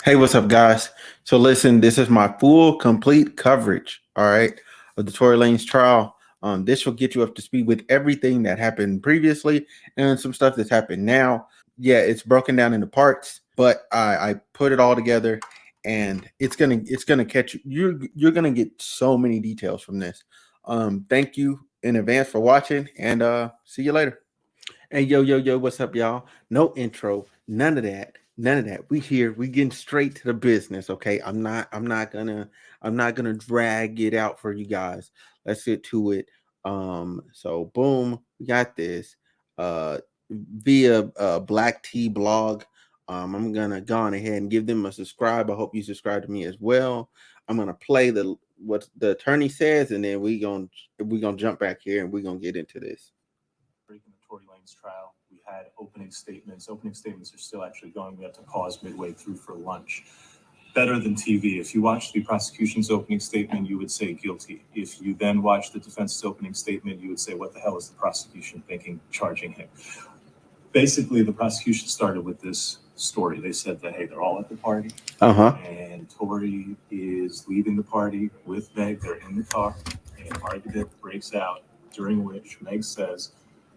Hey, what's up, guys? So, listen, this is my full, complete coverage, all right, of the Tory Lanez trial. This will get you up to speed with everything that happened previously and some stuff that's happened now. Yeah, it's broken down into parts, but I put it all together, and it's gonna catch you. You're gonna get so many details from this. Thank you in advance for watching, and see you later. Hey, yo, what's up, y'all? No intro, none of that, none of that. We here, we getting straight to the business, okay? I'm not gonna drag it out for you guys. Let's get to it. So boom, we got this. Via Black Tea blog. I'm gonna go on ahead and give them a subscribe. I hope you subscribe to me as well. I'm gonna play the what the attorney says, and then we gonna jump back here and we're gonna get into this. Breaking the Tory Lanez trial, we had opening statements. Opening statements are still actually going. We have to pause midway through for lunch. Better than TV. If you watch the prosecution's opening statement, you would say guilty. If you then watch the defense's opening statement, you would say, what the hell is the prosecution thinking, charging him? Basically, the prosecution started with this story. They said that, hey, they're all at the party. And Tory is leaving the party with Meg. They're in the car. An argument breaks out, during which Meg says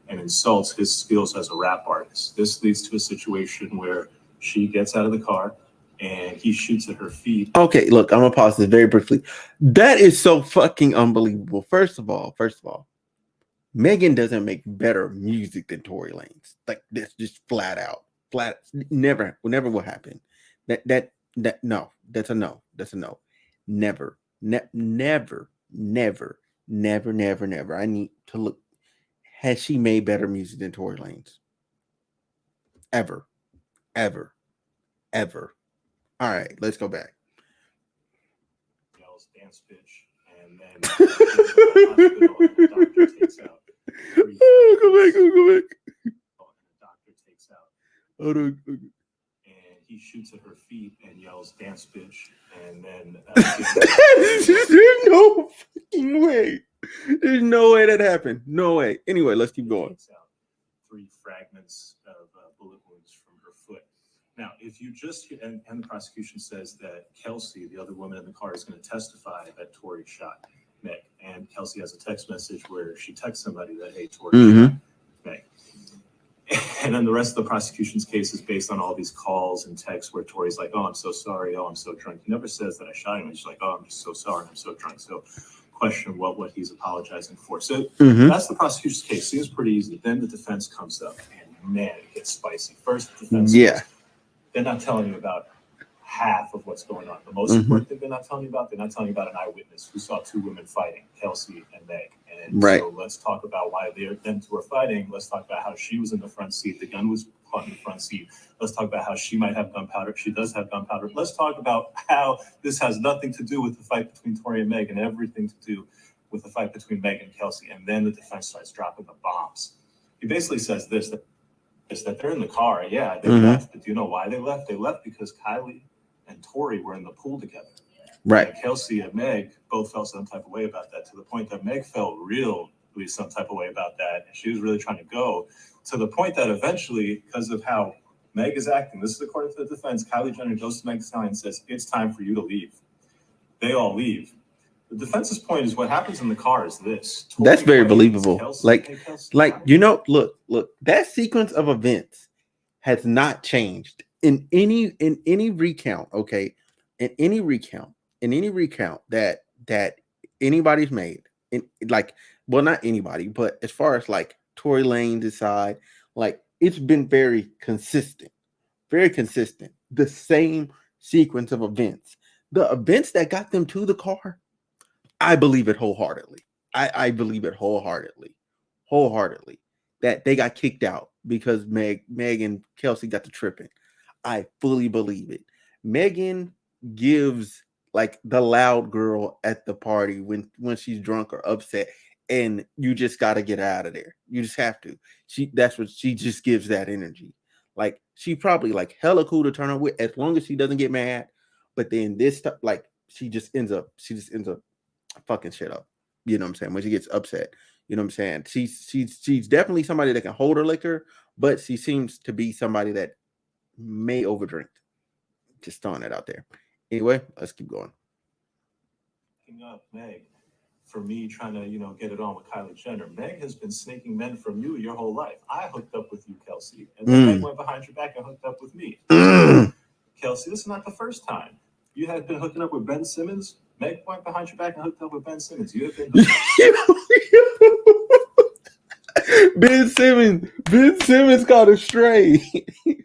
and insults his skills as a rap artist. This leads to a situation where she gets out of the car and he shoots at her feet. Okay, look, I'm gonna pause this very briefly. That is so fucking unbelievable. First of all, Megan doesn't make better music than Tory Lanez. Like that's just flat out. Never will happen. No, that's a no. That's a no. Never. Never. I need to look. Has she made better music than Tory Lanez? Ever. All right, let's go back. Yells dance bitch, and then the doctor takes out. Go back. The doctor takes out. And he shoots at her feet and yells dance bitch, and then there's no fucking way. There's no way that happened. No way. Anyway, let's keep going. Takes out 3 fragments of bullet wounds from her foot. Now, if you just and the prosecution says that Kelsey, the other woman in the car, is going to testify that Tory shot Meg, and Kelsey has a text message where she texts somebody that, hey, Tory shot Meg. And then the rest of the prosecution's case is based on all these calls and texts where Tory's like, oh, I'm so sorry, oh, I'm so drunk. He never says that I shot him. He's like, oh, I'm just so sorry, I'm so drunk. So question what he's apologizing for. So that's the prosecution's case. Seems pretty easy. Then the defense comes up, and man, it gets spicy. First, the defense says, they're not telling you about half of what's going on. The most important thing they're not telling you about an eyewitness who saw 2 women fighting, Kelsey and Meg. And so let's talk about why them 2 were fighting. Let's talk about how she was in the front seat. The gun was caught in the front seat. Let's talk about how she might have gunpowder. She does have gunpowder. Let's talk about how this has nothing to do with the fight between Tory and Meg and everything to do with the fight between Meg and Kelsey. And then the defense starts dropping the bombs. He basically says that they're in the car. Yeah, they left. But do you know why they left? They left because Kylie and Tory were in the pool together. Right. And Kelsey and Meg both felt some type of way about that, to the point that Meg felt really some type of way about that. And she was really trying to go, to the point that eventually, because of how Meg is acting, this is according to the defense, Kylie Jenner goes to Meg Thee Stallion and says, it's time for you to leave. They all leave. The defense's point is what happens in the car is this. That's very believable. Kelsey, look, that sequence of events has not changed in any recount, okay? In any recount that anybody's made, not anybody, but as far as like Tory Lanez side, like it's been very consistent. The same sequence of events. The events that got them to the car, I believe it wholeheartedly. I believe it wholeheartedly that they got kicked out because Meg and Kelsey got to tripping. I fully believe it. Megan gives like the loud girl at the party when she's drunk or upset, and you just got to get out of there. You just have to. She just gives that energy. Like she probably like hella cool to turn on with as long as she doesn't get mad. But then this stuff, like she just ends up fucking shit up. You know what I'm saying? When she gets upset, you know what I'm saying? She's definitely somebody that can hold her liquor, but she seems to be somebody that may overdrink. Just throwing that out there. Anyway, let's keep going. Up Meg for me trying to, get it on with Kylie Jenner. Meg has been snaking men from you your whole life. I hooked up with you, Kelsey, and then Meg went behind your back and hooked up with me. Kelsey, this is not the first time. You had been hooking up with Ben Simmons. Meg went behind your back and hooked up with Ben Simmons. You have been Ben Simmons caught a stray.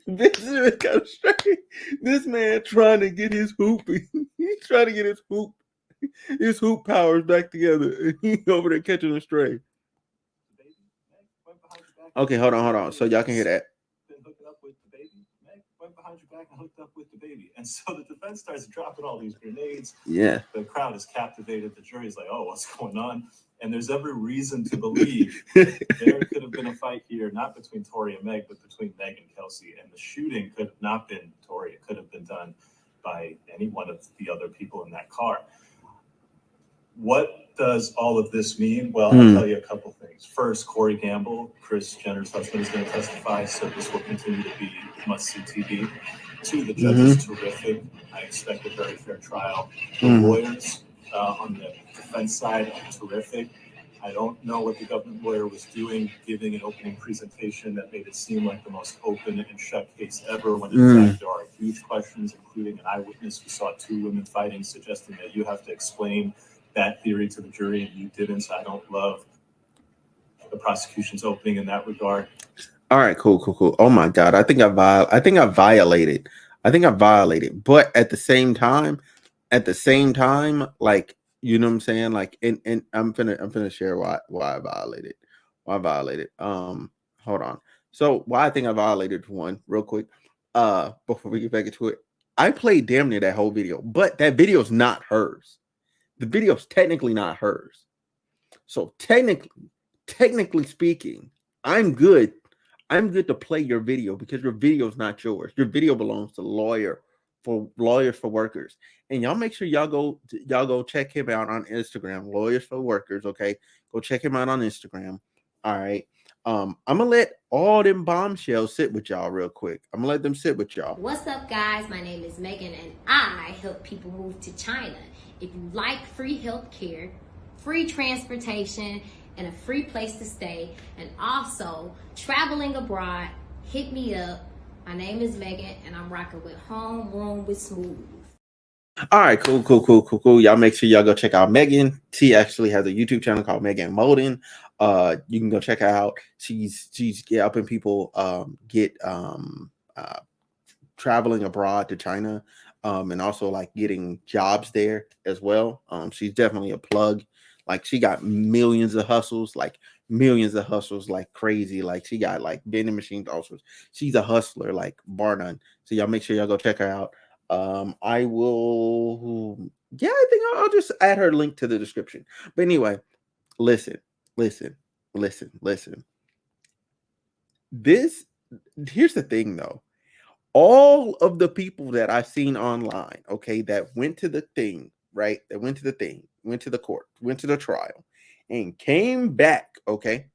Ben Simmons caught a stray. This man trying to get his hooping. He's trying to get his hoop powers back together. He over there catching a stray. Okay, hold on. So y'all can hear that. Been hooking up with the baby. Meg went behind your back and hooked up with the baby. And so the defense starts dropping all these grenades. Yeah. The crowd is captivated. The jury's like, oh, what's going on? And there's every reason to believe there could have been a fight here, not between Tory and Meg, but between Meg and Kelsey. And the shooting could have not been Tory. It could have been done by any one of the other people in that car. What does all of this mean? Well, I'll tell you a couple things. First, Corey Gamble, Kris Jenner's husband, is going to testify, so this will continue to be must-see TV. Two, the judge is terrific. I expect a very fair trial. The lawyers on the defense side are terrific. I don't know what the government lawyer was doing, giving an opening presentation that made it seem like the most open and shut case ever, when in fact there are huge questions, including an eyewitness who saw two women fighting, suggesting that you have to explain that theory to the jury, and you didn't. So I don't love the prosecution's opening in that regard. All right, cool. Oh my God, I think I violated. But at the same time, like, you know what I'm saying? Like, and I'm finna share why I violated. Hold on. So why I think I violated one real quick. Before we get back into it, I played damn near that whole video, but that video's not hers. The video's technically not hers. So technically speaking, I'm good to play your video because your video is not yours. Your video belongs to Lawyers for Workers. And y'all make sure y'all go check him out on Instagram, Lawyers for Workers. Okay, go check him out on Instagram. All right. I'm gonna let all them bombshells sit with y'all real quick. I'm gonna let them sit with y'all. What's up, guys? My name is Megan, and I help people move to China. If you like free health care, free transportation, and a free place to stay, and also traveling abroad, hit me up. My name is Megan, and I'm rocking with Homeroom with Smooth. All right, cool. Y'all make sure y'all go check out Megan. She actually has a YouTube channel called Megan Molden. You can go check her out. She's helping people get traveling abroad to China, and also like getting jobs there as well. She's definitely a plug. Like, she got millions of hustles like crazy. Like, she got like vending machines also. She's a hustler, like, bar none. So y'all make sure y'all go check her out. I think I'll just add her link to the description. But anyway, listen. Here's the thing though. All of the people that I've seen online, okay, that went to the thing, right? That went to the court, went to the trial, and came back, okay,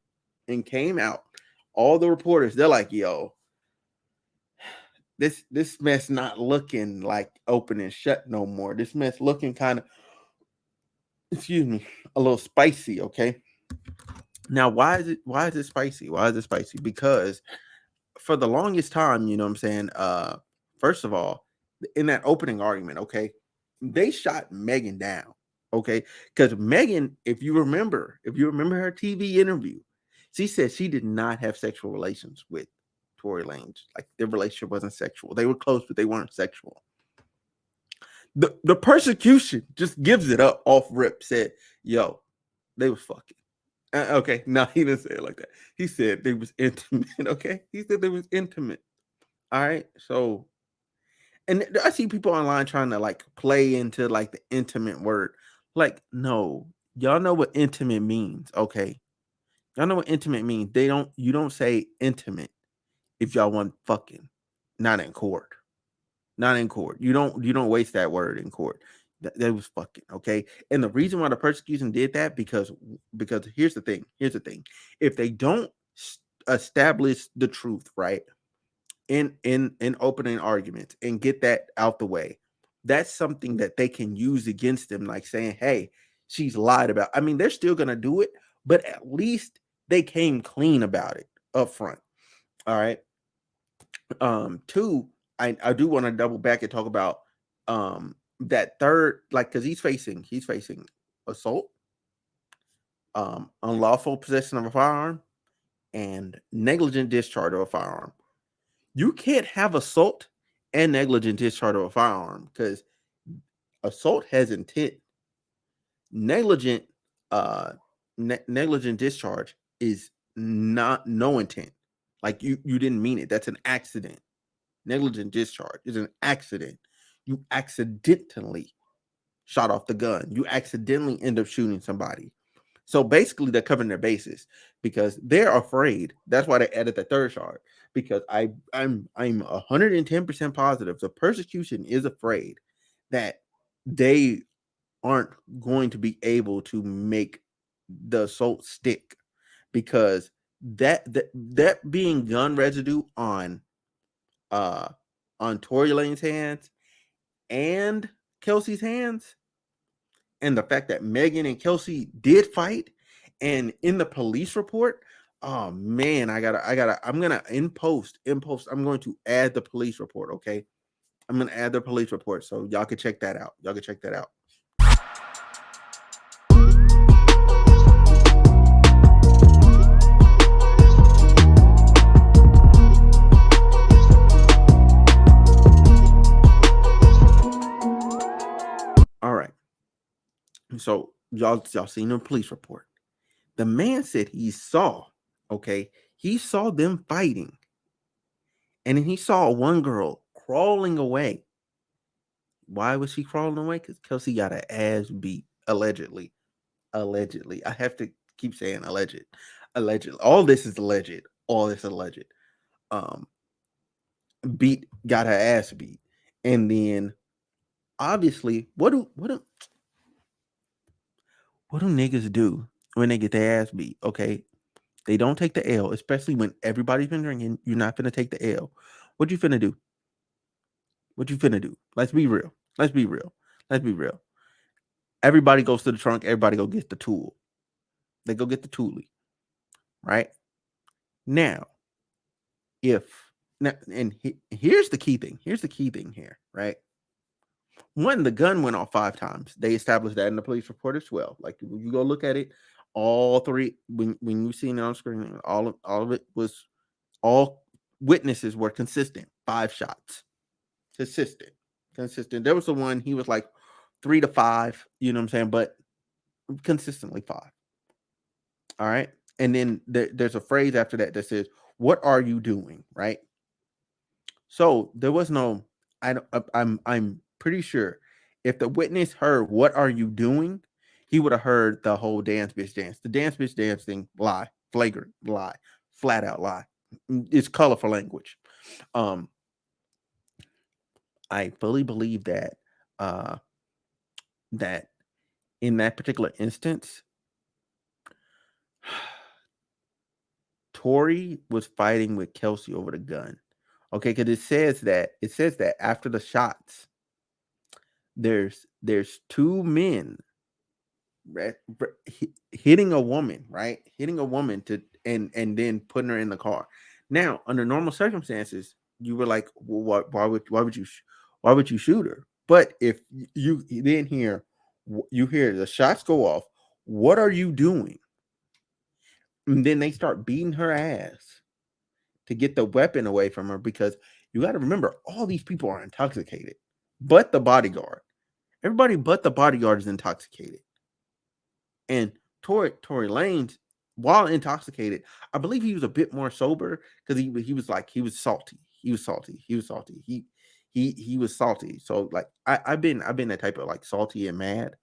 and came out. All the reporters, they're like, yo, this mess not looking like open and shut no more. This mess looking kind of, a little spicy, okay? Now, why is it spicy? Because for the longest time, you know what I'm saying? First of all, in that opening argument, okay, they shot Megan down, okay? Because Megan, if you remember her TV interview, she said she did not have sexual relations with Tory Lanez. Like, their relationship wasn't sexual. They were close, but they weren't sexual. The persecution just gives it up off rip. Said, yo, they was fucking. Okay, no, he didn't say it like that. He said they was intimate. Okay, he said they was intimate. All right, so, and I see people online trying to like play into like the intimate word. Like, no, y'all know what intimate means. Okay, y'all know what intimate means. You don't say intimate if y'all want fucking. Not in court. You don't waste that word in court. That was fucking, okay. And the reason why the persecution did that, because here's the thing. If they don't establish the truth, right, in opening arguments and get that out the way. That's something that they can use against them, like saying, hey, she's lied about. I mean, they're still gonna do it, but at least they came clean about it up front. All right. Two, I do want to double back and talk about that third, like, because he's facing assault, unlawful possession of a firearm, and negligent discharge of a firearm. You can't have assault and negligent discharge of a firearm, because assault has intent. Negligent negligent discharge is not no intent. Like you didn't mean it. That's an accident. Negligent discharge is an accident. You accidentally shot off the gun. You accidentally end up shooting somebody. So basically, they're covering their bases because they're afraid. That's why they added the third charge. Because I'm 110% positive the persecution is afraid that they aren't going to be able to make the assault stick, because that being gun residue on Tory Lanez's hands and Kelsey's hands, and the fact that Megan and Kelsey did fight, and in the police report, oh man, I'm gonna in post, I'm going to add the police report. Okay, I'm gonna add the police report so y'all can check that out. All right. So y'all seen the police report. The man said he saw them fighting. And then he saw one girl crawling away. Why was she crawling away? Because Kelsey got her ass beat, allegedly. Allegedly. I have to keep saying alleged. Allegedly. All this is alleged. Got her ass beat. And then obviously, what do niggas do when they get their ass beat? Okay. They don't take the L, especially when everybody's been drinking. You're not finna take the L. What you finna do? Let's be real. Everybody goes to the trunk. Everybody go get the tool. They go get the toolie. Right? Now, here's the key thing. Here, right? One, the gun went off 5 times. They established that in the police report as well. Like, you go look at it, all three, when you seen it on screen, all of it was, all witnesses were consistent. 5 shots. Consistent. There was the one, he was like 3 to 5, you know what I'm saying? But consistently 5. All right. And then there's a phrase after that says, "What are you doing?" Right. So there was no, I'm pretty sure if the witness heard "What are you doing," he would have heard the whole dance bitch dance. The dance bitch dance thing, lie, flagrant lie, flat out lie. It's colorful language. I fully believe that that in that particular instance, Tory was fighting with Kelsey over the gun. Okay, because it says that after the shots, there's 2 men hitting a woman, right? Hitting a woman to and then putting her in the car. Now, under normal circumstances, you were like, well, why would you shoot her? But if you then hear the shots go off, what are you doing? And then they start beating her ass to get the weapon away from her, because you got to remember, all these people are intoxicated, but the bodyguard. Everybody but the bodyguard is intoxicated. And Tory Lanez, while intoxicated, I believe he was a bit more sober, because he was salty. He was salty. So like I've been that type of like salty and mad,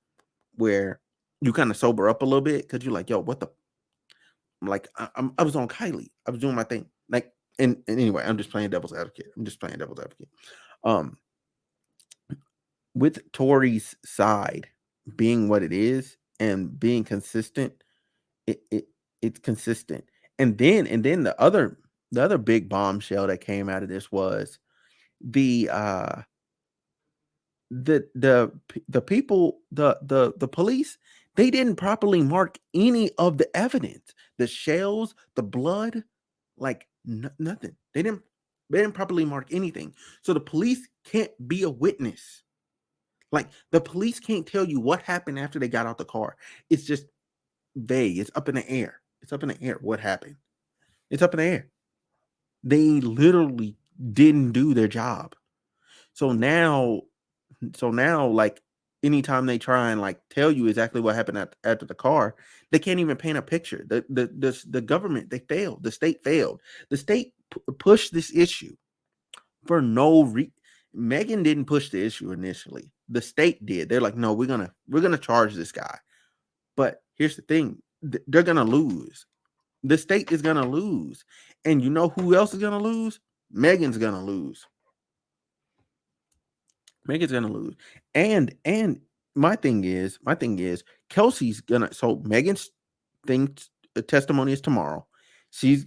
where you kind of sober up a little bit, because you're like, yo, what the, like I was on Kylie. I was doing my thing. Like, and anyway, I'm just playing devil's advocate. With Tory's side being what it is and being consistent, it's consistent. And then the other the other big bombshell that came out of this was the the people, the police, they didn't properly mark any of the evidence, the shells, the blood, like nothing. They didn't properly mark anything, so the police can't be a witness. Like, the police can't tell you what happened after they got out the car. It's just vague. It's up in the air. It's up in the air. What happened? It's up in the air. They literally didn't do their job. So now, like, anytime they try and like tell you exactly what happened after the car, they can't even paint a picture. The government, they failed. The state failed. The state pushed this issue for no reason. Megan didn't push the issue initially. The state did. They're like, no, we're gonna charge this guy. But here's the thing: they're gonna lose. The state is gonna lose, and you know who else is gonna lose? Megan's gonna lose. Megan's gonna lose. And my thing is, Kelsey's gonna. So Megan's testimony is tomorrow. She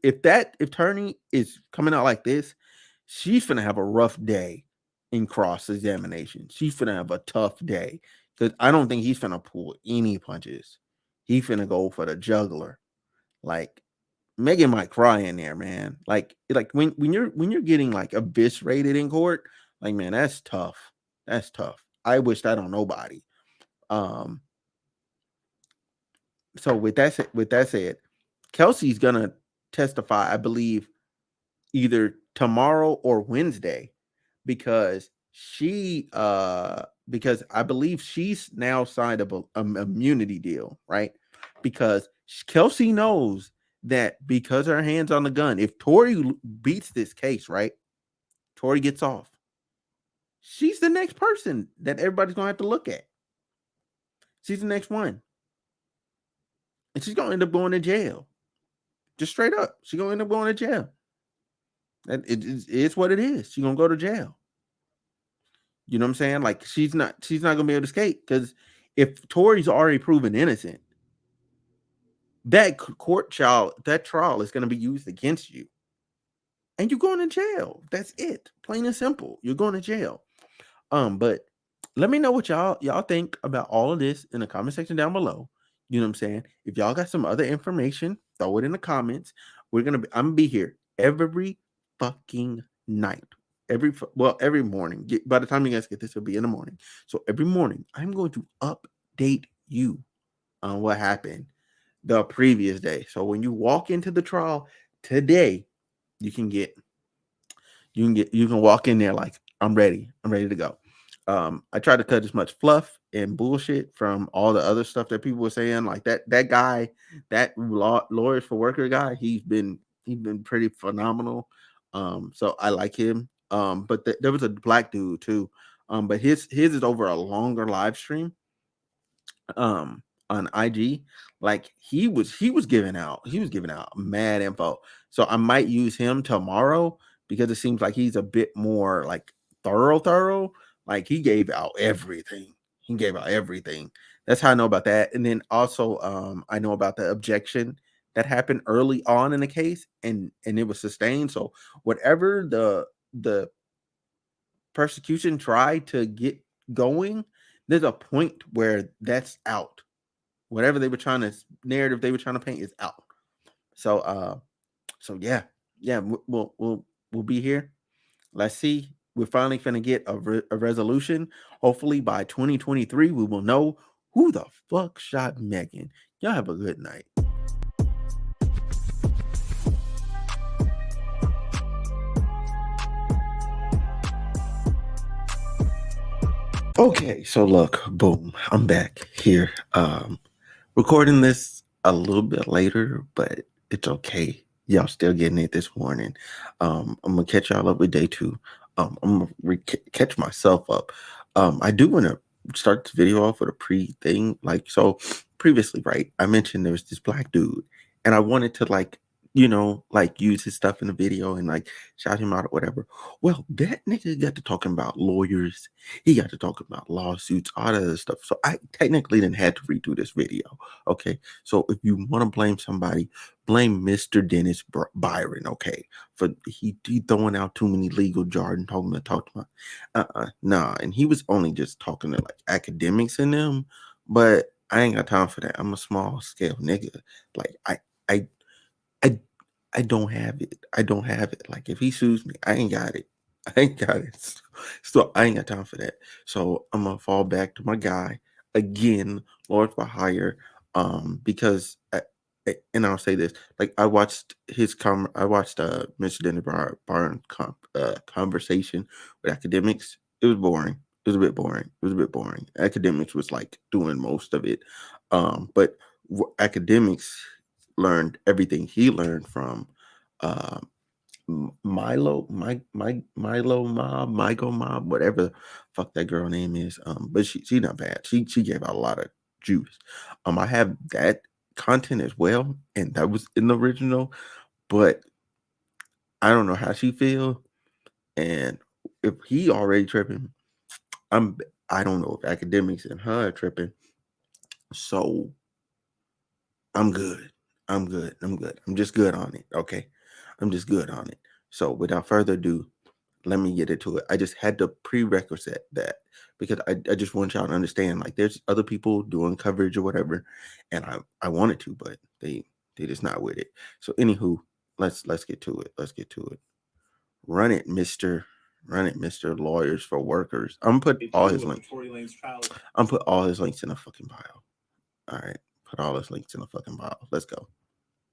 if attorney is coming out like this, she's gonna have a rough day in cross examination. She's gonna have a tough day because I don't think he's gonna pull any punches. He's gonna go for the juggler. Like, Megan might cry in there, man. Like when you're getting like eviscerated in court, like, man, that's tough. That's tough. I wish that on nobody. So with that said, Kelsey's gonna testify, I believe, either tomorrow or Wednesday, because because I believe she's now signed up an immunity deal, right? Because Kelsey knows that because her hand's on the gun, if Tory beats this case, right, Tory gets off. She's the next person that everybody's gonna have to look at. She's the next one, and she's gonna end up going to jail. Just straight up, she's gonna end up going to jail. And it's what it is. She's gonna go to jail. You know what I'm saying? Like, she's not gonna be able to escape, because if Tory's already proven innocent, that trial is gonna be used against you, and you're going to jail. That's it, plain and simple. You're going to jail. But let me know what y'all think about all of this in the comment section down below. You know what I'm saying? If y'all got some other information, throw it in the comments. I'm gonna be here every fucking night. Every morning. By the time you guys get this, it'll be in the morning. So every morning, I'm going to update you on what happened the previous day. So when you walk into the trial today, you can walk in there like, I'm ready to go. I tried to cut as much fluff and bullshit from all the other stuff that people were saying. Like that guy, that Lawyers for Worker guy, he's been pretty phenomenal. So I like him. But there was a black dude too. But his is over a longer live stream. On IG, like he was giving out mad info. So I might use him tomorrow, because it seems like he's a bit more like thorough. Like, he gave out everything. That's how I know about that. And then also, I know about the objection that happened early on in the case, and it was sustained. So whatever the persecution tried to get going, there's a point where that's out. Whatever narrative they were trying to paint is out. So yeah, we'll be here. Let's see. We're finally gonna get a resolution. Hopefully by 2023, we will know who the fuck shot Megan. Y'all have a good night. Okay, so look, boom, I'm back here. Recording this a little bit later, but it's okay. Y'all still getting it this morning. I'm gonna catch y'all up with day 2. I'm gonna catch myself up. I do want to start this video off with a pre-thing. Like, so previously, right, I mentioned there was this black dude, and I wanted to like like use his stuff in the video and like shout him out or whatever. Well, that nigga got to talking about lawyers. He got to talking about lawsuits, all that other stuff. So I technically didn't have to redo this video. Okay. So if you want to blame somebody, blame Mr. Dennis Byron. Okay. For he throwing out too many legal jargon, talking about, nah. And he was only just talking to like academics in them, but I ain't got time for that. I'm a small scale nigga. Like I I don't have it. I don't have it. Like if he sues me, I ain't got it. I ain't got it. So I ain't got time for that. So I'm gonna fall back to my guy again, Lord for hire. Because and I'll say this: like I watched Mr. Dennis Barnes conversation with academics. It was boring. It was a bit boring. It was a bit boring. Academics was like doing most of it, but academics learned everything he learned from uh Milo, Mob, whatever the fuck that girl name is. But she not bad. She gave out a lot of juice. I have that content as well, and that was in the original, but I don't know how she feel. And if he already tripping, I don't know if academics and her are tripping. So I'm good. I'm good. I'm just good on it. Okay. I'm just good on it. So without further ado, let me get into it. I just had to prerequisite that because I just want y'all to understand, like there's other people doing coverage or whatever, and I wanted to, but they just not with it. So anywho, let's get to it. Let's get to it. Run it, Mr. Lawyers for Workers. I'm gonna put all his links. I'm put all his links in the fucking bio. All right. Put all his links in the fucking bio. Let's go.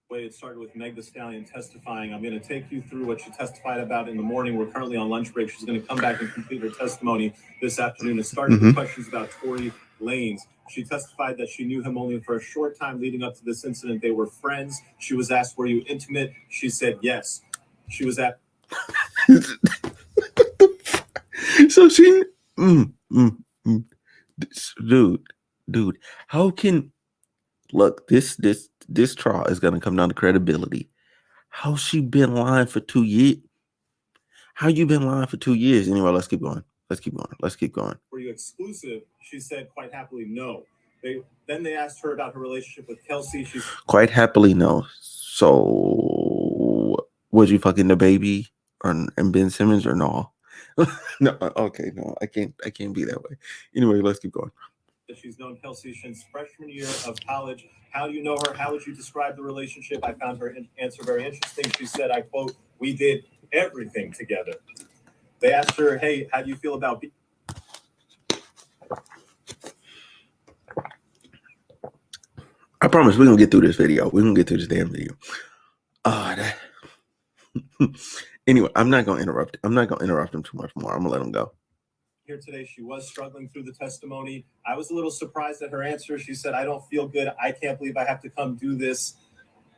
Way it started with Meg the Stallion testifying. I'm going to take you through what she testified about in the morning. We're currently on lunch break. She's going to come back and complete her testimony this afternoon. It started with questions about Tory Lanez. She testified that she knew him only for a short time leading up to this incident. They were friends. She was asked, were you intimate? She said yes. She was at... So she... Dude, how can... Look, this trial is gonna come down to credibility. How she been lying for 2 years? How you been lying for 2 years? Anyway, let's keep going. Were you exclusive? She said quite happily no. Then they asked her about her relationship with Kelsey. She's quite happily no. So was you fucking the baby and Ben Simmons or no? No, okay, no, I can't be that way. Anyway, let's keep going. She's known Kelsey since freshman year of college. How do you know her? How would you describe the relationship? I found her answer very interesting. She said, I quote, we did everything together. They asked her, hey, how do you feel about... I promise we're going to get through this video. We're going to get through this damn video. Anyway, I'm not going to interrupt. I'm not going to interrupt him too much more. I'm going to let him go. Here today, she was struggling through the testimony. I was a little surprised at her answer. She said, I don't feel good. I can't believe I have to come do this.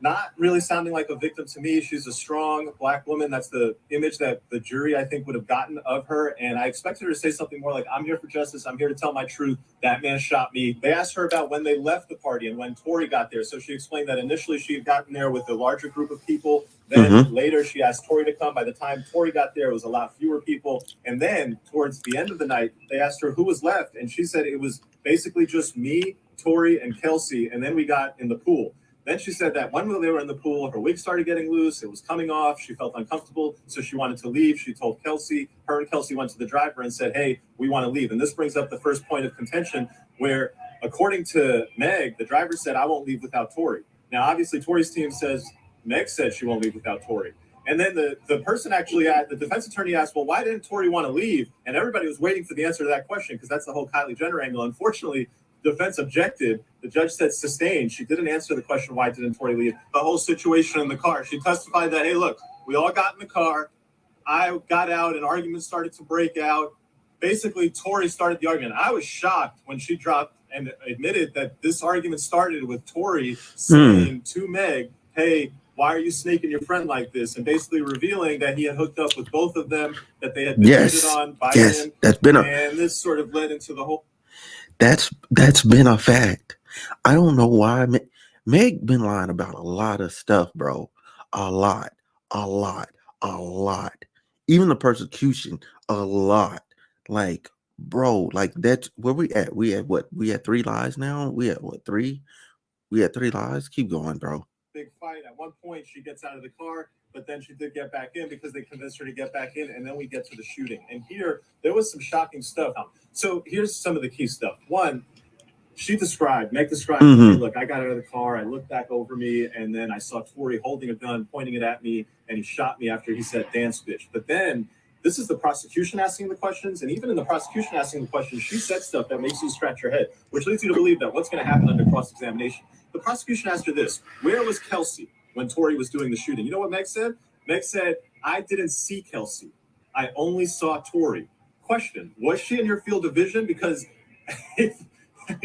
Not really sounding like a victim to me. She's a strong Black woman. That's the image that the jury, I think, would have gotten of her. And I expected her to say something more like, I'm here for justice. I'm here to tell my truth. That man shot me. They asked her about when they left the party and when Tory got there. So she explained that initially she had gotten there with a larger group of people. Then later she asked Tory to come. By the time Tory got there, it was a lot fewer people. And then towards the end of the night, they asked her who was left. And she said it was basically just me, Tory, and Kelsey. And then we got in the pool. Then she said that when they were in the pool, her wig started getting loose. It was coming off. She felt uncomfortable, so she wanted to leave. She told Kelsey. Her and Kelsey went to the driver and said, hey, we want to leave. And this brings up the first point of contention where, according to Meg, the driver said, I won't leave without Tory. Now, obviously, Tory's team says Meg said she won't leave without Tory. And then the person actually, the defense attorney asked, well, why didn't Tory want to leave? And everybody was waiting for the answer to that question because that's the whole Kylie Jenner angle. Unfortunately, defense objected. The judge said sustained. She didn't answer the question, why didn't Tory leave? The whole situation in the car. She testified that, hey, look, we all got in the car. I got out. An argument started to break out. Basically, Tory started the argument. I was shocked when she dropped and admitted that this argument started with Tory saying to Meg, hey, why are you snaking your friend like this? And basically revealing that he had hooked up with both of them, that they had been cheated on by him. And this sort of led into the whole... That's been a fact. I don't know why Meg been lying about a lot of stuff, bro. a lot, a lot, a lot. Even the persecution, a lot. Like, bro, like that's where we at. We at what? We at 3 lies now. We at what, 3? We at 3 lies. Keep going, bro. Big fight. At one point, she gets out of the car, but then she did get back in because they convinced her to get back in, and then we get to the shooting. And here, there was some shocking stuff. So here's some of the key stuff. One, Meg described, hey, look, I got out of the car, I looked back over me, and then I saw Tory holding a gun, pointing it at me, and he shot me after he said, dance bitch. But then, this is the prosecution asking the questions, and even in the prosecution asking the questions, she said stuff that makes you scratch your head, which leads you to believe that what's going to happen under cross-examination. The prosecution asked her this: where was Kelsey when Tory was doing the shooting? You know what Meg said? Meg said, I didn't see Kelsey. I only saw Tory. Question: was she in your field of vision? Because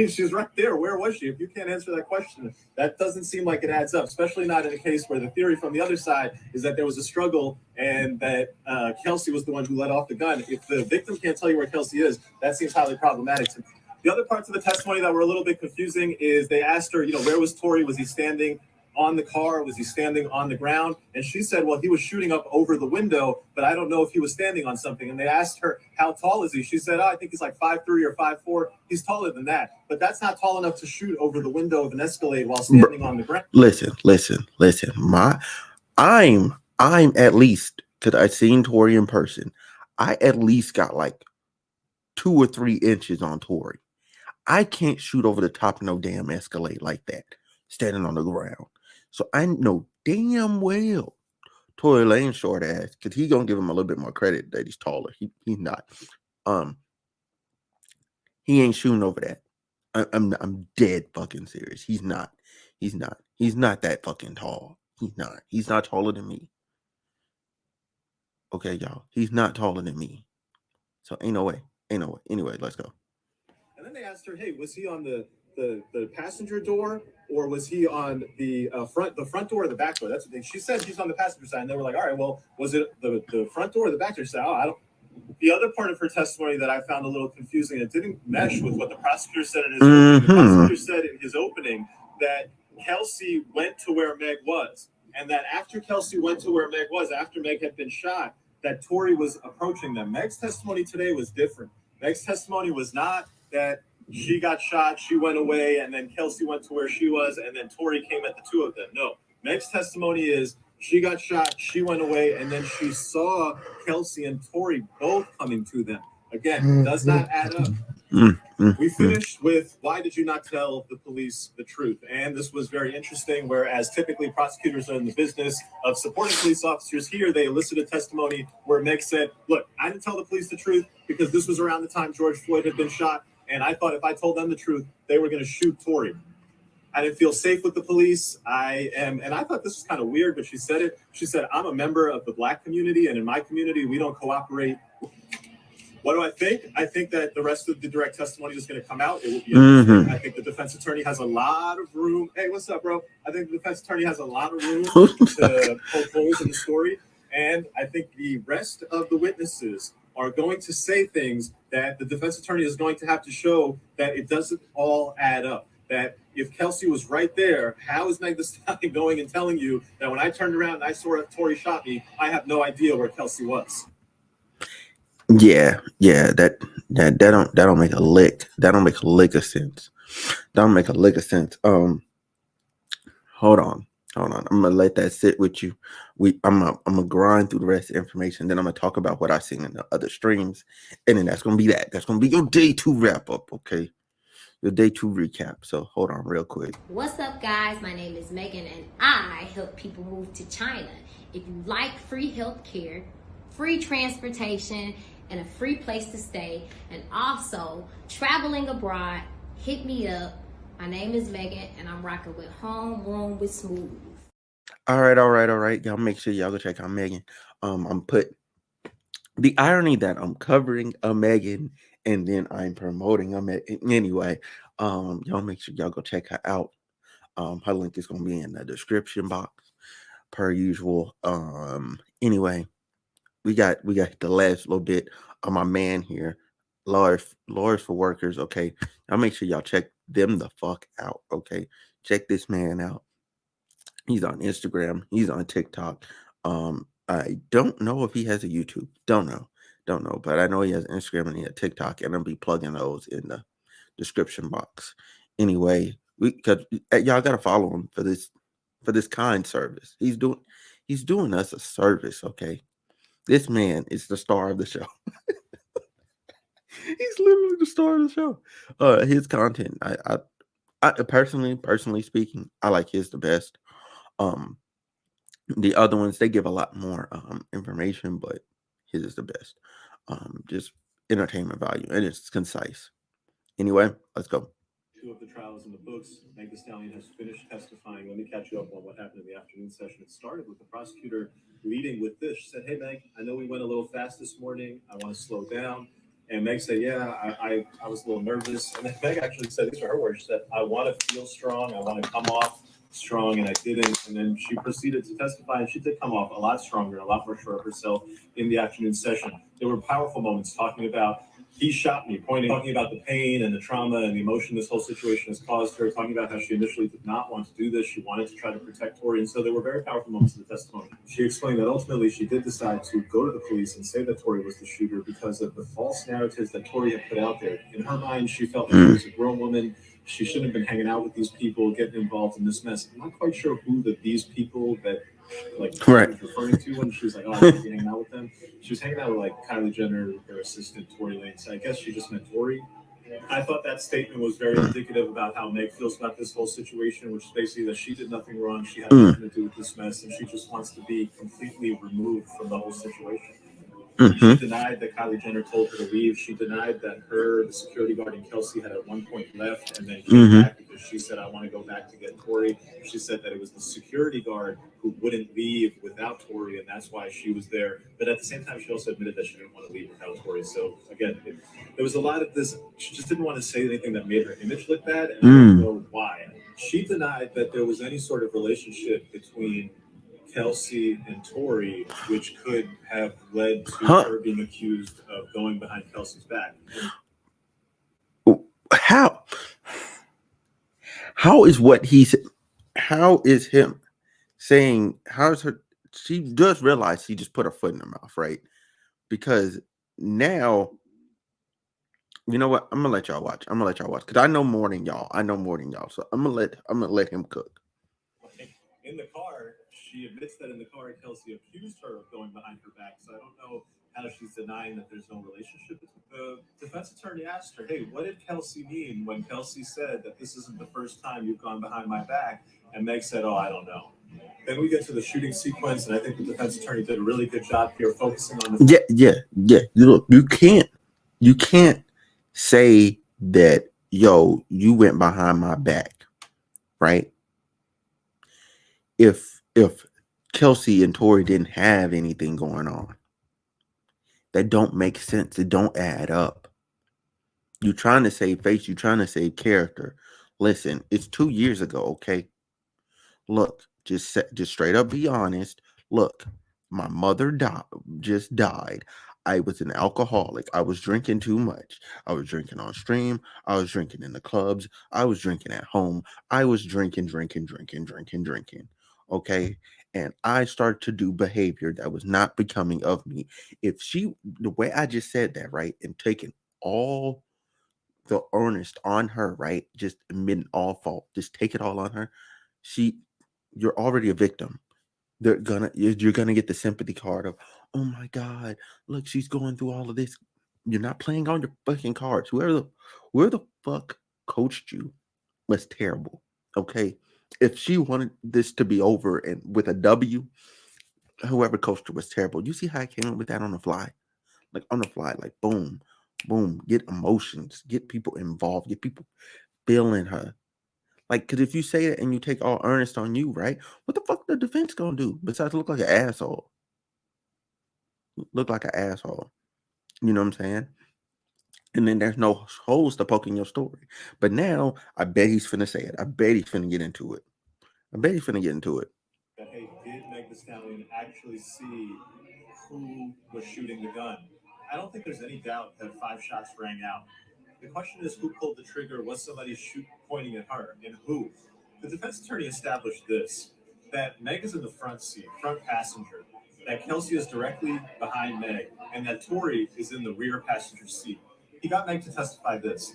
she's right there. Where was she? If you can't answer that question, that doesn't seem like it adds up, especially not in a case where the theory from the other side is that there was a struggle and that Kelsey was the one who let off the gun. If the victim can't tell you where Kelsey is, that seems highly problematic to me. The other parts of the testimony that were a little bit confusing is they asked her, where was Tory? Was he standing on the car? Was he standing on the ground? And she said, well, he was shooting up over the window, but I don't know if he was standing on something. And they asked her, how tall is he? She said, I think he's like 5'3" or 5'4". He's taller than that, but that's not tall enough to shoot over the window of an Escalade while standing on the ground. Listen. I'm at least, because I've seen Tory in person, I at least got like 2 or 3 inches on Tory. I can't shoot over the top of no damn Escalade like that, standing on the ground. So I know damn well Tory Lanez short ass, because he's gonna give him a little bit more credit that he's taller. He's not. He ain't shooting over that. I'm dead fucking serious. He's not. He's not that fucking tall. He's not taller than me. Okay, y'all. He's not taller than me. So ain't no way. Anyway, let's go. And then they asked her, hey, was he on the passenger door, or was he on the front door or the back door? That's the thing. She said she's on the passenger side, and they were like, all right, well, was it the front door or the back door? She said, I don't. The other part of her testimony that I found a little confusing, it didn't mesh with what the prosecutor said in his opening. The prosecutor said in his opening that Kelsey went to where Meg was, and that after Kelsey went to where Meg was, after Meg had been shot, that Tory was approaching them. Meg's testimony today was different. Meg's testimony was not that she got shot, she went away, and then Kelsey went to where she was, and then Tory came at the two of them. No, Meg's testimony is she got shot, she went away, and then she saw Kelsey and Tory both coming to them. Again, does not add up. We finished with, why did you not tell the police the truth? And this was very interesting, whereas typically prosecutors are in the business of supporting police officers. Here, they elicited testimony where Meg said, look, I didn't tell the police the truth because this was around the time George Floyd had been shot, and I thought if I told them the truth, they were going to shoot Tory. I didn't feel safe with the police. And I thought this was kind of weird, but she said it. She said, I'm a member of the Black community, and in my community, we don't cooperate. What do I think? I think that the rest of the direct testimony is going to come out. It will be interesting. I think the defense attorney has a lot of room. Hey, what's up, bro? I think the defense attorney has a lot of room to poke holes in the story. And I think the rest of the witnesses are going to say things that the defense attorney is going to have to show that it doesn't all add up. That if Kelsey was right there, how is Meg Thee Stallion going and telling you that when I turned around and I saw Tory shot me, I have no idea where Kelsey was? Yeah, that don't make a lick. That don't make a lick of sense. Hold on. I'm gonna let that sit with you. I'm gonna grind through the rest of the information. Then I'm gonna talk about what I've seen in the other streams, and then that's gonna be that. That's gonna be your day 2 wrap up, okay? Your day 2 recap. So hold on real quick. What's up, guys? My name is Megan, and I help people move to China. If you like free health care, free transportation, and a free place to stay, and also traveling abroad, hit me up. My name is Megan, and I'm rocking with Homeroom with Smooth. All right. Y'all make sure y'all go check out Megan. I'm put the irony that I'm covering a Megan and then I'm promoting a Megan. Anyway, y'all make sure y'all go check her out. Her link is gonna be in the description box, per usual. Anyway, we got the last little bit of my man here, Lawyers for Workers. Okay, y'all make sure y'all check them the fuck out. Okay, check this man out. He's on Instagram. He's on TikTok. I don't know if he has a YouTube. Don't know. But I know he has Instagram and he has TikTok, and I'll be plugging those in the description box. Anyway, because y'all gotta follow him for this kind service. He's doing us a service. Okay, this man is the star of the show. He's literally the star of the show. His content, I personally speaking, I like his the best. Um, the other ones they give a lot more information, but his is the best. Just entertainment value, and it's concise. Anyway, let's go. Two of the trials in the books. Meg Thee Stallion has finished testifying. Let me catch you up on what happened in the afternoon session. It started with the prosecutor leading with this. She said, "Hey, Meg, I know we went a little fast this morning. I want to slow down." And Meg said, "Yeah, I was a little nervous." And then Meg actually said, these are her words, she said, "I want to feel strong. I want to come off strong," and I didn't. And then she proceeded to testify, and she did come off a lot stronger, a lot more sure of herself in the afternoon session. There were powerful moments talking about, "He shot me," talking about the pain and the trauma and the emotion this whole situation has caused her, talking about how she initially did not want to do this. She wanted to try to protect Tory. And so there were very powerful moments in the testimony. She explained that ultimately she did decide to go to the police and say that Tory was the shooter because of the false narratives that Tory had put out there. In her mind, she felt like she was a grown woman. She shouldn't have been hanging out with these people, getting involved in this mess. I'm not quite sure who these people that she was referring to when she was like, "Oh, I should be hanging out with them." She was hanging out with like Kylie Jenner, her assistant Tory Lanez. So I guess she just meant Tory. I thought that statement was very indicative about how Meg feels about this whole situation, which is basically that she did nothing wrong, she had nothing to do with this mess, and she just wants to be completely removed from the whole situation. She denied that Kylie Jenner told her to leave. She denied that the security guard, and Kelsey had at one point left and then came back because she said, "I want to go back to get Tory." She said that it was the security guard who wouldn't leave without Tory, and that's why she was there. But at the same time, she also admitted that she didn't want to leave without Tory. So again, there was a lot of this. She just didn't want to say anything that made her image look bad, and I don't know why. She denied that there was any sort of relationship between Kelsey and Tory, which could have led to her being accused of going behind Kelsey's back. How is what he's? How is him saying? How is her? She does realize she just put her foot in her mouth, right? Because now, you know what? I'm gonna let y'all watch. Because I know more than y'all. So I'm gonna let him cook. In the car, she admits that in the car, Kelsey accused her of going behind her back. So I don't know how she's denying that there's no relationship. The defense attorney asked her, "Hey, what did Kelsey mean when Kelsey said that this isn't the first time you've gone behind my back?" And Meg said, "Oh, I don't know." Then we get to the shooting sequence, and I think the defense attorney did a really good job here focusing on the yeah. Look, you can't say that, "Yo, you went behind my back," right? If Kelsey and Tory didn't have anything going on, that don't make sense. It don't add up. You're trying to save face. You're trying to save character. Listen, it's 2 years ago. Okay, look, just straight up be honest. Look, my mother just died. I was an alcoholic. I was drinking too much. I was drinking on stream. I was drinking in the clubs. I was drinking at home. I was drinking. Okay. And I started to do behavior that was not becoming of me. The way I just said that, right, and taking all the earnest on her, right, just admitting all fault, just take it all on her. You're already a victim. You're gonna get the sympathy card of, "Oh my God, look, she's going through all of this." You're not playing on your fucking cards. Whoever the fuck coached you was terrible. Okay, if she wanted this to be over and with a W, whoever coached her was terrible. You see how I came up with that on the fly, like boom, boom. Get emotions, get people involved, get people feeling her. Like, because if you say it and you take all earnest on you, right? What the fuck the defense gonna do besides look like an asshole? Look like an asshole. You know what I'm saying? And then there's no holes to poke in your story. But now I bet he's finna say it. I bet he's finna get into it. That, hey, did Meg Thee Stallion actually see who was shooting the gun? I don't think there's any doubt that 5 shots rang out. The question is, who pulled the trigger? Was somebody pointing at her, and who? The defense attorney established this, that Meg is in the front seat, front passenger, that Kelsey is directly behind Meg, and that Tory is in the rear passenger seat. He got Meg to testify this.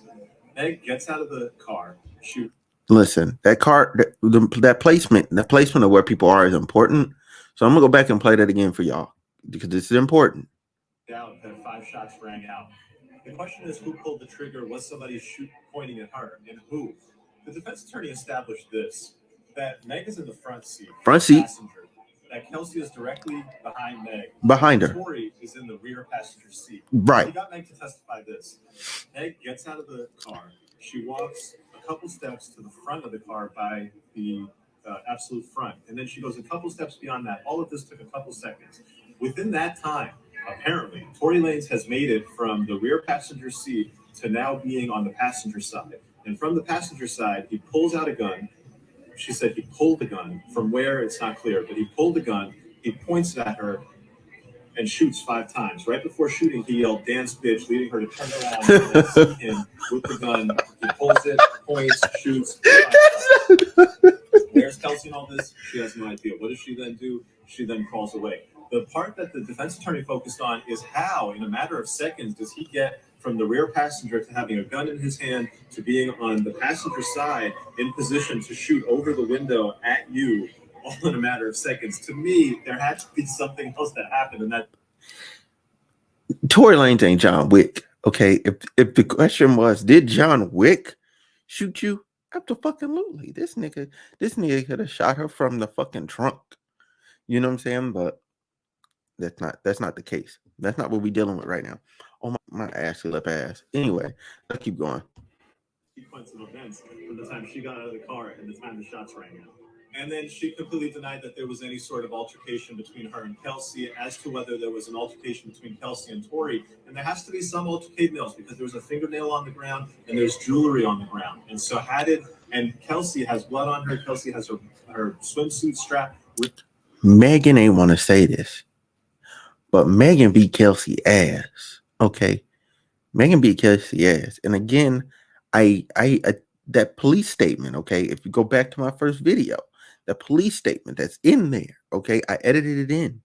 Meg gets out of the car, shoot. Listen, that car, that placement, the placement of where people are is important. So I'm gonna go back and play that again for y'all because this is important. Out that 5 shots rang out. The question is, who pulled the trigger? Was somebody pointing at her, and who? The defense attorney established this: that Meg is in the front seat, passenger, that Kelsey is directly behind Meg, behind her. Tory is in the rear passenger seat. Right. He got Meg to testify this. Meg gets out of the car. She walks a couple steps to the front of the car by the absolute front, and then she goes a couple steps beyond that. All of this took a couple seconds. Within that time, apparently, Tory Lanez has made it from the rear passenger seat to now being on the passenger side. And from the passenger side, he pulls out a gun. She said he pulled the gun. From where, it's not clear, but he pulled the gun. He points it at her and shoots 5 times. Right before shooting, he yelled, "Dance, bitch," leading her to turn around and then see him with the gun. He pulls it, points, shoots. Where's Kelsey in all this? She has no idea. What does she then do? She then crawls away. The part that the defense attorney focused on is how, in a matter of seconds, does he get from the rear passenger to having a gun in his hand to being on the passenger side in position to shoot over the window at you, all in a matter of seconds. To me, there had to be something else that happened, and that Tory Lanez ain't John Wick. Okay, if the question was, did John Wick shoot you? Absolutely. This nigga could have shot her from the fucking trunk. You know what I'm saying? But that's not the case. That's not what we're dealing with right now. Oh my ass lip ass. Anyway, let's keep going. Sequence of events from the time she got out of the car and the time the shots rang out. And then she completely denied that there was any sort of altercation between her and Kelsey. As to whether there was an altercation between Kelsey and Tory, and there has to be some altercations because there was a fingernail on the ground and there's jewelry on the ground. And so and Kelsey has blood on her. Kelsey has her swimsuit strap. Megan ain't want to say this, but Megan beat Kelsey ass. Okay, Megan beat Kelsey ass. And again, I that police statement. Okay, if you go back to my first video, the police statement that's in there. Okay, I edited it in.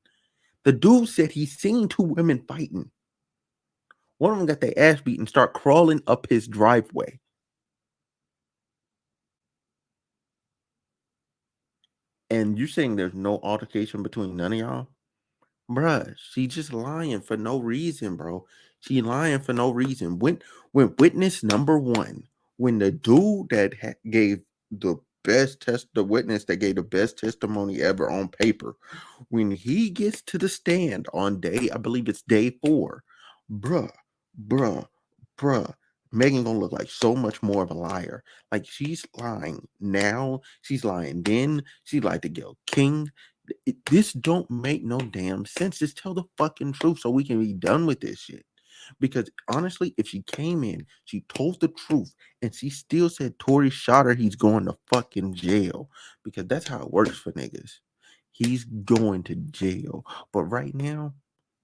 The dude said he's seen 2 women fighting. One of them got their ass beat and start crawling up his driveway. And you're saying there's no altercation between none of y'all? Bruh, she just lying for no reason, bro. She lying for no reason. When witness number 1, when the dude that gave the witness that gave the best testimony ever on paper, when he gets to the stand on I believe it's day 4, bruh, Megan gonna look like so much more of a liar. Like, she's lying now. She's lying then. She lied to Gayle King. This don't make no damn sense. Just tell the fucking truth so we can be done with this shit. Because honestly, if she came in, she told the truth, and she still said Tory shot her, he's going to fucking jail. Because that's how it works for niggas. He's going to jail. But right now,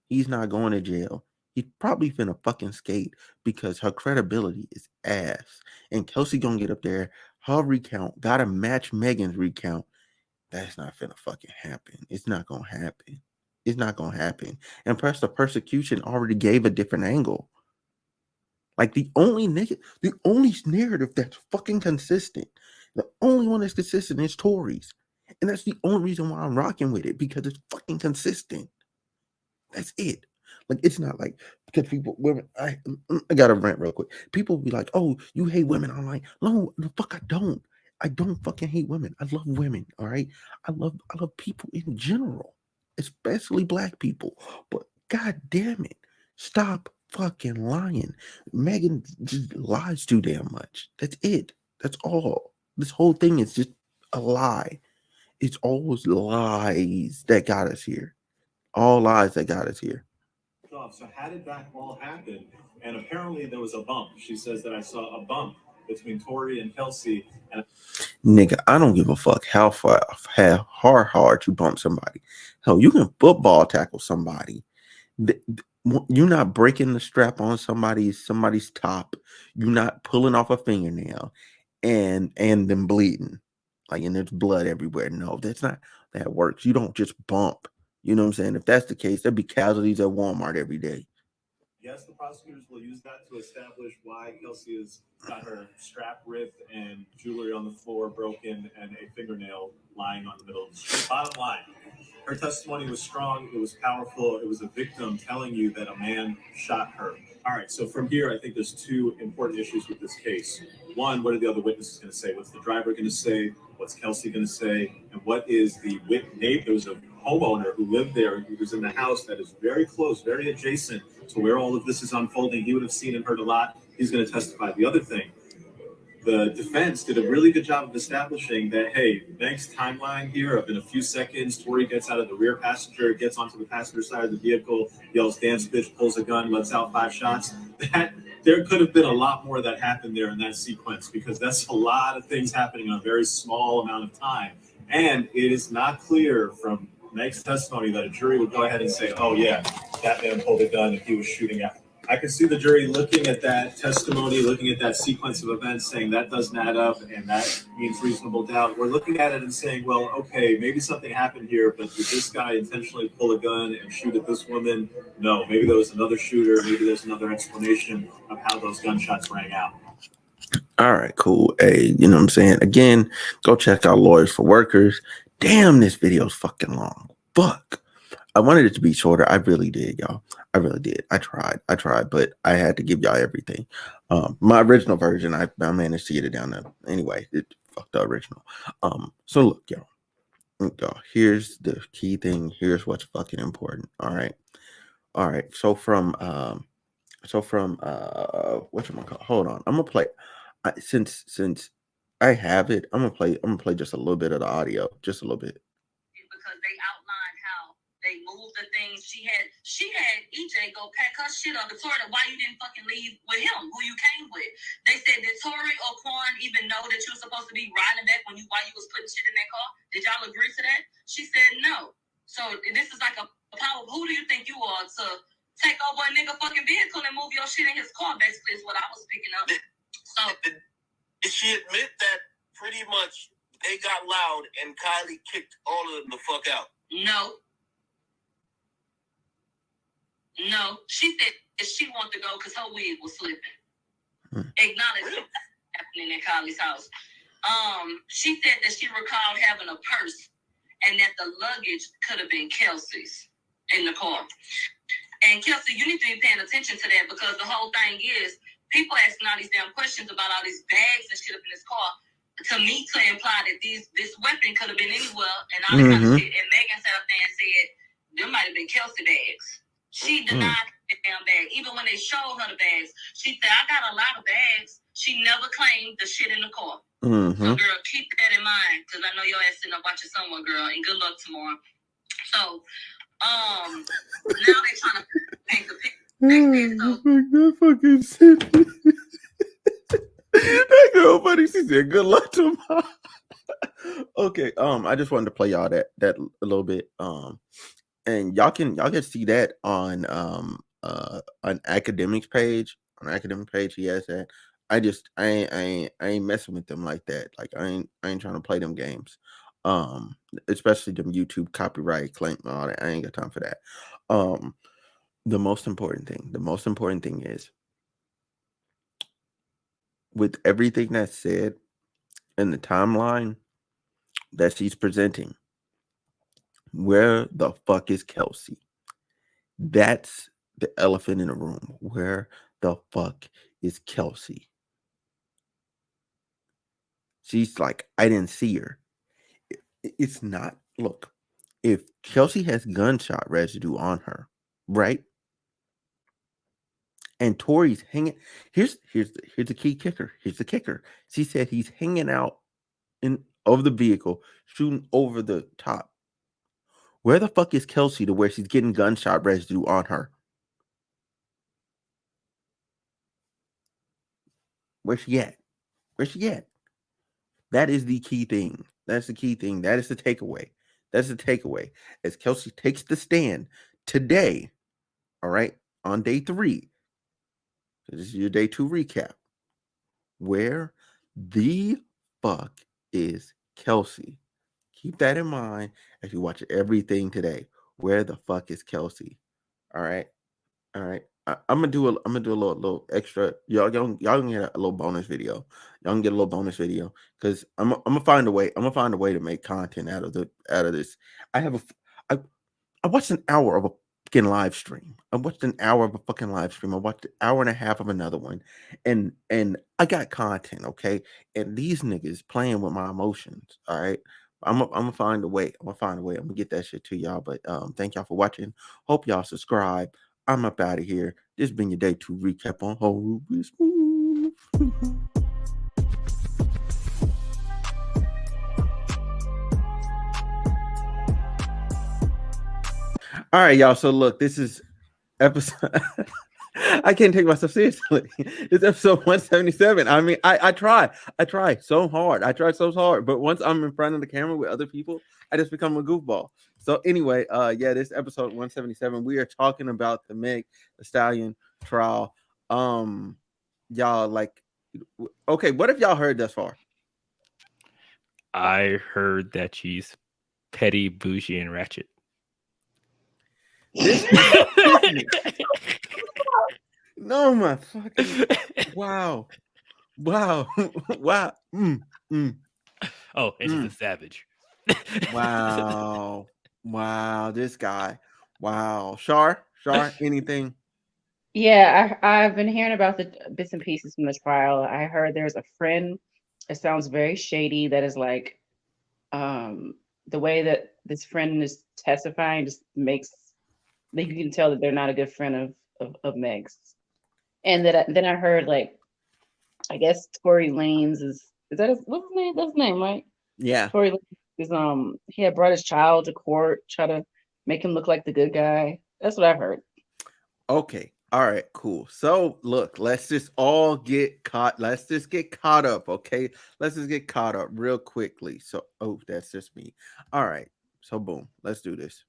he's not going to jail. He's probably finna fucking skate because her credibility is ass. And Kelsey gonna get up there. Her recount gotta match Megan's recount. That's not finna fucking happen. It's not gonna happen. It's not gonna happen. And plus, the persecution already gave a different angle. Like, the only narrative that's fucking consistent, the only one that's consistent is Tory's. And that's the only reason why I'm rocking with it, because it's fucking consistent. That's it. Like, it's not like, because women, I gotta rant real quick. People be like, "Oh, you hate women." I'm like, no, the fuck I don't. I don't fucking hate women. I love women. All right. I love people in general, especially black people. But god damn it, stop fucking lying. Megan just lies too damn much. That's it. That's all. This whole thing is just a lie. It's always lies that got us here. All lies that got us here. So how did that all happen? And apparently there was a bump. She says that I saw a bump between Tory and Kelsey. And nigga, I don't give a fuck how hard you bump somebody. Hell, you can football tackle somebody. You're not breaking the strap on somebody's top. You're not pulling off a fingernail and them bleeding. Like, and there's blood everywhere. No, that's not that works. You don't just bump. You know what I'm saying? If that's the case, there'd be casualties at Walmart every day. Yes, the prosecutors will use that to establish why Kelsey has got her strap ripped and jewelry on the floor broken and a fingernail lying on the middle of the street. Bottom line, her testimony was strong. It was powerful. It was a victim telling you that a man shot her. All right, so from here, I think there's two important issues with this case. One, what are the other witnesses going to say? What's the driver going to say? What's Kelsey going to say? And what is the neighbor? There was a homeowner who lived there, who was in the house that is very close, very adjacent to where all of this is unfolding. He would have seen and heard a lot. He's going to testify. The other thing, the defense did a really good job of establishing that, hey, next timeline here of in a few seconds, Tory gets out of the rear passenger, gets onto the passenger side of the vehicle, yells, "Dance bitch," pulls a gun, lets out 5 shots. That there could have been a lot more that happened there in that sequence, because that's a lot of things happening in a very small amount of time. And it is not clear from Meg's testimony that a jury would go ahead and say, oh yeah, that man pulled a gun and he was shooting at. I can see the jury looking at that testimony, looking at that sequence of events, saying that doesn't add up and that means reasonable doubt. We're looking at it and saying, well, okay, maybe something happened here, but did this guy intentionally pull a gun and shoot at this woman? No, maybe there was another shooter. Maybe there's another explanation of how those gunshots rang out. All right, cool. Hey, you know what I'm saying? Again, go check out Lawyers for Workers. Damn, this video's fucking long. Fuck. I wanted it to be shorter. I really did, y'all. I really did. I tried, but I had to give y'all everything. My original version, I managed to get it down there. Anyway, fuck the original. So look, y'all. Here's the key thing. Here's what's fucking important. All right. So from whatchamacallit? Hold on. I'm gonna play. Since I have it, I'm gonna play just a little bit of the audio, just a little bit. Because they outlined how they moved the things. She had EJ go pack her shit up. Victoria, why you didn't fucking leave with him, who you came with? They said, did Tory or Quan even know that you were supposed to be riding back while you was putting shit in that car? Did y'all agree to that? She said no. So this is like a power. Who do you think you are to take over a nigga fucking vehicle and move your shit in his car? Basically, is what I was picking up. So did she admit that pretty much they got loud and Kylie kicked all of them the fuck out? No. She said she wanted to go because her wig was slipping. Acknowledged it happening in Kylie's house. She said that she recalled having a purse and that the luggage could have been Kelsey's in the car. And Kelsey, you need to be paying attention to that, because the whole thing is people asking all these damn questions about all these bags and shit up in this car, to me, to imply that this weapon could have been anywhere and all that kind of shit. And Megan sat up there and said there might have been Kelsey bags. She denied the damn bag. Even when they showed her the bags, she said, I got a lot of bags. She never claimed the shit in the car. So, girl, keep that in mind, because I know your ass sitting up watching someone, girl, and good luck tomorrow. So, now they trying to paint the picture. That fucking shit. That girl, buddy, she said, "Good luck tomorrow." Okay, I just wanted to play y'all that a little bit, and y'all can see that on an academics page. On an academic page, he has that. I ain't messing with them like that. Like I ain't trying to play them games. Especially them YouTube copyright claim and all that. I ain't got time for that. The most important thing is, with everything that's said in the timeline that she's presenting, where the fuck is Kelsey? That's the elephant in the room. Where the fuck is Kelsey? She's like, I didn't see her. It's not, look, if Kelsey has gunshot residue on her, right? And Tory's hanging. Here's the key kicker. Here's the kicker. She said he's hanging out of the vehicle, shooting over the top. Where the fuck is Kelsey to where she's getting gunshot residue on her? Where's she at? That is the key thing. That's the key thing. That is the takeaway. As Kelsey takes the stand today, all right, on day 3. This is your day 2 recap. Where the fuck is Kelsey? Keep that in mind as you watch everything today. Where the fuck is Kelsey? All right. I'm gonna do a little extra. Y'all can get a little bonus video. Y'all can get a little bonus video because I'm gonna find a way. I'm gonna find a way to make content out of this. I watched an hour of a fucking live stream. I watched an hour of a fucking live stream. I watched an hour and a half of another one, and I got content. Okay, and these niggas playing with my emotions. All right. I'm gonna find a way. I'm gonna get that shit to y'all. But thank y'all for watching. Hope y'all subscribe. I'm up out of here. This has been your day 2 recap on Homeroom. All right, y'all. So look, this is episode. I can't take myself seriously. It's episode 177. I mean, I try so hard. I try so hard, but once I'm in front of the camera with other people, I just become a goofball. So anyway, this episode 177. We are talking about the Meg Thee Stallion trial. Y'all like, okay, what have y'all heard thus far? I heard that she's petty, bougie, and ratchet. No, my fucking wow. Oh, and she's a savage. Wow, this guy. Wow, Shar, anything? Yeah, I've been hearing about the bits and pieces from the trial. I heard there's a friend. It sounds very shady. That is like, the way that this friend is testifying just makes, like, you can tell that they're not a good friend of Meg's. And then I heard, like, I guess Tory Lanez is that what's his name? That's his name, right? Yeah. Tory Lanez is he had brought his child to court, try to make him look like the good guy. That's what I heard. Okay. All right, cool. So look, let's just get caught up, okay? Let's just get caught up real quickly. So, that's just me. All right. So boom, let's do this.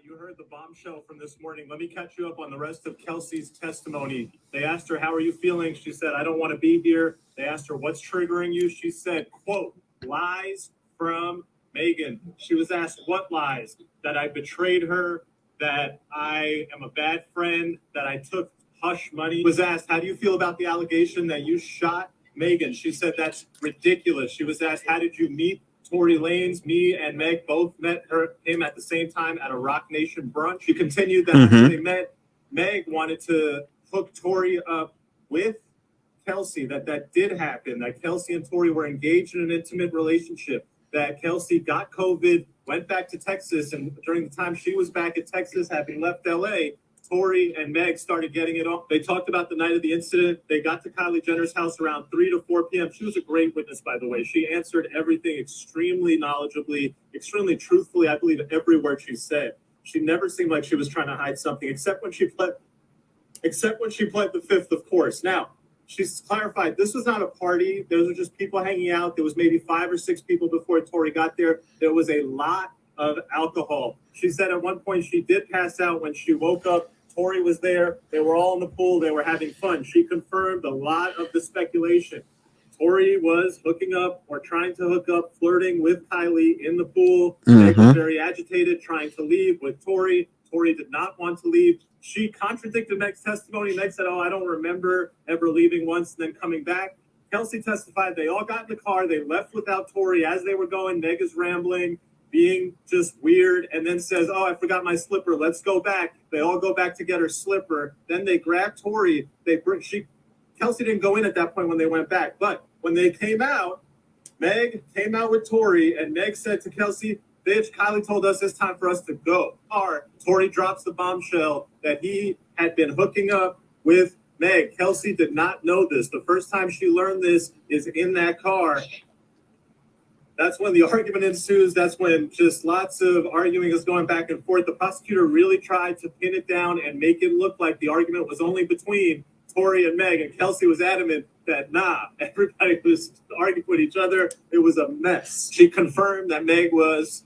You heard the bombshell from this morning. Let me catch you up on the rest of Kelsey's testimony. They asked her, how are you feeling? She said, I don't want to be here. They asked her, what's triggering you? She said, quote, lies from Megan. She was asked, what lies? That I betrayed her, that I am a bad friend, that I took hush money. Was asked, how do you feel about the allegation that you shot Megan? She said, that's ridiculous. She was asked, how did you meet Tory Lanez? Me and Meg both met him at the same time at a Rock Nation brunch. She continued that after they met, Meg wanted to hook Tory up with Kelsey, that did happen, that Kelsey and Tory were engaged in an intimate relationship, that Kelsey got COVID, went back to Texas, and during the time she was back at Texas, having left LA, Tory and Meg started getting it off. They talked about the night of the incident. They got to Kylie Jenner's house around 3 to 4 p.m. She was a great witness, by the way. She answered everything extremely knowledgeably, extremely truthfully. I believe every word she said. She never seemed like she was trying to hide something, except when she pled the fifth, of course. Now, she's clarified this was not a party. Those were just people hanging out. There was maybe 5 or 6 people before Tory got there. There was a lot of alcohol. She said at one point she did pass out. When she woke up, Tory was there. They were all in the pool. They were having fun. She confirmed a lot of the speculation. Tory was hooking up or trying to hook up, flirting with Kylie in the pool. Meg was very agitated, trying to leave with Tory. Tory did not want to leave. She contradicted Meg's testimony. Meg said, I don't remember ever leaving once and then coming back. Kelsey testified they all got in the car. They left without Tory. As they were going, Meg is rambling, being just weird, and then says, I forgot my slipper. Let's go back. They all go back to get her slipper. Then they grab Tory. Kelsey didn't go in at that point when they went back. But when they came out, Meg came out with Tory, and Meg said to Kelsey, bitch, Kylie told us it's time for us to go. Tory drops the bombshell that he had been hooking up with Meg. Kelsey did not know this. The first time she learned this is in that car. That's when the argument ensues. That's when just lots of arguing is going back and forth. The prosecutor really tried to pin it down and make it look like the argument was only between Tory and Meg, and Kelsey was adamant that everybody was arguing with each other. It was a mess. She confirmed that Meg was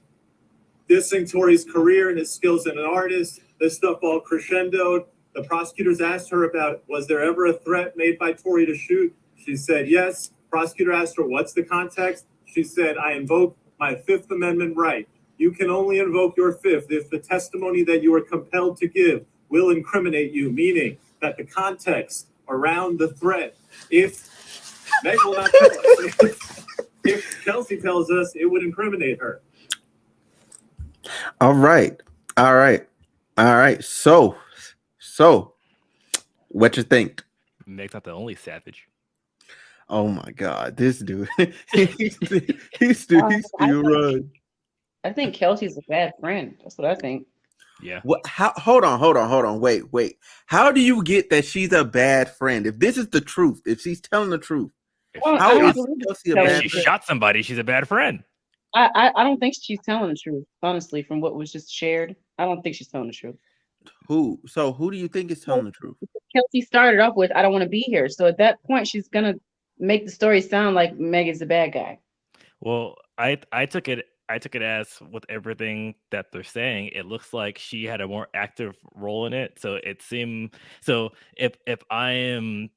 dissing Tory's career and his skills as an artist. This stuff all crescendoed. The prosecutors asked her about, was there ever a threat made by Tory to shoot? She said yes. Prosecutor asked her, what's the context? She said, I invoke my Fifth Amendment right. You can only invoke your fifth if the testimony that you are compelled to give will incriminate you, meaning that the context around the threat, if Meg will not tell us, if Kelsey tells us, it would incriminate her. All right. So, what you think? Meg's not the only savage. Oh my God, this dude, he's still run. I think Kelsey's a bad friend. That's what I think. Yeah. What? How? Hold on. Wait. How do you get that she's a bad friend? If this is the truth, if she's telling the truth, how is Kelsey a bad If she friend? shot somebody, she's a bad friend. I don't think she's telling the truth. Honestly, from what was just shared, I don't think she's telling the truth. Who? So who do you think is telling the truth? Kelsey started off with, "I don't want to be here." So at that point, she's gonna make the story sound like Meg is the bad guy. Well, I took it as with everything that they're saying, it looks like she had a more active role in it. So it seemed if I'm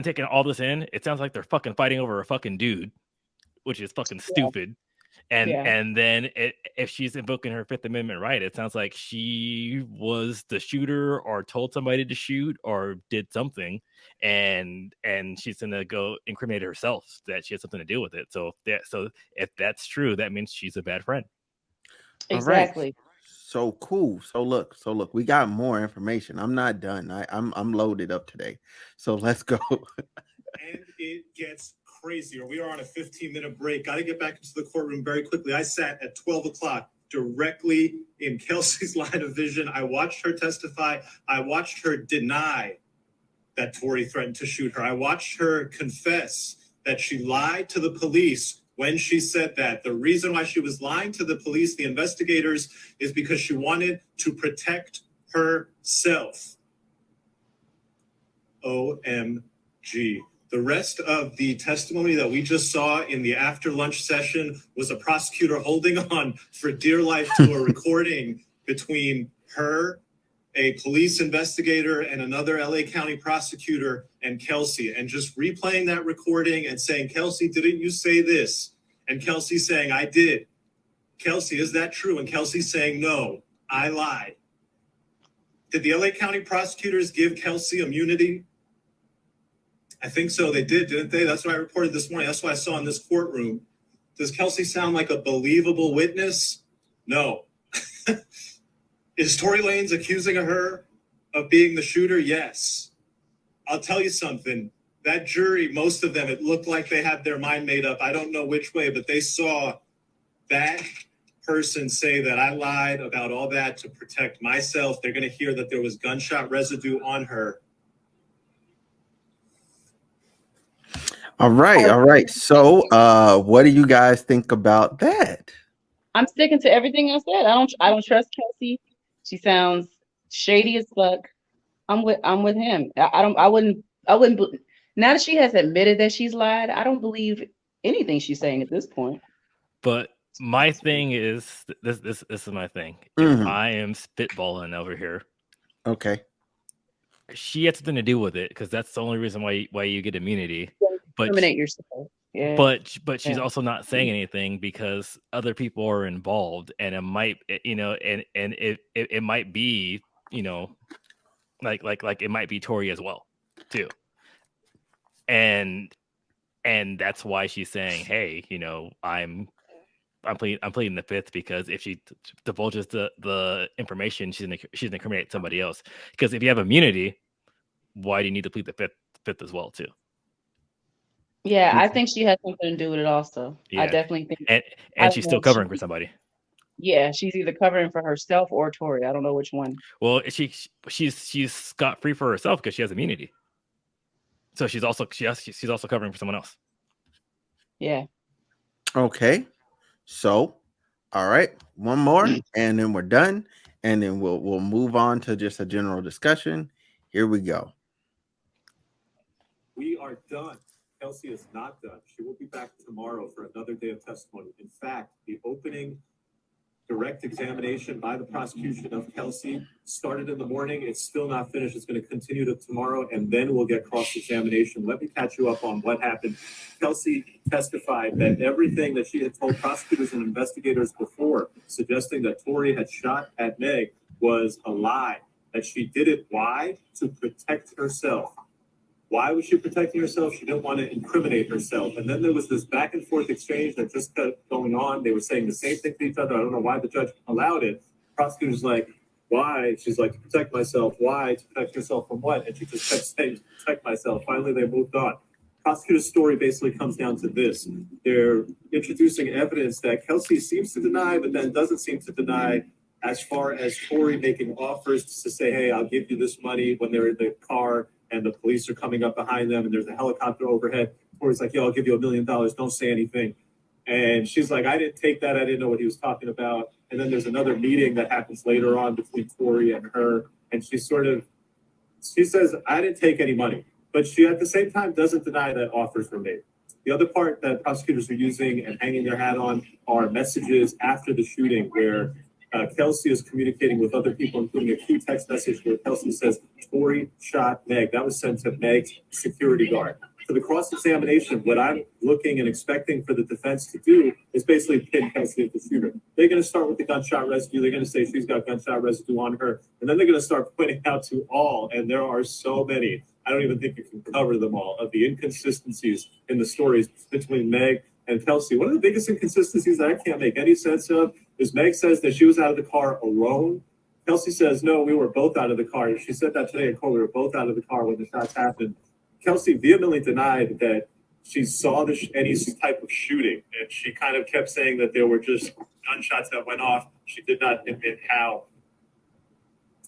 taking all this in, it sounds like they're fucking fighting over a fucking dude, which is fucking stupid. And then if she's invoking her Fifth Amendment right, it sounds like she was the shooter or told somebody to shoot or did something, and she's gonna go incriminate herself that she had something to do with it. So if that's true, that means she's a bad friend. Exactly. Right. So cool. So look, we got more information. I'm not done. I'm loaded up today. So let's go. And it gets crazier. We are on a 15-minute break. Got to get back into the courtroom very quickly. I sat at 12 o'clock directly in Kelsey's line of vision. I watched her testify. I watched her deny that Tory threatened to shoot her. I watched her confess that she lied to the police when she said that. The reason why she was lying to the police, the investigators, is because she wanted to protect herself. OMG. The rest of the testimony that we just saw in the after lunch session was a prosecutor holding on for dear life to a recording between her, a police investigator, and another LA County prosecutor, and Kelsey, and just replaying that recording and saying, "Kelsey, didn't you say this?" And Kelsey saying, "I did." "Kelsey, is that true?" And Kelsey saying, "No, I lied." Did the LA County prosecutors give Kelsey immunity? I think so. They did, didn't they? That's what I reported this morning. That's what I saw in this courtroom. Does Kelsey sound like a believable witness? No. Is Tory Lanez accusing her of being the shooter? Yes. I'll tell you something. That jury, most of them, it looked like they had their mind made up. I don't know which way, but they saw that person say that I lied about all that to protect myself. They're going to hear that there was gunshot residue on her. All right. So, what do you guys think about that? I'm sticking to everything I said. I don't trust Kelsey. She sounds shady as fuck. I'm with him. I wouldn't. Now that she has admitted that she's lied, I don't believe anything she's saying at this point. But my thing is this is my thing. If I am spitballing over here, okay, she had something to do with it because that's the only reason why you get immunity. But incriminate yourself. Yeah. But she's also not saying anything because other people are involved, and it might, and it might be, like it might be Tory as well too, and that's why she's saying, hey, I'm pleading the fifth, because if she divulges the information, she's gonna incriminate somebody else. Because if you have immunity, why do you need to plead the fifth as well too? Yeah, I think she has something to do with it also. Yeah. I definitely think. And she's still covering for somebody. Yeah, she's either covering for herself or Tory. I don't know which one. Well, she's scot free for herself because she has immunity. So she's also covering for someone else. Yeah. Okay. So, all right, one more, and then we're done, and then we'll move on to just a general discussion. Here we go. We are done. Kelsey is not done. She will be back tomorrow for another day of testimony. In fact, the opening direct examination by the prosecution of Kelsey started in the morning. It's still not finished. It's going to continue to tomorrow, and then we'll get cross-examination. Let me catch you up on what happened. Kelsey testified that everything that she had told prosecutors and investigators before, suggesting that Tory had shot at Meg, was a lie. That she did it, why? To protect herself. Why was she protecting herself? She didn't want to incriminate herself. And then there was this back and forth exchange that just kept going on. They were saying the same thing to each other. I don't know why the judge allowed it. The prosecutor's like, why? She's like, to protect myself. Why? To protect yourself from what? And she just kept saying, to protect myself. Finally, they moved on. Prosecutor's story basically comes down to this. They're introducing evidence that Kelsey seems to deny, but then doesn't seem to deny, as far as Tory making offers to say, hey, I'll give you this money when they're in the car and the police are coming up behind them and there's a helicopter overhead. Tory's like, yo, I'll give you $1 million. Don't say anything. And she's like, I didn't take that. I didn't know what he was talking about. And then there's another meeting that happens later on between Tory and her. And she says, I didn't take any money. But she, at the same time, doesn't deny that offers were made. The other part that prosecutors are using and hanging their hat on are messages after the shooting where Kelsey is communicating with other people, including a key text message where Kelsey says, Tory shot Meg. That was sent to Meg's security guard. For the cross-examination, what I'm looking and expecting for the defense to do is basically pin Kelsey as the shooter. They're going to start with the gunshot residue. They're going to say she's got gunshot residue on her. And then they're going to start pointing out to all, and there are so many, I don't even think you can cover them all, of the inconsistencies in the stories between Meg and Kelsey. One of the biggest inconsistencies that I can't make any sense of is Meg says that she was out of the car alone. Kelsey says, no, we were both out of the car. She said that today in court, we were both out of the car when the shots happened. Kelsey vehemently denied that she saw any type of shooting. And she kind of kept saying that there were just gunshots that went off. She did not admit how.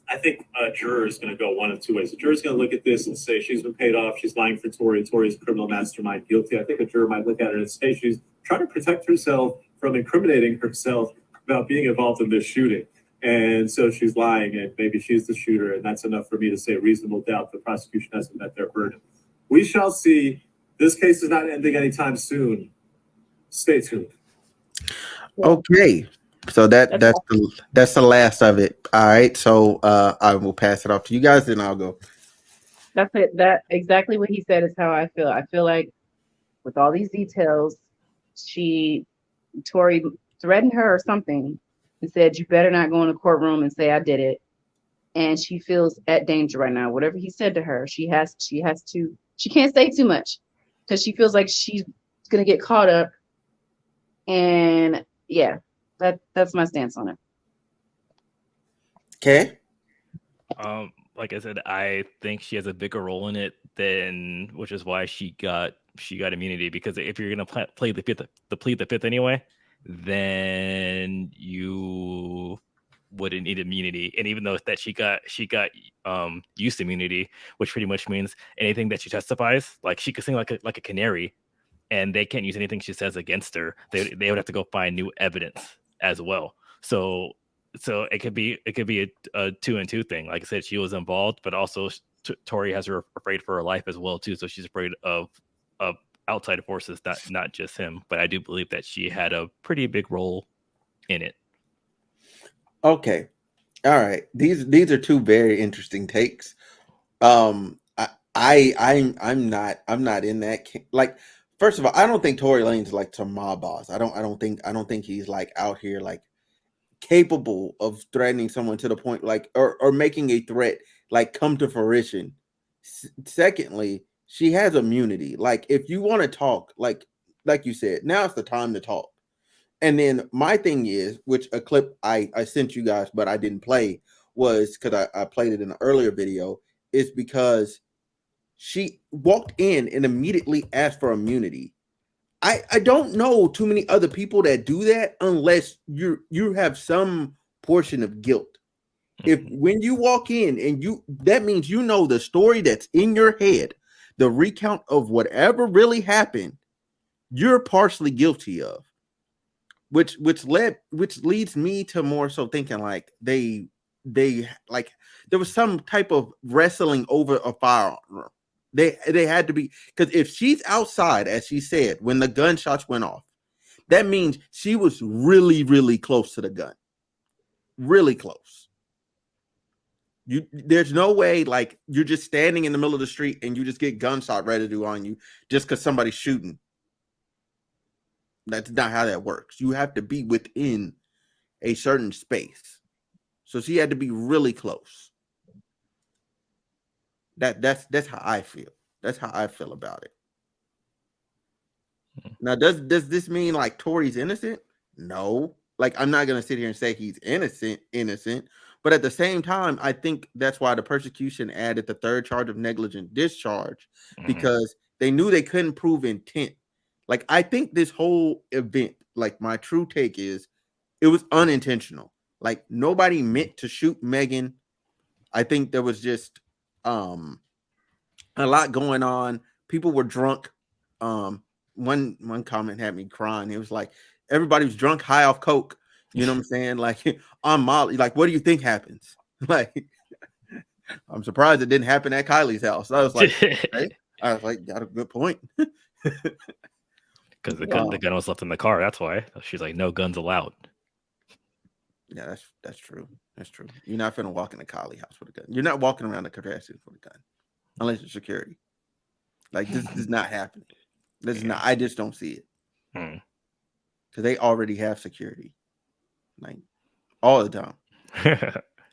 I think a juror is going to go one of two ways. A juror is going to look at this and say she's been paid off. She's lying for Tory. Tory's a criminal mastermind, guilty. I think a juror might look at it and say she's trying to protect herself from incriminating herself about being involved in this shooting. And so she's lying, and maybe she's the shooter, and that's enough for me to say reasonable doubt the prosecution hasn't met their burden. We shall see. This case is not ending anytime soon. Stay tuned. Okay. So that's the last of it. All right. So I will pass it off to you guys, and I'll go. That's it. That exactly what he said is how I feel. I feel like with all these details, Tory threatened her or something and said, you better not go in the courtroom and say I did it. And she feels at danger right now. Whatever he said to her, she can't say too much because she feels like she's going to get caught up. And yeah, that's my stance on it. Okay. Like I said, I think she has a bigger role in it which is why she got immunity. Because if you're gonna plead the fifth anyway, then you wouldn't need immunity. And even though that she got use immunity, which pretty much means anything that she testifies, like she could sing like a canary, and they can't use anything she says against her. They would have to go find new evidence as well. So it could be a 2-and-2 thing. Like I said, she was involved, but also Tory has her afraid for her life as well too. So she's afraid of outside forces, not just him. But I do believe that she had a pretty big role in it. Okay, all right. These are two very interesting takes. I'm not in that. Like, first of all, I don't think Tory Lanez like to mob boss. I don't think he's like out here like capable of threatening someone to the point like or making a threat like come to fruition. Secondly, she has immunity. Like, if you want to talk, like you said, now it's the time to talk. And then my thing is, which a clip I sent you guys, but I didn't play, was because I played it in an earlier video, is because she walked in and immediately asked for immunity. I don't know too many other people that do that unless you have some portion of guilt. If when you walk in and that means you know the story that's in your head, the recount of whatever really happened, you're partially guilty of. Which leads me to more so thinking like they like there was some type of wrestling over a firearm. They had to be, because if she's outside, as she said, when the gunshots went off, that means she was really, really close to the gun. really close. There's no way like you're just standing in the middle of the street and you just get gunshot residue on you just because somebody's shooting. That's not how that works. You have to be within a certain space. So she had to be really close. That's how I feel. That's how I feel about it. Now, does this mean like Tory's innocent? No. Like, I'm not gonna sit here and say he's innocent. But at the same time, I think that's why the prosecution added the third charge of negligent discharge, because they knew they couldn't prove intent. Like, I think this whole event, like, my true take is it was unintentional. Like, nobody meant to shoot Megan. I think there was just a lot going on. People were drunk. One comment had me crying. It was like everybody was drunk, high off coke. You know what I'm saying? Like, on Molly. Like, what do you think happens? Like, I'm surprised it didn't happen at Kylie's house. I was like, okay. I was like, got a good point. Because the gun was left in the car. That's why she's like, no guns allowed. Yeah, that's true. That's true. You're not finna walk in the Kylie house with a gun. You're not walking around the Kardashians with a gun, unless it's security. Like, this is not happening. This is not. I just don't see it because they already have security, like all the time.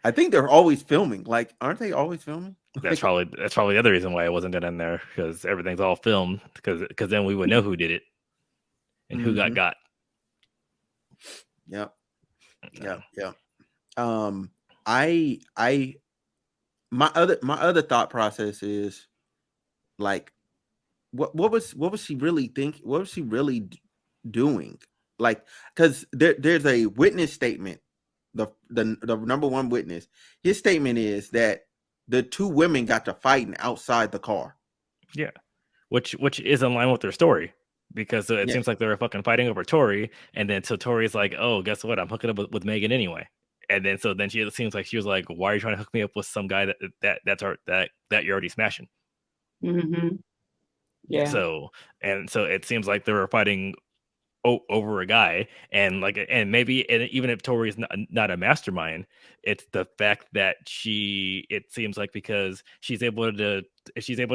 I think they're always filming. Like, aren't they always filming? That's probably the other reason why it wasn't in there, because everything's all filmed. Because then we would know who did it and who got. Yep. My other thought process is like, what was she really thinking? What was she really doing? Like, because there's a witness statement. The number one witness, his statement is that the two women got to fighting outside the car. Yeah, which is in line with their story, because it seems like they were fucking fighting over Tory, and then so Tory's like, oh, guess what? I'm hooking up with Megan anyway. And then it seems like she was like, why are you trying to hook me up with some guy that you're already smashing? Mm-hmm. Yeah. So it seems like they were fighting over a guy, and even if Tory's not a mastermind, it's the fact that it seems like because she's able to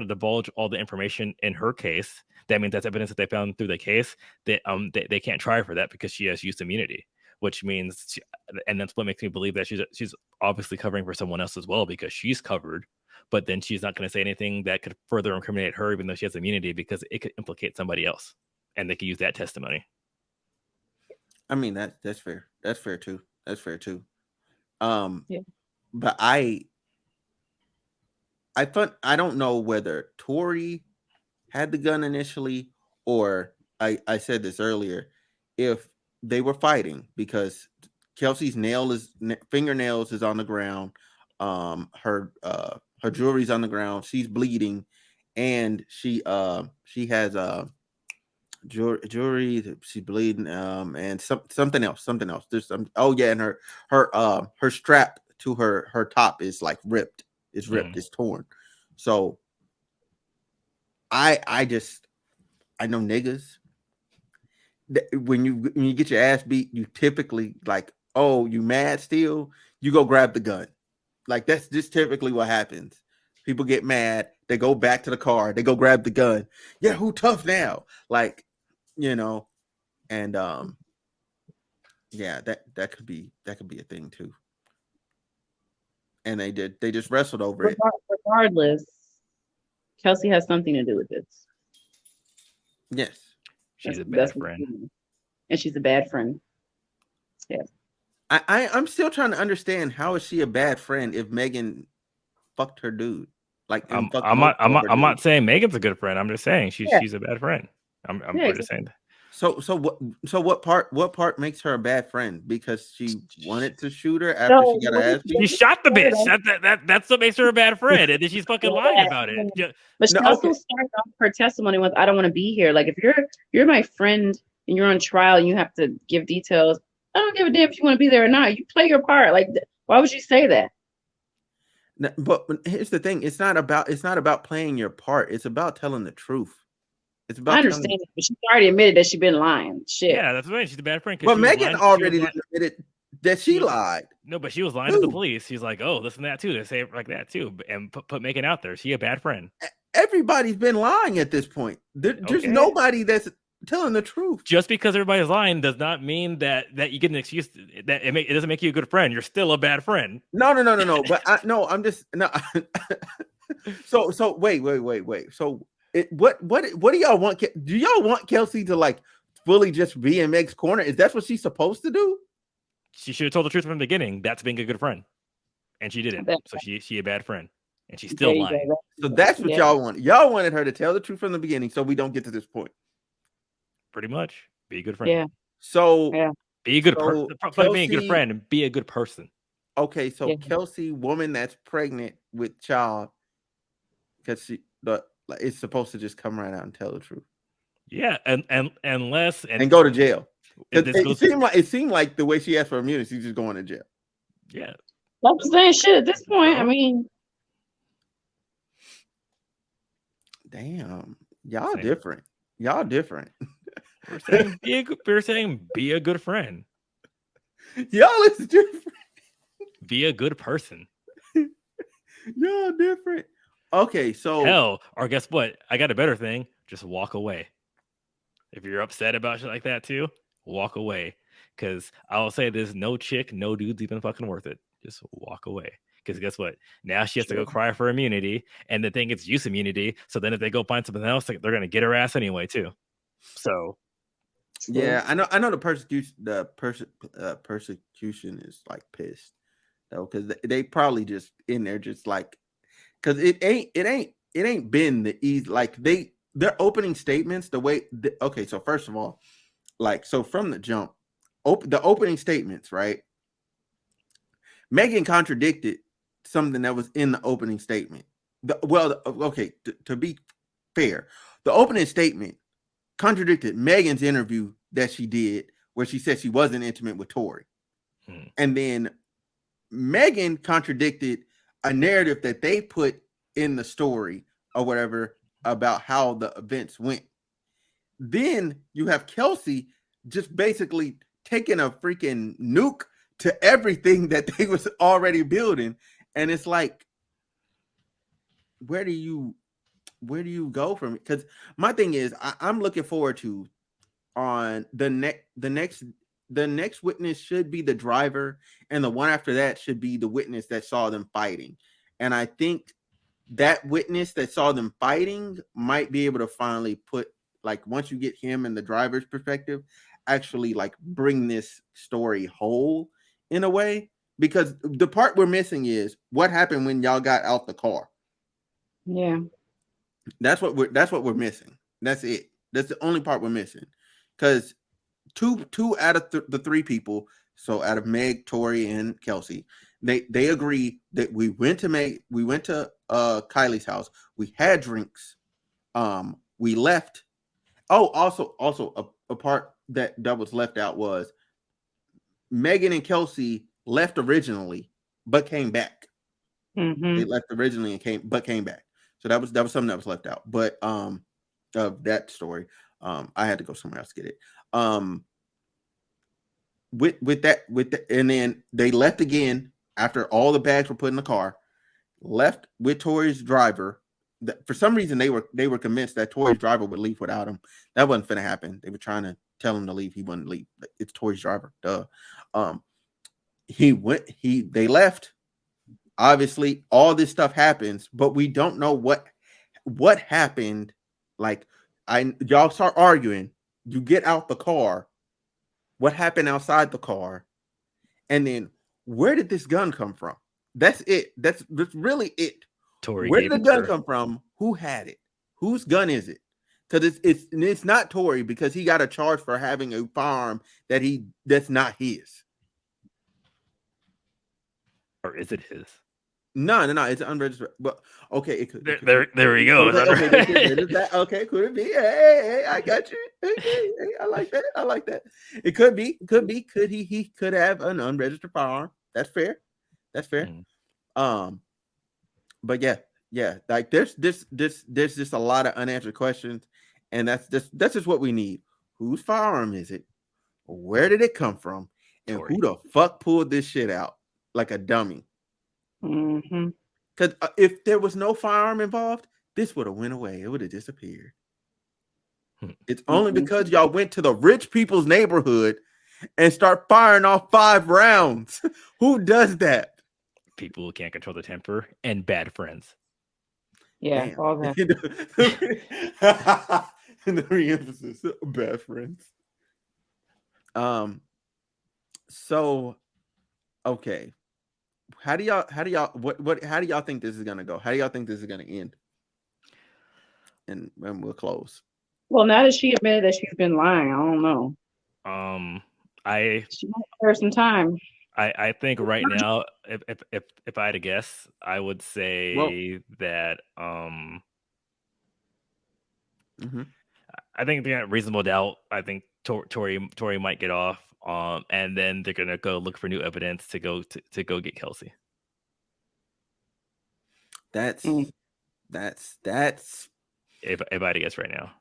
divulge all the information in her case, that means that's evidence that they found through the case, that they can't try her for that because she has use immunity, which means and that's what makes me believe that she's obviously covering for someone else as well, because she's covered, but then she's not going to say anything that could further incriminate her even though she has immunity, because it could implicate somebody else and they could use that testimony. I mean, that's fair. That's fair too. Yeah. But I don't know whether Tory had the gun initially, or I said this earlier, if they were fighting, because Kelsey's fingernails is on the ground, her jewelry's on the ground, she's bleeding, and she has jewelry, she's bleeding, and something else. There's some. Oh yeah, and her strap to her top is like ripped. It's ripped. It's torn. So I know niggas. When you get your ass beat, you typically like, oh, you mad still? You go grab the gun. Like, that's just typically what happens. People get mad, they go back to the car, they go grab the gun. Yeah, who tough now? Like, you know, and yeah, that could be a thing too. And they just wrestled over it. Regardless, Kelsey has something to do with this. Yes. She's a bad friend. And she's a bad friend. Yeah. I'm still trying to understand, how is she a bad friend if Megan fucked her dude? Like, I'm not saying Megan's a good friend. I'm just saying she's a bad friend. I'm just saying that. So what part makes her a bad friend? Because she wanted to shoot her after she got her ass beat? She shot the bitch. That's what makes her a bad friend, and then she's fucking lying about it. But she also started off her testimony with, "I don't want to be here." Like, if you're my friend and you're on trial and you have to give details, I don't give a damn if you want to be there or not. You play your part. Like, why would you say that? But here's the thing: it's not about playing your part. It's about telling the truth. It's about. I understand it, but she's already admitted that she's been lying. Shit. Yeah, that's right. She's a bad friend. But Megan already admitted. that she lied. No, but she was lying to the police. She's like, oh, this and that too. They say it like that too, and put Megan out there. She a bad friend. Everybody's been lying at this point. There's nobody that's telling the truth. Just because everybody's lying does not mean that you get an excuse. That it doesn't make you a good friend. You're still a bad friend. No. But I'm just no. So wait. So what do y'all want? Do y'all want Kelsey to like fully just be in Meg's corner? Is that what she's supposed to do? She should have told the truth from the beginning. That's being a good friend, and she didn't. So she a bad friend, and she's still lying. So that's what y'all want. Y'all wanted her to tell the truth from the beginning, so we don't get to this point. Pretty much, be a good friend. Yeah. So be a good person. Being a good friend and be a good person. Okay, so Kelsey, woman that's pregnant with child, because it's supposed to just come right out and tell the truth. Yeah, and go to jail. It seemed like the way she asked for immunity, she's just going to jail. Yeah, I'm saying shit at this point. I mean, damn, y'all different. Y'all different. We're saying be a good friend. Y'all is different. Be a good person. Y'all different. Okay, so hell, or guess what? I got a better thing. Just walk away. If you're upset about shit like that too, walk away. Because I will say there's no chick, no dude's even fucking worth it. Just walk away. Because guess what? Now she has to go cry for immunity, and the thing it's use immunity. So then if they go find something else, they're gonna get her ass anyway too. So yeah, I know the persecution is like pissed though, because they probably just in there just like, because it ain't been the easy, like their opening statements the way okay, so first of all, like, so from the jump, the opening statements, right? Megan contradicted something that was in the opening statement. To be fair, the opening statement contradicted Megan's interview that she did where she said she wasn't intimate with Tory. And then Megan contradicted a narrative that they put in the story or whatever about how the events went. Then you have Kelsey just basically taking a freaking nuke to everything that they was already building. And it's like, where do you go from it? Because my thing is, I'm looking forward to on the next witness should be the driver, and the one after that should be the witness that saw them fighting. And I think that witness that saw them fighting might be able to finally put, like, once you get him in the driver's perspective, actually like bring this story whole in a way. Because the part we're missing is what happened when y'all got out the car. Yeah. That's what we're missing. That's it. That's the only part we're missing. Because two out of the three people, so out of Meg, Tory, and Kelsey, they agree that we went to Kylie's house. We had drinks. We left. Oh, also a part that was left out was Megan and Kelsey left originally, but came back. Mm-hmm. They left originally and came back. So that was something that was left out. But of that story, I had to go somewhere else to get it. With that, and then they left again after all the bags were put in the car. Left with Tory's driver. For some reason, they were convinced that Tory's driver would leave without him. That wasn't finna happen. They were trying to tell him to leave. He wouldn't leave. It's Tory's driver. Duh. They left. Obviously, all this stuff happens, but we don't know what happened. Like, y'all start arguing. You get out the car. What happened outside the car? And then where did this gun come from? That's it. That's really it. Tory, where did the gun come from? Who had it? Whose gun is it? Because it's not Tory, because he got a charge for having a firearm that's not his. Or is it his? No, it's unregistered. But okay, it could. There we go. Okay, could it be? Hey, I got you. Hey, I like that. It could be. Could he could have an unregistered firearm. That's fair. But yeah. Like there's just a lot of unanswered questions, and that's just what we need. Whose firearm is it? Where did it come from? And Tory. who the fuck pulled this shit out like a dummy? Mm-hmm. Because if there was no firearm involved, this would have went away. It would have disappeared. It's only because y'all went to the rich people's neighborhood and start firing off 5 rounds. Who does that? People who can't control their temper and bad friends. Yeah, Damn. all that. And the re-emphasis, bad friends. So okay. How do y'all think this is gonna go? How do y'all think this is gonna end? And we'll close. Well, now that she admitted that she's been lying, I don't know. She might have some time. I think right now, if I had to guess, I would say that I think the reasonable doubt. I think Tory might get off, and then they're gonna go look for new evidence to go get Kelsey. That's if I had to guess right now.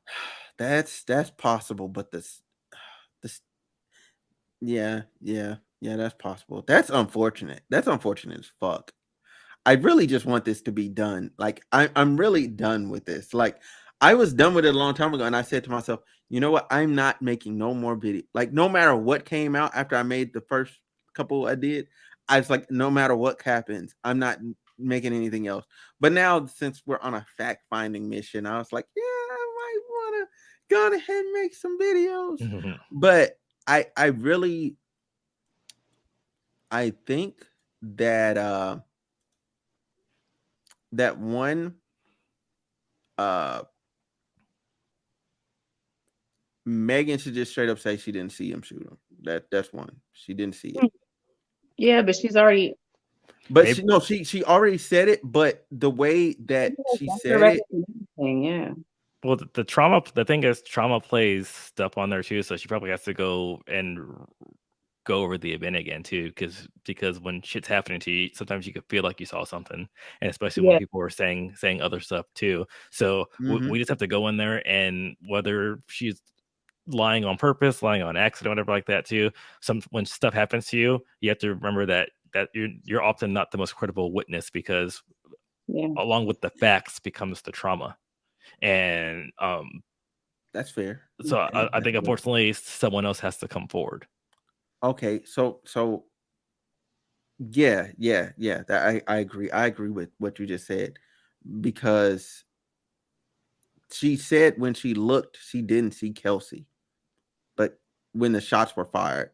That's possible, but this yeah, that's possible. That's unfortunate. That's unfortunate as fuck. I really just want this to be done. Like I'm really done with this. Like I was done with it a long time ago, and I said to myself, you know what? I'm not making no more video. Like no matter what came out after I made the first couple I did, I was like, no matter what happens, I'm not making anything else. But now since we're on a fact-finding mission, I was like, yeah, I might want to go ahead and make some videos. But I think that that one Megan should just straight up say she didn't see him shoot him. That's one. She didn't see it. Yeah, but she's already. But she already said it. But the way that she said it, yeah. Well, the trauma. The thing is, trauma plays stuff on there too. So she probably has to go over the event again too, because when shit's happening to you, sometimes you could feel like you saw something, and especially when people are saying other stuff too. So we just have to go in there, and whether she's lying on purpose, lying on accident, whatever like that too. When stuff happens to you, you have to remember that you're often not the most credible witness, because along with the facts becomes the trauma, and that's fair. So I think unfortunately someone else has to come forward. Okay, so yeah. That I agree. I agree with what you just said, because she said when she looked, she didn't see Kelsey, but when the shots were fired,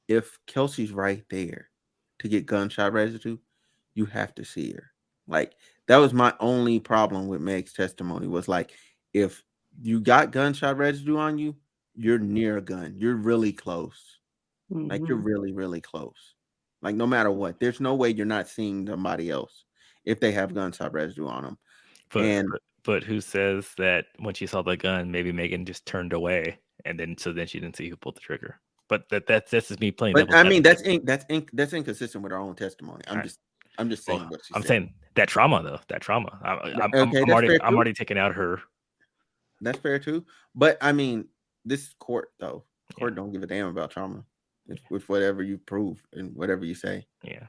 if Kelsey's right there to get gunshot residue, you have to see her. Like that was my only problem with Meg's testimony, was like, if you got gunshot residue on you, you're near a gun. You're really close. Like you're really, really close. Like no matter what, there's no way you're not seeing somebody else if they have gunshot residue on them. But who says that when she saw the gun, maybe Megan just turned away, and then she didn't see who pulled the trigger? But that's just me playing. But I mean, that's inconsistent with her own testimony. I'm just saying what she said. I'm saying that trauma though. That trauma. I'm already taking out her. That's fair too. But I mean, this is court though. Court don't give a damn about trauma. It's with whatever you prove and whatever you say. Yeah.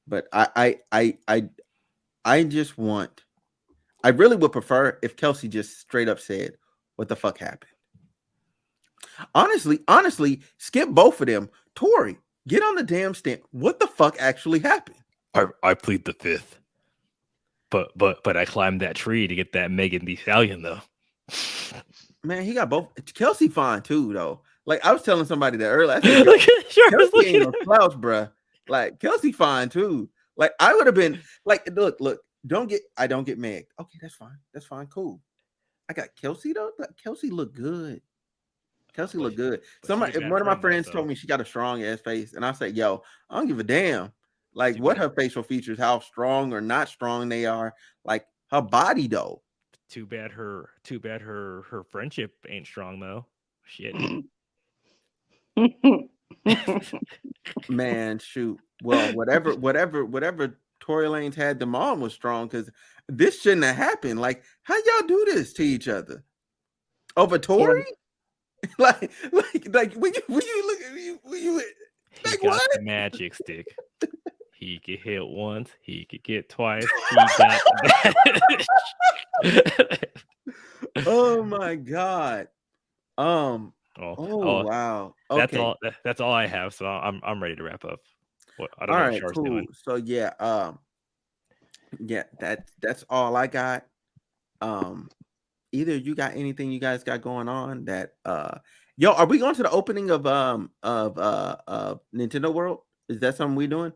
But I just want. I really would prefer if Kelsey just straight up said, "What the fuck happened?" Honestly, skip both of them. Tory, get on the damn stand. What the fuck actually happened? I plead the fifth. But I climbed that tree to get that Megan Thee Stallion though. Man, he got both. Kelsey fine too though. Like I was telling somebody that earlier. I said, Kelsey ain't no slouch, bruh. Like Kelsey fine too. Like I would have been like, look. I don't get Meg. Okay, that's fine. That's fine. Cool. I got Kelsey though. Kelsey look good. Kelsey look good. One of my friends told me she got a strong ass face, and I said, "Yo, I don't give a damn. Like what her facial features, how strong or not strong they are. Like her body though. Too bad her friendship ain't strong though. Shit." Man, shoot. Well, whatever Tory Lanez had, the mom was strong, because this shouldn't have happened. Like, how y'all do this to each other over Tory? like when you look at me, He Like, got what? the magic stick. He could hit once. He could get twice. He got the Oh my god. Oh, Wow. that's Okay. all. That's all I have. So I'm ready to wrap up. I don't All know what right, Char's cool. doing. So yeah, that's all I got. Either you got anything you guys got going on that yo, are we going to the opening of Nintendo World? Is that something we doing?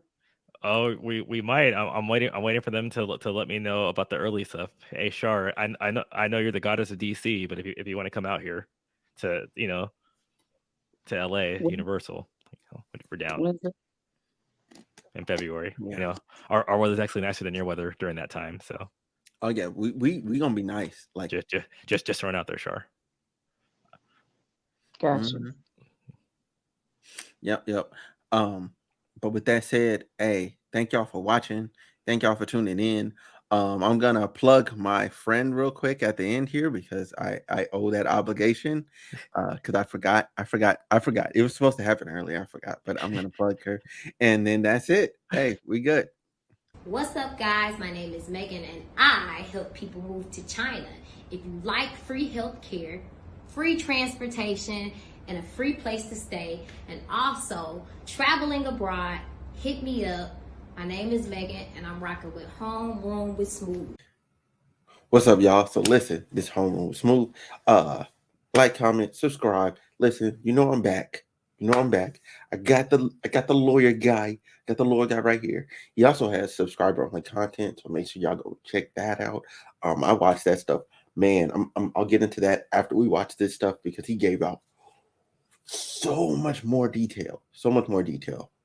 Oh, we might. I'm waiting. I'm waiting for them to let me know about the early stuff. Hey, Char, I know you're the goddess of DC, but if you want to come out here to to LA Universal, we're down in February. Yeah. Our weather's actually nicer than your weather during that time. So Oh yeah, we gonna be nice. Like just run out there, Char. Gotcha. mhm. Yep. But with that said, hey, thank y'all for watching. Thank y'all for tuning in. I'm gonna plug my friend real quick at the end here because I owe that obligation. Because I forgot. It was supposed to happen earlier. I forgot, but I'm gonna plug her, and then that's it. Hey, we good. What's up, guys? My name is Megan, and I help people move to China. If you like free health care, free transportation, and a free place to stay, and also traveling abroad, hit me up. My name is Megan, and I'm rocking with Homeroom with Smooth. What's up, y'all? So listen, this Homeroom with Smooth. Like, comment, subscribe. Listen, you know I'm back. I got the lawyer guy. Got the lawyer guy right here. He also has subscriber only content, so make sure y'all go check that out. I watch that stuff. Man, I'll get into that after we watch this stuff because he gave out so much more detail.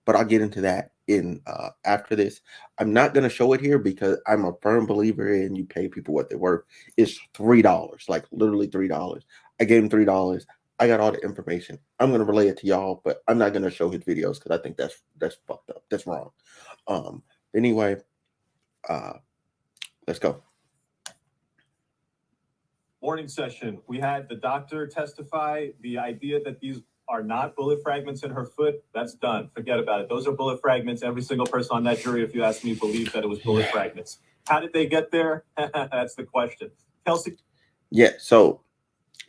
But I'll get into that in after this. I'm not gonna show it here because I'm a firm believer in you pay people what they're worth. It's $3, like literally $3. I gave him $3. I got all the information. I'm gonna relay it to y'all, but I'm not gonna show his videos because I think that's fucked up. That's wrong. Anyway, let's go. Morning session. We had the doctor testify. The idea that these are not bullet fragments in her foot, that's done. Forget about it. Those are bullet fragments. Every single person on that jury, if you ask me, believes that it was bullet fragments. How did they get there? That's the question. Kelsey? Yeah, so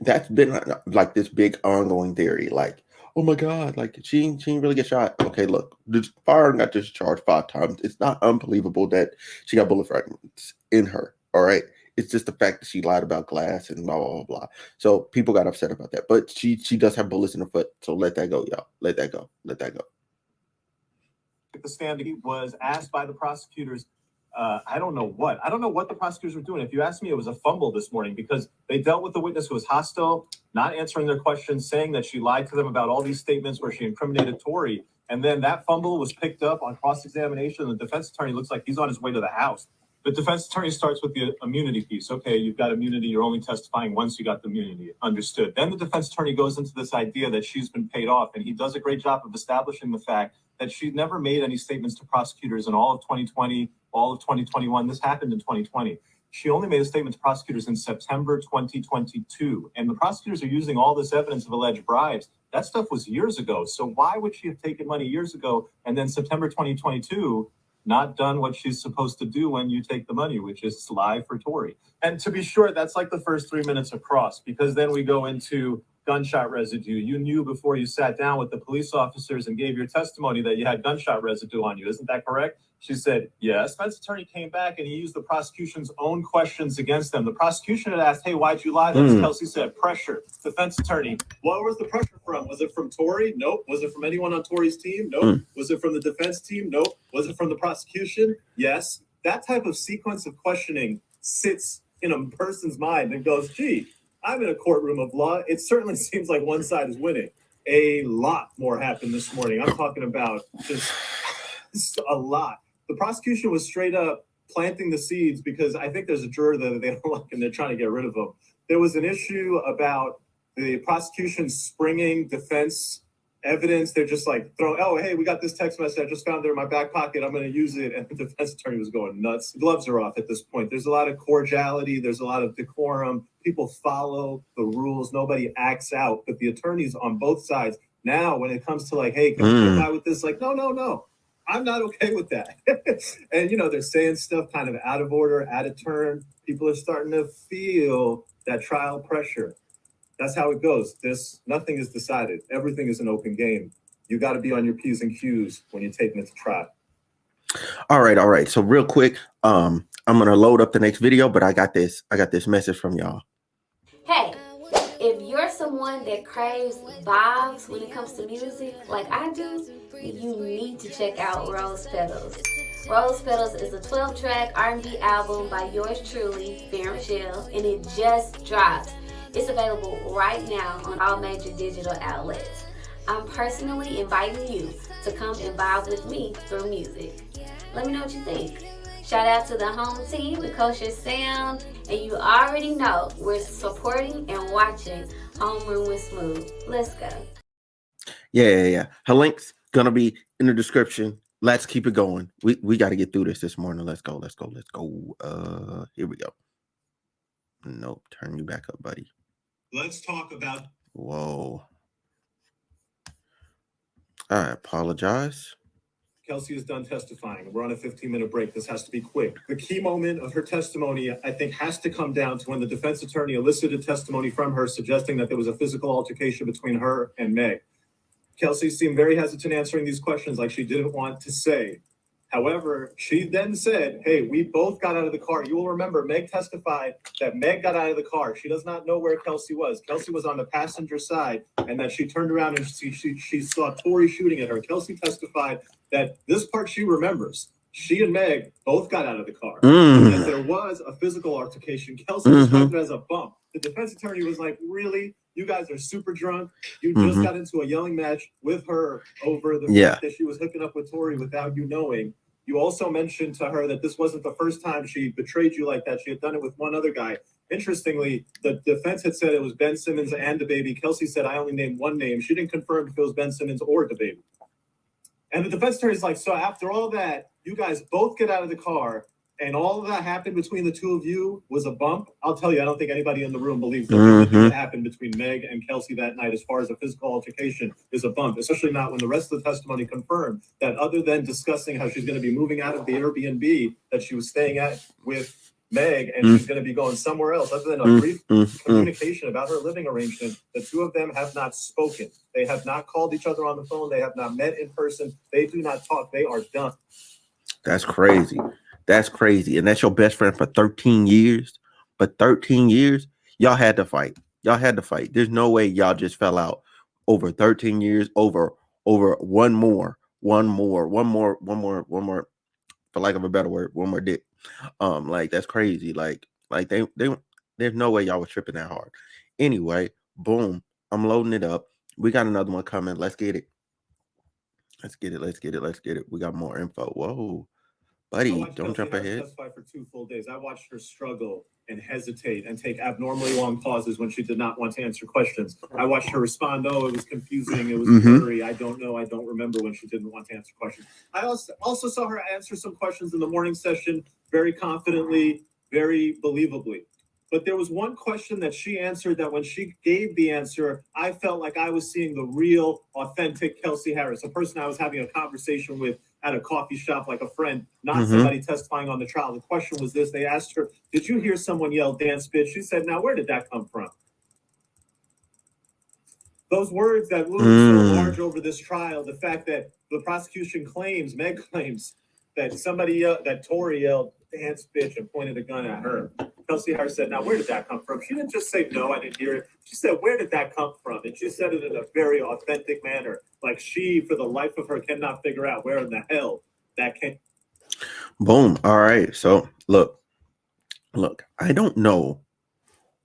that's been like this big ongoing theory. Like, oh my God, like she didn't really get shot. Okay, look, this firearm got discharged 5 times. It's not unbelievable that she got bullet fragments in her. All right. It's just the fact that she lied about glass and blah, blah, blah, blah. So people got upset about that. But she does have bullets in her foot. So let that go, y'all. Let that go. The stand, he was asked by the prosecutors, I don't know what the prosecutors were doing. If you ask me, it was a fumble this morning because they dealt with the witness who was hostile, not answering their questions, saying that she lied to them about all these statements where she incriminated Tory. And then that fumble was picked up on cross-examination. The defense attorney looks like he's on his way to the house. The defense attorney starts with the immunity piece. Okay, you've got immunity. You're only testifying once you got the immunity. Understood. Then the defense attorney goes into this idea that she's been paid off, and he does a great job of establishing the fact that she never made any statements to prosecutors in all of 2020, all of 2021. This happened in 2020. She only made a statement to prosecutors in September 2022. And the prosecutors are using all this evidence of alleged bribes. That stuff was years ago. So why would she have taken money years ago and then September 2022 not done what she's supposed to do when you take the money, which is lie for Tory? And to be sure, that's like the first 3 minutes of cross, because then we go into gunshot residue. You knew before you sat down with the police officers and gave your testimony that you had gunshot residue on you. Isn't that correct? She said, yes. Defense attorney came back and he used the prosecution's own questions against them. The prosecution had asked, hey, why'd you lie? That's Kelsey said, pressure. Defense attorney, what was the pressure from? Was it from Tory? Nope. Was it from anyone on Tory's team? Nope. Was it from the defense team? Nope. Was it from the prosecution? Yes. That type of sequence of questioning sits in a person's mind and goes, gee, I'm in a courtroom of law. It certainly seems like one side is winning. A lot more happened this morning. I'm talking about just a lot. The prosecution was straight up planting the seeds because I think there's a juror that they don't like and they're trying to get rid of him. There was an issue about the prosecution springing defense evidence. They're just like throwing, oh, hey, we got this text message. I just found it in my back pocket. I'm going to use it. And the defense attorney was going nuts. The gloves are off at this point. There's a lot of cordiality. There's a lot of decorum. People follow the rules. Nobody acts out. But the attorneys on both sides Now, when it comes to like, hey, can we get by with this? Like, no. I'm not okay with that. And, you know, they're saying stuff kind of out of order, out of turn. People are starting to feel that trial pressure. That's how it goes. Nothing is decided. Everything is an open game. You got to be on your P's and Q's when you're taking it to trial. All right. So real quick, I'm going to load up the next video, but I got this message from y'all. Hey, if you're someone that craves vibes when it comes to music like I do, you need to check out Rose Petals. Rose Petals is a 12-track R&B album by yours truly, Fair Michelle, and it just dropped. It's available right now on all major digital outlets. I'm personally inviting you to come and vibe with me through music. Let me know what you think. Shout out to the home team, the Kosher Sound, and you already know we're supporting and watching Homeroom with Smooth. Let's go. Yeah. Her link's gonna be in the description. Let's keep it going. We got to get through this morning. Let's go. Here we go. Nope. Turn you back up, buddy. Let's talk about. Whoa. I apologize. Kelsey is done testifying. We're on a 15-minute break. This has to be quick. The key moment of her testimony, I think, has to come down to when the defense attorney elicited testimony from her suggesting that there was a physical altercation between her and Meg. Kelsey seemed very hesitant answering these questions, like she didn't want to say. However, she then said, hey, we both got out of the car. You will remember Meg testified that Meg got out of the car. She does not know where Kelsey was. Kelsey was on the passenger side, and that she turned around and she saw Tory shooting at her. Kelsey testified that this part she remembers. She and Meg both got out of the car. And that there was a physical altercation. Kelsey described it as a bump. The defense attorney was like, really? You guys are super drunk. You just got into a yelling match with her over the fact that she was hooking up with Tory without you knowing. You also mentioned to her that this wasn't the first time she betrayed you like that. She had done it with one other guy. Interestingly, the defense had said it was Ben Simmons and DaBaby. Kelsey said, I only named one name. She didn't confirm if it was Ben Simmons or DaBaby. And the defense attorney's like, so after all that, you guys both get out of the car, and all of that happened between the two of you was a bump. I'll tell you, I don't think anybody in the room believes that anything that happened between Meg and Kelsey that night as far as a physical altercation is a bump, especially not when the rest of the testimony confirmed that other than discussing how she's going to be moving out of the Airbnb that she was staying at with Meg and she's going to be going somewhere else, other than a brief communication about her living arrangement, the two of them have not spoken. They have not called each other on the phone. They have not met in person. They do not talk. They are done. That's crazy. That's crazy. And that's your best friend for 13 years. But 13 years, y'all had to fight. Y'all had to fight. There's no way y'all just fell out over 13 years, over one more, for lack of a better word, one more dick. Like that's crazy. Like they there's no way y'all was tripping that hard. Anyway, boom. I'm loading it up. We got another one coming. Let's get it. Let's get it. We got more info. Whoa. Buddy, don't jump ahead. Testify for 2 full days. I watched her struggle and hesitate and take abnormally long pauses when she did not want to answer questions. I watched her respond, oh, it was confusing, it was blurry, I don't know, I don't remember, when she didn't want to answer questions. I also saw her answer some questions in the morning session very confidently, very believably. But there was one question that she answered that when she gave the answer, I felt like I was seeing the real, authentic Kelsey Harris, a person I was having a conversation with at a coffee shop like a friend, not somebody testifying on the trial. The question was this. They asked her, did you hear someone yell dance bitch? She said, now where did that come from? Those words that loomed so large over this trial, the fact that the prosecution claims, Meg claims, that somebody that Tory yelled dance bitch and pointed a gun at her. Kelsey Harris said, now where did that come from? She didn't just say, no, I didn't hear it. She said, where did that come from? And she said it in a very authentic manner. Like she, for the life of her, cannot figure out where in the hell that came. Boom. All right. So look, I don't know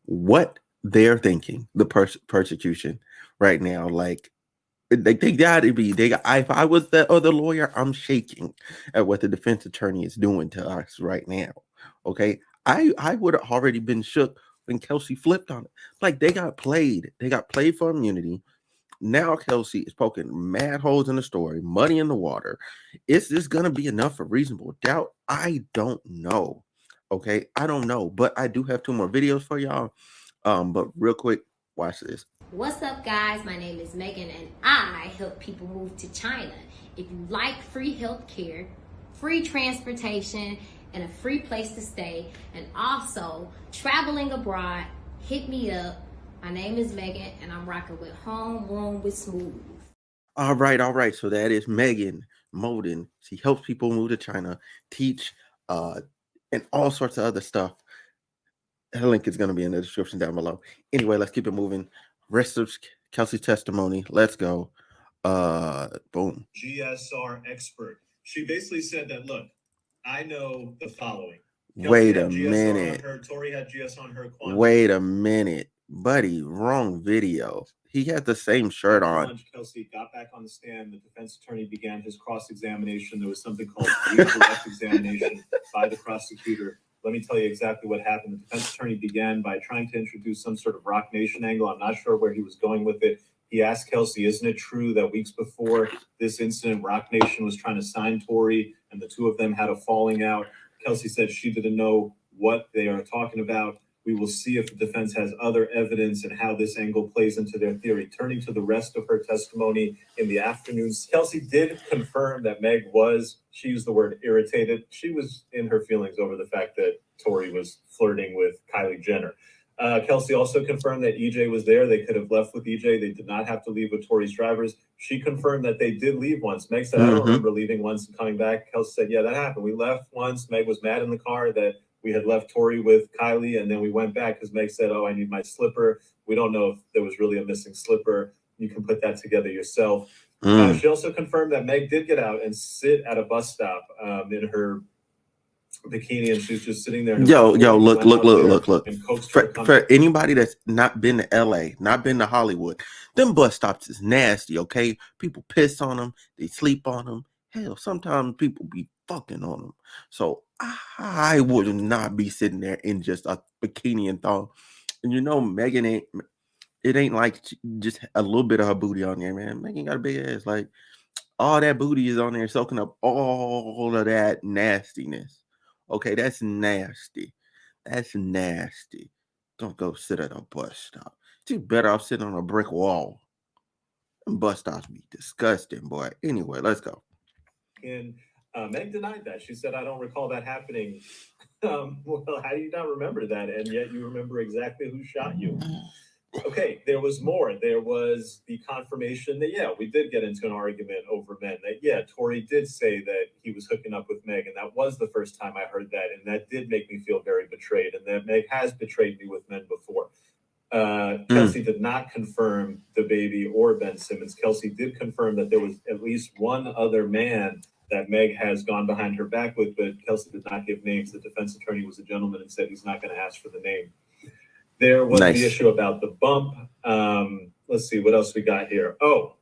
what they're thinking, the persecution right now. Like they gotta be, if I was that other lawyer, I'm shaking at what the defense attorney is doing to us right now. Okay. I would have already been shook when Kelsey flipped on it. Like they got played for immunity. Now Kelsey is poking mad holes in the story, muddy in the water. Is this gonna be enough for reasonable doubt? I don't know. Okay, I don't know, but I do have 2 more videos for y'all. But real quick, watch this. What's up, guys? My name is Megan, and I help people move to China. If you like free health care, free transportation, and a free place to stay, and also traveling abroad, hit me up. My name is Megan, and I'm rocking with Homeroom with Smooth. All right. So that is Megan Moden. She helps people move to China, teach, and all sorts of other stuff. Her link is going to be in the description down below. Anyway, let's keep it moving. Rest of Kelsey's testimony. Let's go. Boom. GSR expert. She basically said that, look, I know the following. Wait a minute. Tory had GS on her. Wait a minute. Buddy, wrong video. He had the same shirt on. Kelsey got back on the stand. The defense attorney began his cross-examination. There was something called redirect examination by the prosecutor. Let me tell you exactly what happened. The defense attorney began by trying to introduce some sort of Rock Nation angle. I'm not sure where he was going with it. He asked Kelsey, isn't it true that weeks before this incident, Rock Nation was trying to sign Tory and the two of them had a falling out? Kelsey said she didn't know what they are talking about. We will see if the defense has other evidence and how this angle plays into their theory. Turning to the rest of her testimony in the afternoon, Kelsey did confirm that Meg was, she used the word irritated. She was in her feelings over the fact that Tory was flirting with Kylie Jenner. Kelsey also confirmed that EJ was there. They could have left with EJ. They did not have to leave with Tory's drivers. She confirmed that they did leave once. Meg said, I don't remember leaving once and coming back. Kelsey said, yeah, that happened. We left once. Meg was mad in the car that we had left Tory with Kylie, and then we went back because Meg said, oh, I need my slipper. We don't know if there was really a missing slipper. You can put that together yourself. She also confirmed that Meg did get out and sit at a bus stop in her bikini, and she's just sitting there. Yo, look. For anybody that's not been to LA, not been to Hollywood, them bus stops is nasty, okay? People piss on them, they sleep on them. Hell, sometimes people be fucking on them. So I would not be sitting there in just a bikini and thong. And you know, Megan ain't like just a little bit of her booty on there, man. Megan got a big ass. Like, all that booty is on there soaking up all of that nastiness. Okay, that's nasty. That's nasty. Don't go sit at a bus stop. You better off sitting on a brick wall. Them bus stops be disgusting, boy. Anyway, let's go. And Meg denied that. She said, I don't recall that happening. Well, how do you not remember that? And yet you remember exactly who shot you. Okay, there was more. There was the confirmation that, yeah, we did get into an argument over men. That, yeah, Tory did say that he was hooking up with Meg, and that was the first time I heard that, and that did make me feel very betrayed, and that Meg has betrayed me with men before. Kelsey did not confirm the baby or Ben Simmons. Kelsey did confirm that there was at least one other man that Meg has gone behind her back with, but Kelsey did not give names. The defense attorney was a gentleman and said he's not going to ask for the name. There was the issue about the bump. Let's see what else we got here. Oh,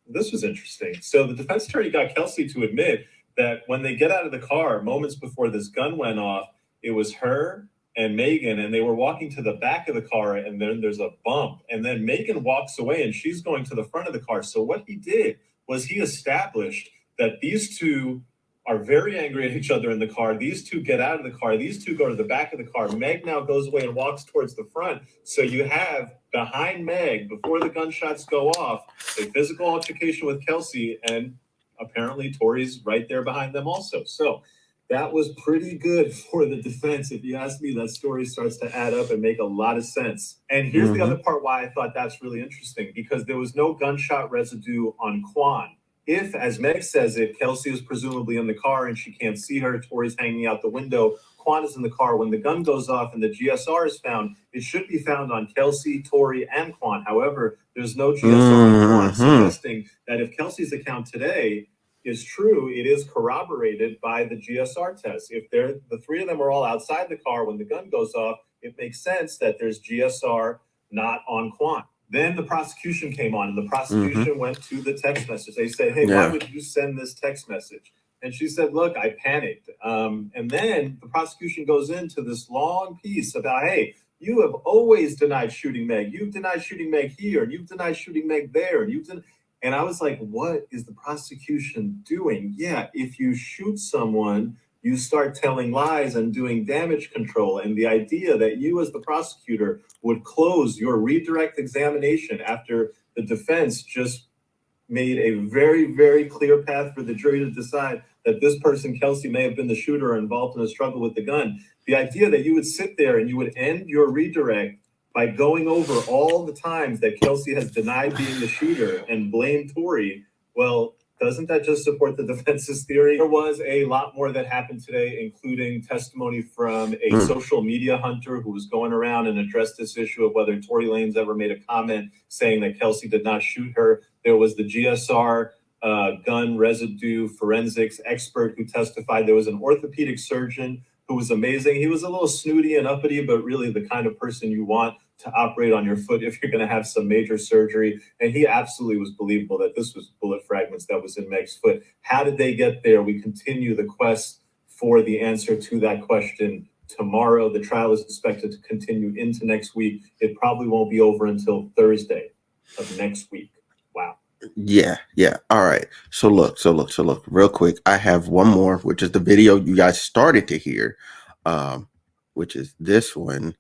this was interesting. So the defense attorney got Kelsey to admit that when they get out of the car, moments before this gun went off, it was her and Megan, and they were walking to the back of the car, and then there's a bump. And then Megan walks away, and she's going to the front of the car. So what he did was he established that these two are very angry at each other in the car. These two get out of the car. These two go to the back of the car. Meg now goes away and walks towards the front. So you have behind Meg, before the gunshots go off, a physical altercation with Kelsey, and apparently Tory's right there behind them also. So that was pretty good for the defense. If you ask me, that story starts to add up and make a lot of sense. And here's the other part why I thought that's really interesting, because there was no gunshot residue on Quan. If, as Meg says it, Kelsey is presumably in the car and she can't see her, Tory's hanging out the window, Quan is in the car. When the gun goes off and the GSR is found, it should be found on Kelsey, Tory, and Quan. However, there's no GSR on Quan, suggesting that if Kelsey's account today is true, it is corroborated by the GSR test. If the three of them are all outside the car when the gun goes off, it makes sense that there's GSR not on Quan. Then the prosecution came on, and the prosecution went to the text message. They said, hey, why would you send this text message? And she said, look, I panicked. And then the prosecution goes into this long piece about, hey, you have always denied shooting Meg. You've denied shooting Meg here, and you've denied shooting Meg there. And I was like, what is the prosecution doing? Yeah, if you shoot someone, you start telling lies and doing damage control. And the idea that you as the prosecutor would close your redirect examination after the defense just made a very, very clear path for the jury to decide that this person, Kelsey, may have been the shooter or involved in a struggle with the gun. The idea that you would sit there and you would end your redirect by going over all the times that Kelsey has denied being the shooter and blamed Tory, well, doesn't that just support the defense's theory? There was a lot more that happened today, including testimony from a social media hunter who was going around and addressed this issue of whether Tory Lanez ever made a comment saying that Kelsey did not shoot her. There was the GSR gun residue forensics expert who testified. There was an orthopedic surgeon who was amazing. He was a little snooty and uppity, but really the kind of person you want to operate on your foot if you're going to have some major surgery. And he absolutely was believable that this was bullet fragments that was in Meg's foot. How did they get there? We continue the quest for the answer to that question tomorrow. The trial is expected to continue into next week. It probably won't be over until Thursday of next week. Wow. Yeah. All right. So look, real quick. I have one more, which is the video you guys started to hear, which is this one.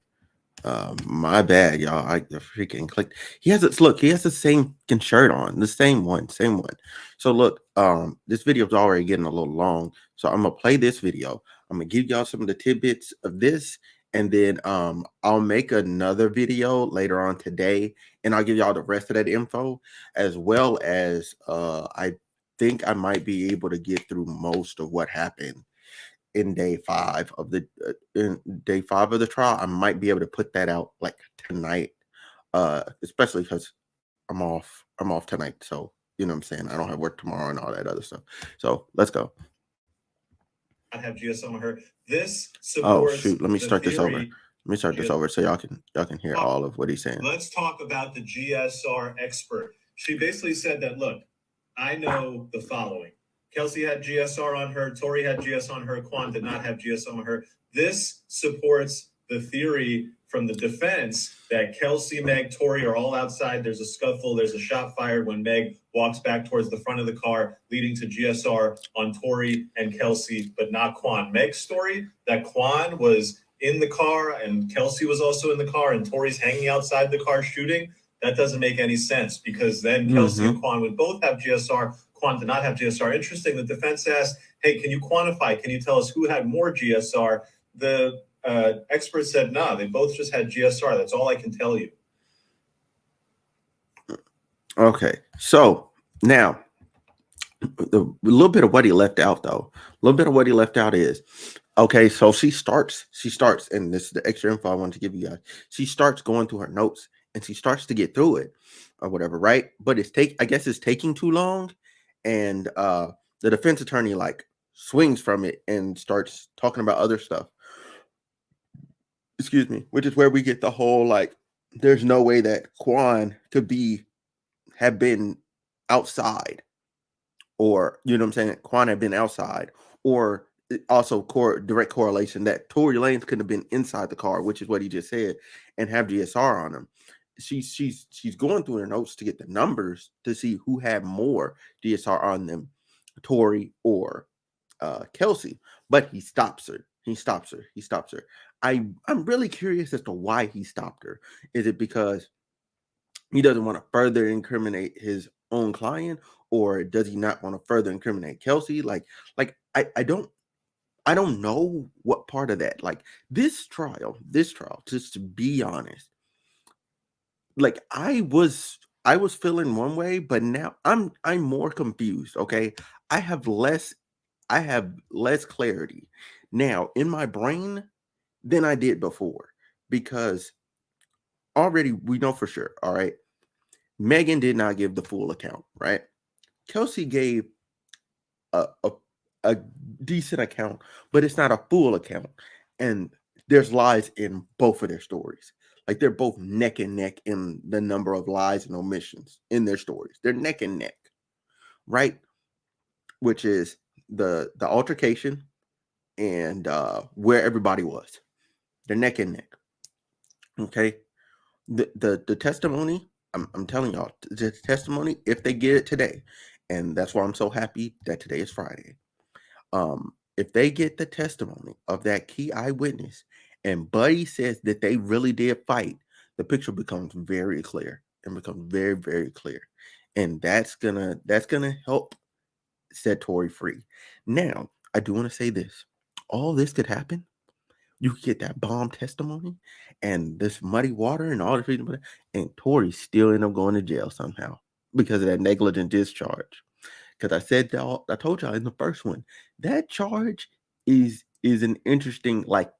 My bad, y'all. I freaking clicked. He has the same shirt on, the same one. So look, this video is already getting a little long. So I'm gonna play this video. I'm gonna give y'all some of the tidbits of this, and then I'll make another video later on today, and I'll give y'all the rest of that info, as well as I think I might be able to get through most of what happened in day 5 of the trial. I might be able to put that out like tonight, especially because I'm off tonight. So you know what I'm saying, I don't have work tomorrow and all that other stuff. So let's go. I have GSM on her. This supports. Oh shoot, let me start this over. So y'all can hear all of what he's saying. Let's talk about the GSR expert. She basically said that, look, I know the following. Kelsey had GSR on her. Tory had GS on her. Quan did not have GS on her. This supports the theory from the defense that Kelsey, Meg, Tory are all outside. There's a scuffle. There's a shot fired when Meg walks back towards the front of the car, leading to GSR on Tory and Kelsey, but not Quan. Meg's story that Quan was in the car and Kelsey was also in the car and Tory's hanging outside the car shooting, that doesn't make any sense, because then Kelsey and Quan would both have GSR. Quan did not have GSR. Interesting. The defense asked, hey, can you quantify? Can you tell us who had more GSR? The expert said, nah, they both just had GSR. That's all I can tell you. Okay. So now, a little bit of what he left out, though. A little bit of what he left out is, okay, so she starts, and this is the extra info I wanted to give you guys. She starts going through her notes, and she starts to get through it or whatever, right? But I guess it's taking too long. And the defense attorney like swings from it and starts talking about other stuff. Excuse me, which is where we get the whole like, there's no way that Quan could have been outside, or you know what I'm saying, Quan had been outside, or also direct correlation that Tory Lanez could have been inside the car, which is what he just said, and have GSR on him. She's going through her notes to get the numbers to see who had more GSR on them, Tory or Kelsey. But he stops her. I'm really curious as to why he stopped her. Is it because he doesn't want to further incriminate his own client, or does he not want to further incriminate Kelsey? I don't know what part of that. Like this trial, just to be honest, like I was feeling one way, but now I'm more confused. Okay. I have less clarity now in my brain than I did before, because already we know for sure. All right. Megan did not give the full account, right? Kelsey gave a decent account, but it's not a full account. And there's lies in both of their stories. Like they're both neck and neck in the number of lies and omissions in their stories. They're neck and neck, right? Which is the altercation and where everybody was. They're neck and neck. Okay. The testimony, I'm telling y'all, the testimony, if they get it today, and that's why I'm so happy that today is Friday. if they get the testimony of that key eyewitness and Buddy says that they really did fight, the picture becomes very clear and becomes very, very clear. And that's gonna help set Tory free. Now, I do want to say this. All this could happen. You could get that bomb testimony and this muddy water and all the freedom, and Tory still end up going to jail somehow because of that negligent discharge. Because I told y'all in the first one, that charge is an interesting, like,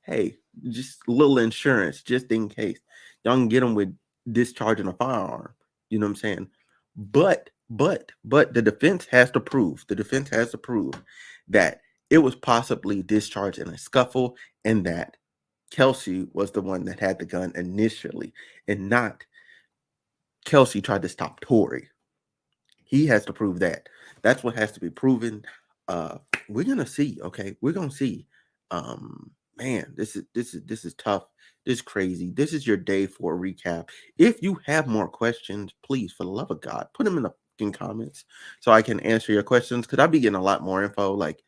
hey, just a little insurance just in case. Y'all can get them with discharging a firearm. You know what I'm saying? But the defense has to prove. The defense has to prove that it was possibly discharged in a scuffle and that Kelsey was the one that had the gun initially and not Kelsey tried to stop Tory. He has to prove that. That's what has to be proven. We're gonna see. Okay, we're gonna see. Man, this is tough. This is crazy. This is your day 4 recap. If you have more questions, please, for the love of God, put them in the fucking comments so I can answer your questions. Because I'll be getting a lot more info. Like,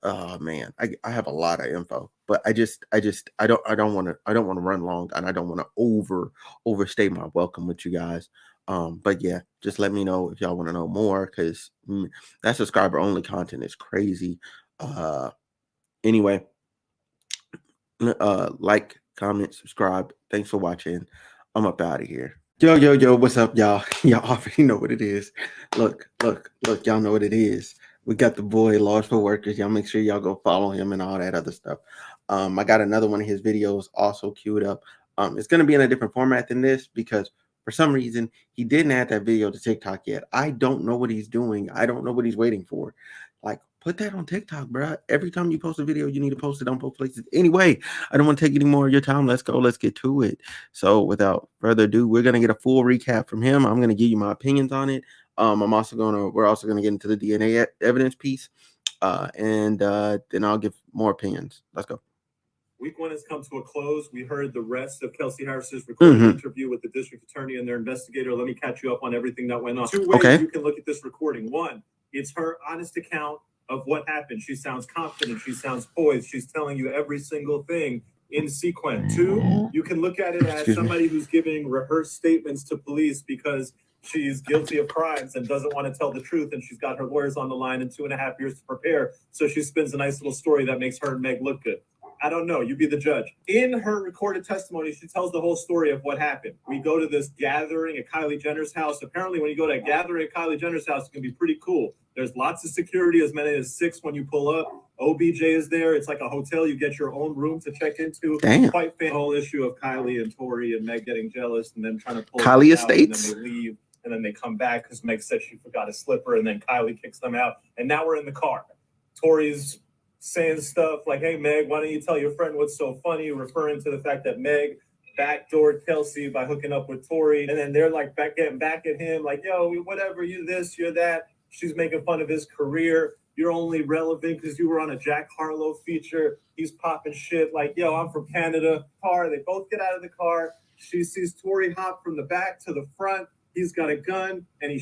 oh man, I have a lot of info, but I don't want to run long, and I don't want to overstay my welcome with you guys. But yeah, just let me know if y'all want to know more, because that subscriber only content is crazy. Anyway, like, comment, subscribe. Thanks for watching. I'm up out of here. Yo, what's up, y'all? Y'all already know what it is. Look, y'all know what it is. We got the boy Laws for Workers. Y'all make sure y'all go follow him and all that other stuff. I got another one of his videos also queued up. It's going to be in a different format than this because for some reason he didn't add that video to TikTok yet. I don't know what he's doing. I don't know what he's waiting for. Like, put that on TikTok, bro. Every time you post a video, you need to post it on both places. Anyway, I don't want to take any more of your time. Let's go. Let's get to it. So without further ado, we're going to get a full recap from him. I'm going to give you my opinions on it. We're also going to get into the DNA evidence piece. And then I'll give more opinions. Let's go. Week 1 has come to a close. We heard the rest of Kelsey Harris's recorded interview with the district attorney and their investigator. Let me catch you up on everything that went on. 2 ways you can look at this recording. 1, it's her honest account of what happened. She sounds confident. She sounds poised. She's telling you every single thing in sequence. 2, you can look at it as somebody who's giving rehearsed statements to police because she's guilty of crimes and doesn't want to tell the truth, and she's got her lawyers on the line and 2.5 years to prepare. So she spins a nice little story that makes her and Meg look good. I don't know. You be the judge. In her recorded testimony, she tells the whole story of what happened. We go to this gathering at Kylie Jenner's house. Apparently, when you go to a gathering at Kylie Jenner's house, it can be pretty cool. There's lots of security, as many as 6 when you pull up. OBJ is there. It's like a hotel. You get your own room to check into. Damn. Quite fan. The whole issue of Kylie and Tory and Meg getting jealous and them trying to pull Kylie out, Estates. and then they leave, and then they come back because Meg said she forgot a slipper, and then Kylie kicks them out. And now we're in the car. Tory's saying stuff like, hey, Meg, why don't you tell your friend what's so funny, referring to the fact that Meg backdoored Kelsey by hooking up with Tory. And then they're like getting back at him like, yo, whatever, you this, you're that. She's making fun of his career. You're only relevant because you were on a Jack Harlow feature. He's popping shit like, yo, I'm from Canada. Car. They both get out of the car. She sees Tory hop from the back to the front. He's got a gun and he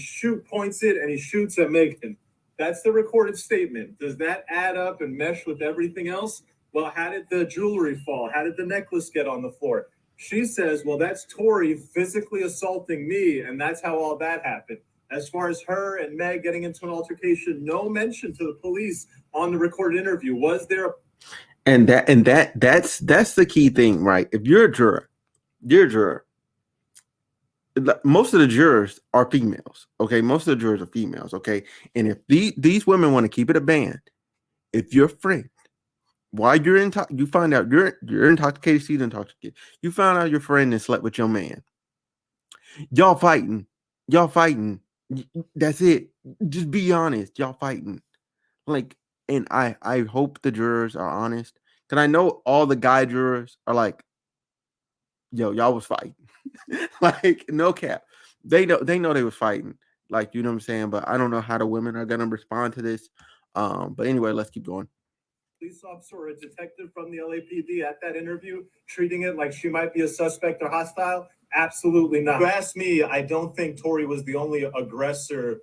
points it and he shoots at Megan. That's the recorded statement. Does that add up and mesh with everything else? Well, how did the jewelry fall? How did the necklace get on the floor? She says, well, that's Tory physically assaulting me, and that's how all that happened. As far as her and Meg getting into an altercation, no mention to the police on the recorded interview. Was there? That's the key thing, right? If you're a juror, most of the jurors are females, okay? Most of the jurors are females, okay? And if these women want to keep it a band, if your friend, while you're you find out you're intoxicated, she's intoxicated, you found out your friend and slept with your man, y'all fighting, that's it. Just be honest, y'all fighting. Like, and I hope the jurors are honest, because I know all the guy jurors are like, yo, y'all was fighting. Like, no cap. They know they was fighting. Like, you know what I'm saying? But I don't know how the women are gonna respond to this. But anyway, let's keep going. Police officer or a detective from the LAPD at that interview treating it like she might be a suspect or hostile? Absolutely not. If you ask me, I don't think Tory was the only aggressor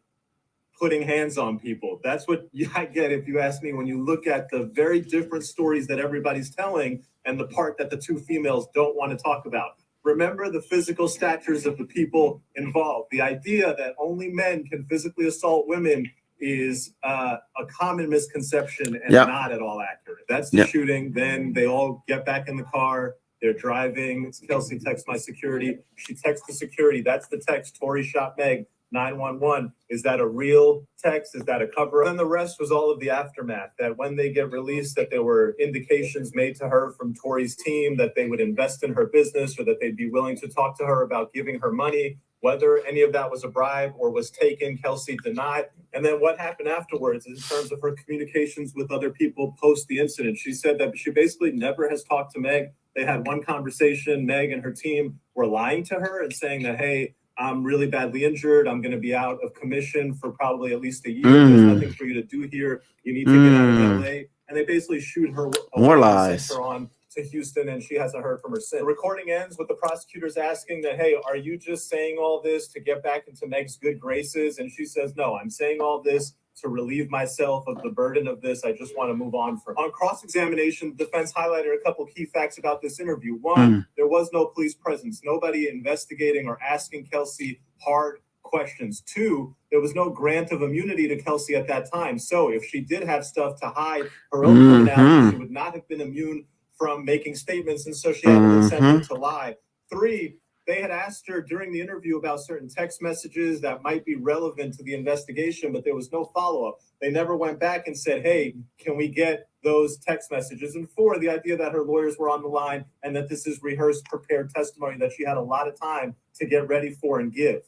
putting hands on people. That's what I get, if you ask me, when you look at the very different stories that everybody's telling and the part that the two females don't want to talk about. Remember the physical statures of the people involved. The idea that only men can physically assault women is a common misconception and not at all accurate. That's the shooting. Then they all get back in the car. They're driving. Kelsey texts my security. She texts the security. That's the text. Tory shot Meg. 911. Is that a real text? Is that a cover? Then the rest was all of the aftermath, that when they get released, that there were indications made to her from Tory's team that they would invest in her business or that they'd be willing to talk to her about giving her money. Whether any of that was a bribe or was taken, Kelsey denied. And then what happened afterwards in terms of her communications with other people post the incident? She said that she basically never has talked to Meg. They had one conversation. Meg and her team were lying to her and saying that, hey, I'm really badly injured. I'm going to be out of commission for probably at least a year. There's nothing for you to do here. You need to get out of LA. And they basically shoot her more away lies. And sent her on to Houston, and she hasn't heard from her since. The recording ends with the prosecutors asking that, hey, are you just saying all this to get back into Meg's good graces? And she says, no, I'm saying all this to relieve myself of the burden of this. I just want to move on from. On cross-examination, the defense highlighted a couple key facts about this interview. One, there was no police presence, nobody investigating or asking Kelsey hard questions. Two, there was no grant of immunity to Kelsey at that time. So if she did have stuff to hide her own criminality, she would not have been immune from making statements, and so she had an incentive to lie. Three, they had asked her during the interview about certain text messages that might be relevant to the investigation, but there was no follow-up. They never went back and said, hey, can we get those text messages? And four, the idea that her lawyers were on the line and that this is rehearsed, prepared testimony that she had a lot of time to get ready for and give.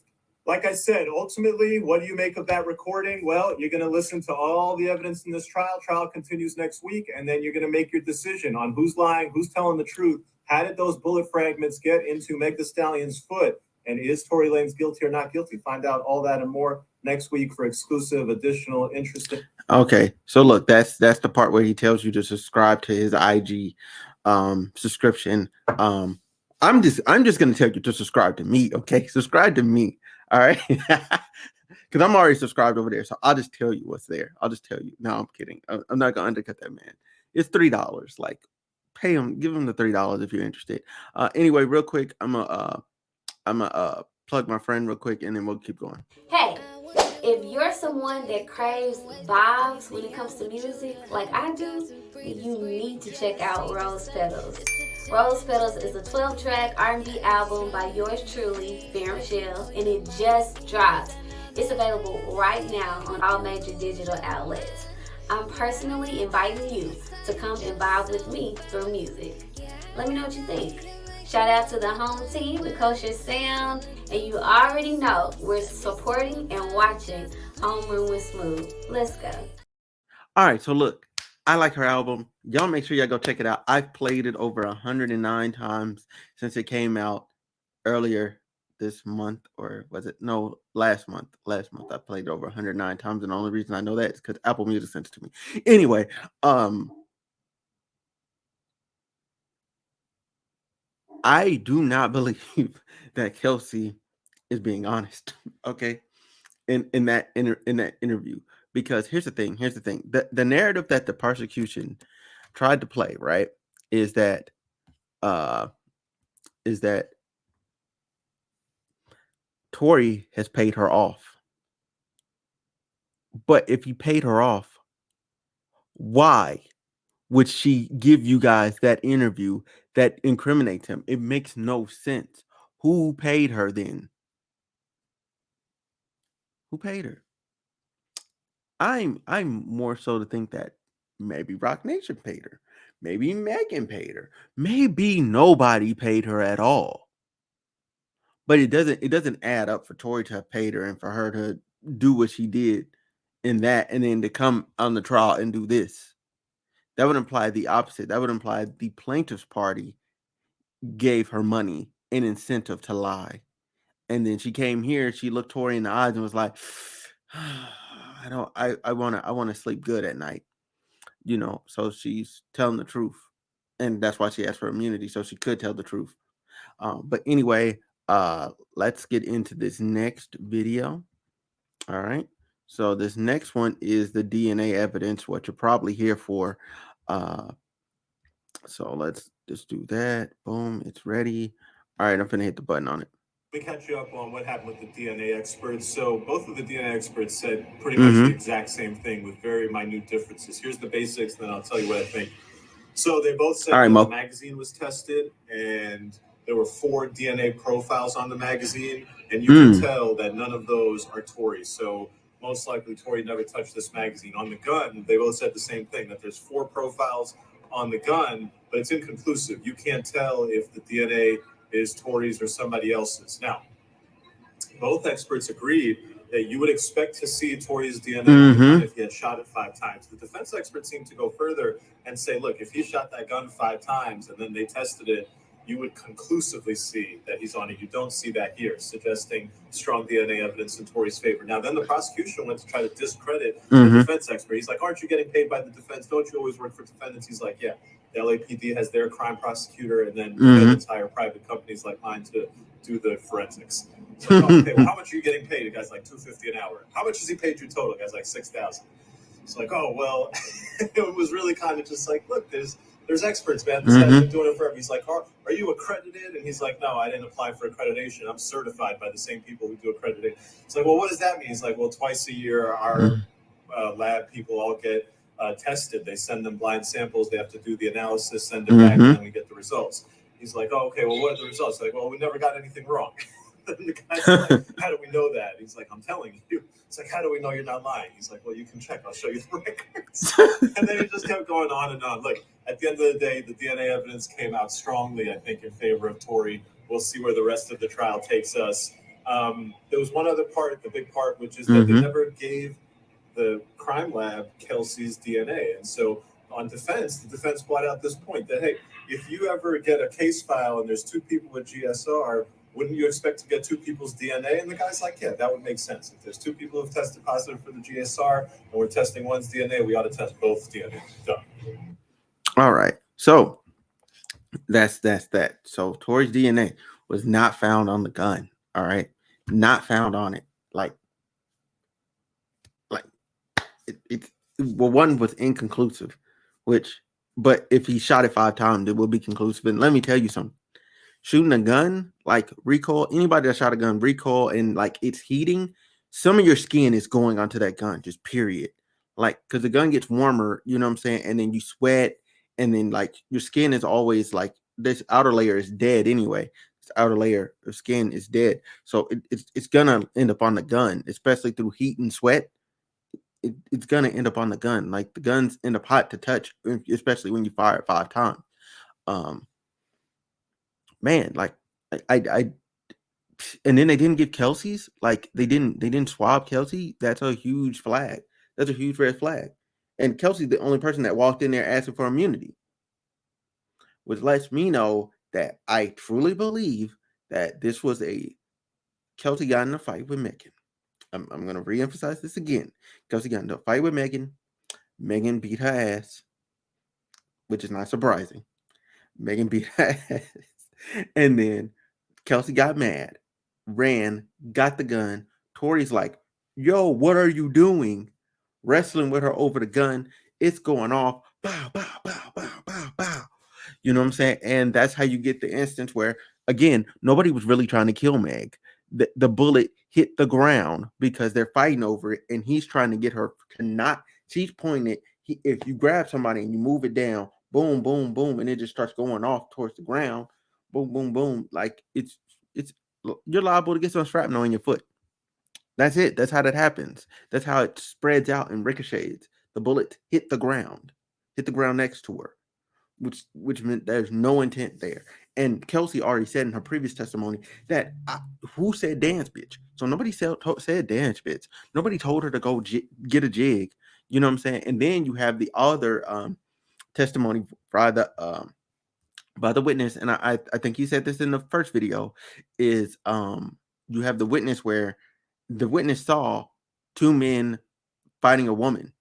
Like I said, ultimately, what do you make of that recording? Well, you're going to listen to all the evidence in this trial. Trial continues next week, and then you're going to make your decision on who's lying, who's telling the truth. How did those bullet fragments get into Meg Thee Stallion's foot? And is Tory Lanez guilty or not guilty? Find out all that and more next week for exclusive, additional, interesting. Okay, so look, that's the part where he tells you to subscribe to his IG subscription. I'm just gonna tell you to subscribe to me. Okay, subscribe to me. All right, because I'm already subscribed over there. So I'll just tell you what's there. I'll just tell you. No, I'm kidding. I'm not gonna undercut that man. It's $3. Like, pay him, give him the $3 if you're interested. Anyway, real quick, I'm gonna plug my friend real quick, and then we'll keep going. Hey, if you're someone that craves vibes when it comes to music, like I do, you need to check out Rose Petals. Rose Petals is a 12-track R&B album by yours truly, Fair Michelle, and it just dropped. It's available right now on all major digital outlets. I'm personally inviting you to come and vibe with me through music. Let me know what you think. Shout out to the home team, the Kosher Sound, and you already know we're supporting and watching Homeroom with Smooth. Let's go. All right, so look, I like her album. Y'all make sure y'all go check it out. I've played it over 109 times since it came out earlier this month, or was it? No, last month. Last month I played it over 109 times, and the only reason I know that is because Apple Music sent it to me. Anyway, I do not believe that Kelsey is being honest. Okay, in that interview, because here's the thing. The narrative that the prosecution tried to play, right, is that Tory has paid her off. But if he paid her off, why would she give you guys that interview that incriminates him? It makes no sense. Who paid her then? Who paid her? I'm more so to think that maybe Rock Nation paid her. Maybe Megan paid her. Maybe nobody paid her at all. But it doesn't add up for Tory to have paid her and for her to do what she did in that, and then to come on the trial and do this. That would imply the opposite. That would imply the plaintiff's party gave her money, an incentive to lie. And then she came here, she looked Tory in the eyes and was like, I want to sleep good at night. You know, so she's telling the truth. And that's why she asked for immunity, so she could tell the truth. But anyway, let's get into this next video. All right. So this next one is the DNA evidence, what you're probably here for. So let's just do that. Boom, it's ready. All right, I'm finna hit the button on it. Let me catch you up on what happened with the DNA experts. So both of the DNA experts said pretty much the exact same thing with very minute differences. Here's the basics, then I'll tell you what I think. So they both said that the magazine was tested, and there were 4 DNA profiles on the magazine, and you can tell that none of those are Tory's. So most likely Tory never touched this magazine. On the gun, they both said the same thing, that there's 4 profiles on the gun, but it's inconclusive. You can't tell if the DNA is Tory's or somebody else's. Now, both experts agreed that you would expect to see Tory's DNA if he had shot it 5 times. The defense experts seem to go further and say, look, if he shot that gun 5 times and then they tested it, you would conclusively see that he's on it. You don't see that here, suggesting strong DNA evidence in Tory's favor. Now, then the prosecution went to try to discredit the defense expert. He's like, aren't you getting paid by the defense? Don't you always work for defendants? He's like, yeah, the LAPD has their crime prosecutor, and then defendants hire private companies like mine to do the forensics. So, okay, well, how much are you getting paid? The guy's like $250 an hour. How much has he paid you total? The guy's like $6,000. It's like, oh, well, it was really kind of just like, look, there's experts, man. This guy's been doing it forever. He's like, are you accredited? And he's like, no, I didn't apply for accreditation. I'm certified by the same people who do accrediting. It's like, well, what does that mean? He's like, well, twice a year, our lab people all get tested. They send them blind samples. They have to do the analysis, send it back, and then we get the results. He's like, oh, okay, well, what are the results? Like, well, we never got anything wrong. And the guy's like, how do we know that? He's like, I'm telling you. It's like, how do we know you're not lying? He's like, well, you can check. I'll show you the records. And then he just kept going on and on. Look, at the end of the day, the DNA evidence came out strongly, I think, in favor of Tory. We'll see where the rest of the trial takes us. There was one other part, the big part, which is that they never gave the crime lab Kelsey's DNA. And so on defense, the defense brought out this point that, hey, if you ever get a case file and there's 2 people with GSR, wouldn't you expect to get 2 people's DNA? And the guy's like, yeah, that would make sense. If there's 2 people who've tested positive for the GSR and we're testing one's DNA, we ought to test both DNA. Done. All right. So that's that. So Tory's DNA was not found on the gun. All right. Not found on it. Well, one was inconclusive, but if he shot it 5 times, it will be conclusive. And let me tell you something. Shooting a gun, like recoil, anybody that shot a gun, recoil, and like it's heating, some of your skin is going onto that gun, just period. Like, because the gun gets warmer, you know what I'm saying? And then you sweat, and then like your skin is always like, this outer layer is dead anyway. This outer layer of skin is dead. So it's gonna end up on the gun, especially through heat and sweat. It's gonna end up on the gun. Like the guns end up hot to touch, especially when you fire it 5 times. Man, like I and then they didn't give Kelsey's, like they didn't swab Kelsey. That's a huge flag. That's a huge red flag. And Kelsey's the only person that walked in there asking for immunity, which lets me know that I truly believe that this was Kelsey got in a fight with Megan. I'm going to reemphasize this again. Kelsey got into a fight with Megan. Megan beat her ass, which is not surprising. Megan beat her ass. And then Kelsey got mad, ran, got the gun. Tory's like, yo, what are you doing? Wrestling with her over the gun. It's going off. Bow, bow, bow, bow, bow, bow. You know what I'm saying? And that's how you get the instance where, again, nobody was really trying to kill Meg. The bullet hit the ground because they're fighting over it, and he's trying to get her to not. She's pointing it. If you grab somebody and you move it down, boom, boom, boom, and it just starts going off towards the ground. Boom, boom, boom. Like it's you're liable to get some shrapnel in your foot. That's it. That's how that happens. That's how it spreads out and ricochets. The bullet hit the ground next to her, which meant there's no intent there. And Kelsey already said in her previous testimony that who said dance bitch? So nobody said dance bitch. Nobody told her to go get a jig. You know what I'm saying? And then you have the other testimony by the witness, and I think he said this in the first video, is you have the witness where the witness saw 2 men fighting a woman,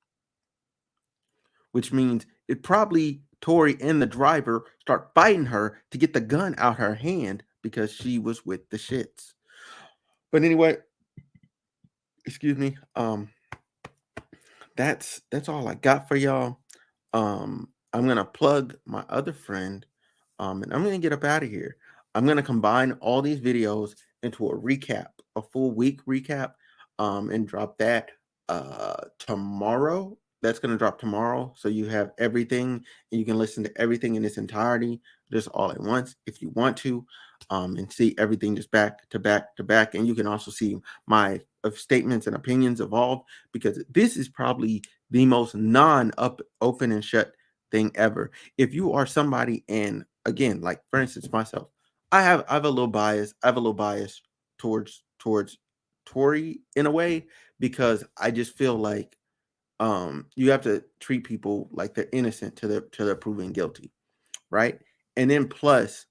which means it probably Tory and the driver start fighting her to get the gun out her hand because she was with the shits. But anyway, excuse me. that's all I got for y'all. I'm gonna plug my other friend, and I'm gonna get up out of here. I'm gonna combine all these videos into a recap, a full week recap, and drop that tomorrow. That's gonna drop tomorrow, so you have everything, and you can listen to everything in its entirety, just all at once, if you want to, and see everything just back to back to back. And you can also see my statements and opinions evolve, because this is probably the most non-up open and shut thing ever. If you are somebody, and again, like for instance, myself, I have a little bias. I have a little bias towards Tory in a way, because I just feel like you have to treat people like they're innocent to they're proven guilty, right? And then plus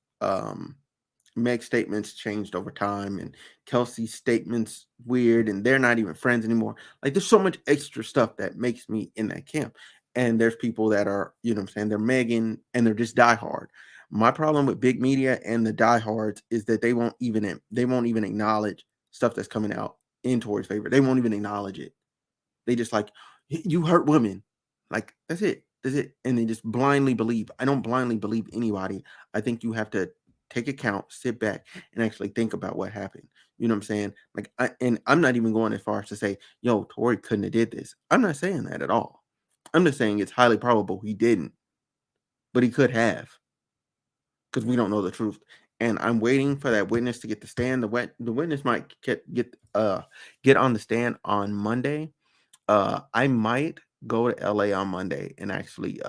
Meg's statements changed over time, and Kelsey's statements weird, and they're not even friends anymore. Like, there's so much extra stuff that makes me in that camp. And there's people that are, you know what I'm saying, they're Megan and they're just diehard. My problem with big media and the diehards is that they won't even acknowledge stuff that's coming out in Tory's favor. They won't even acknowledge it. They just like, you hurt women. Like, that's it. That's it. And they just blindly believe. I don't blindly believe anybody. I think you have to take account, sit back, and actually think about what happened. You know what I'm saying? Like, I'm not even going as far as to say, yo, Tory couldn't have did this. I'm not saying that at all. I'm just saying it's highly probable he didn't, but he could have, because we don't know the truth. And I'm waiting for that witness to get the stand. The witness might get on the stand on Monday. I might go to LA on Monday and actually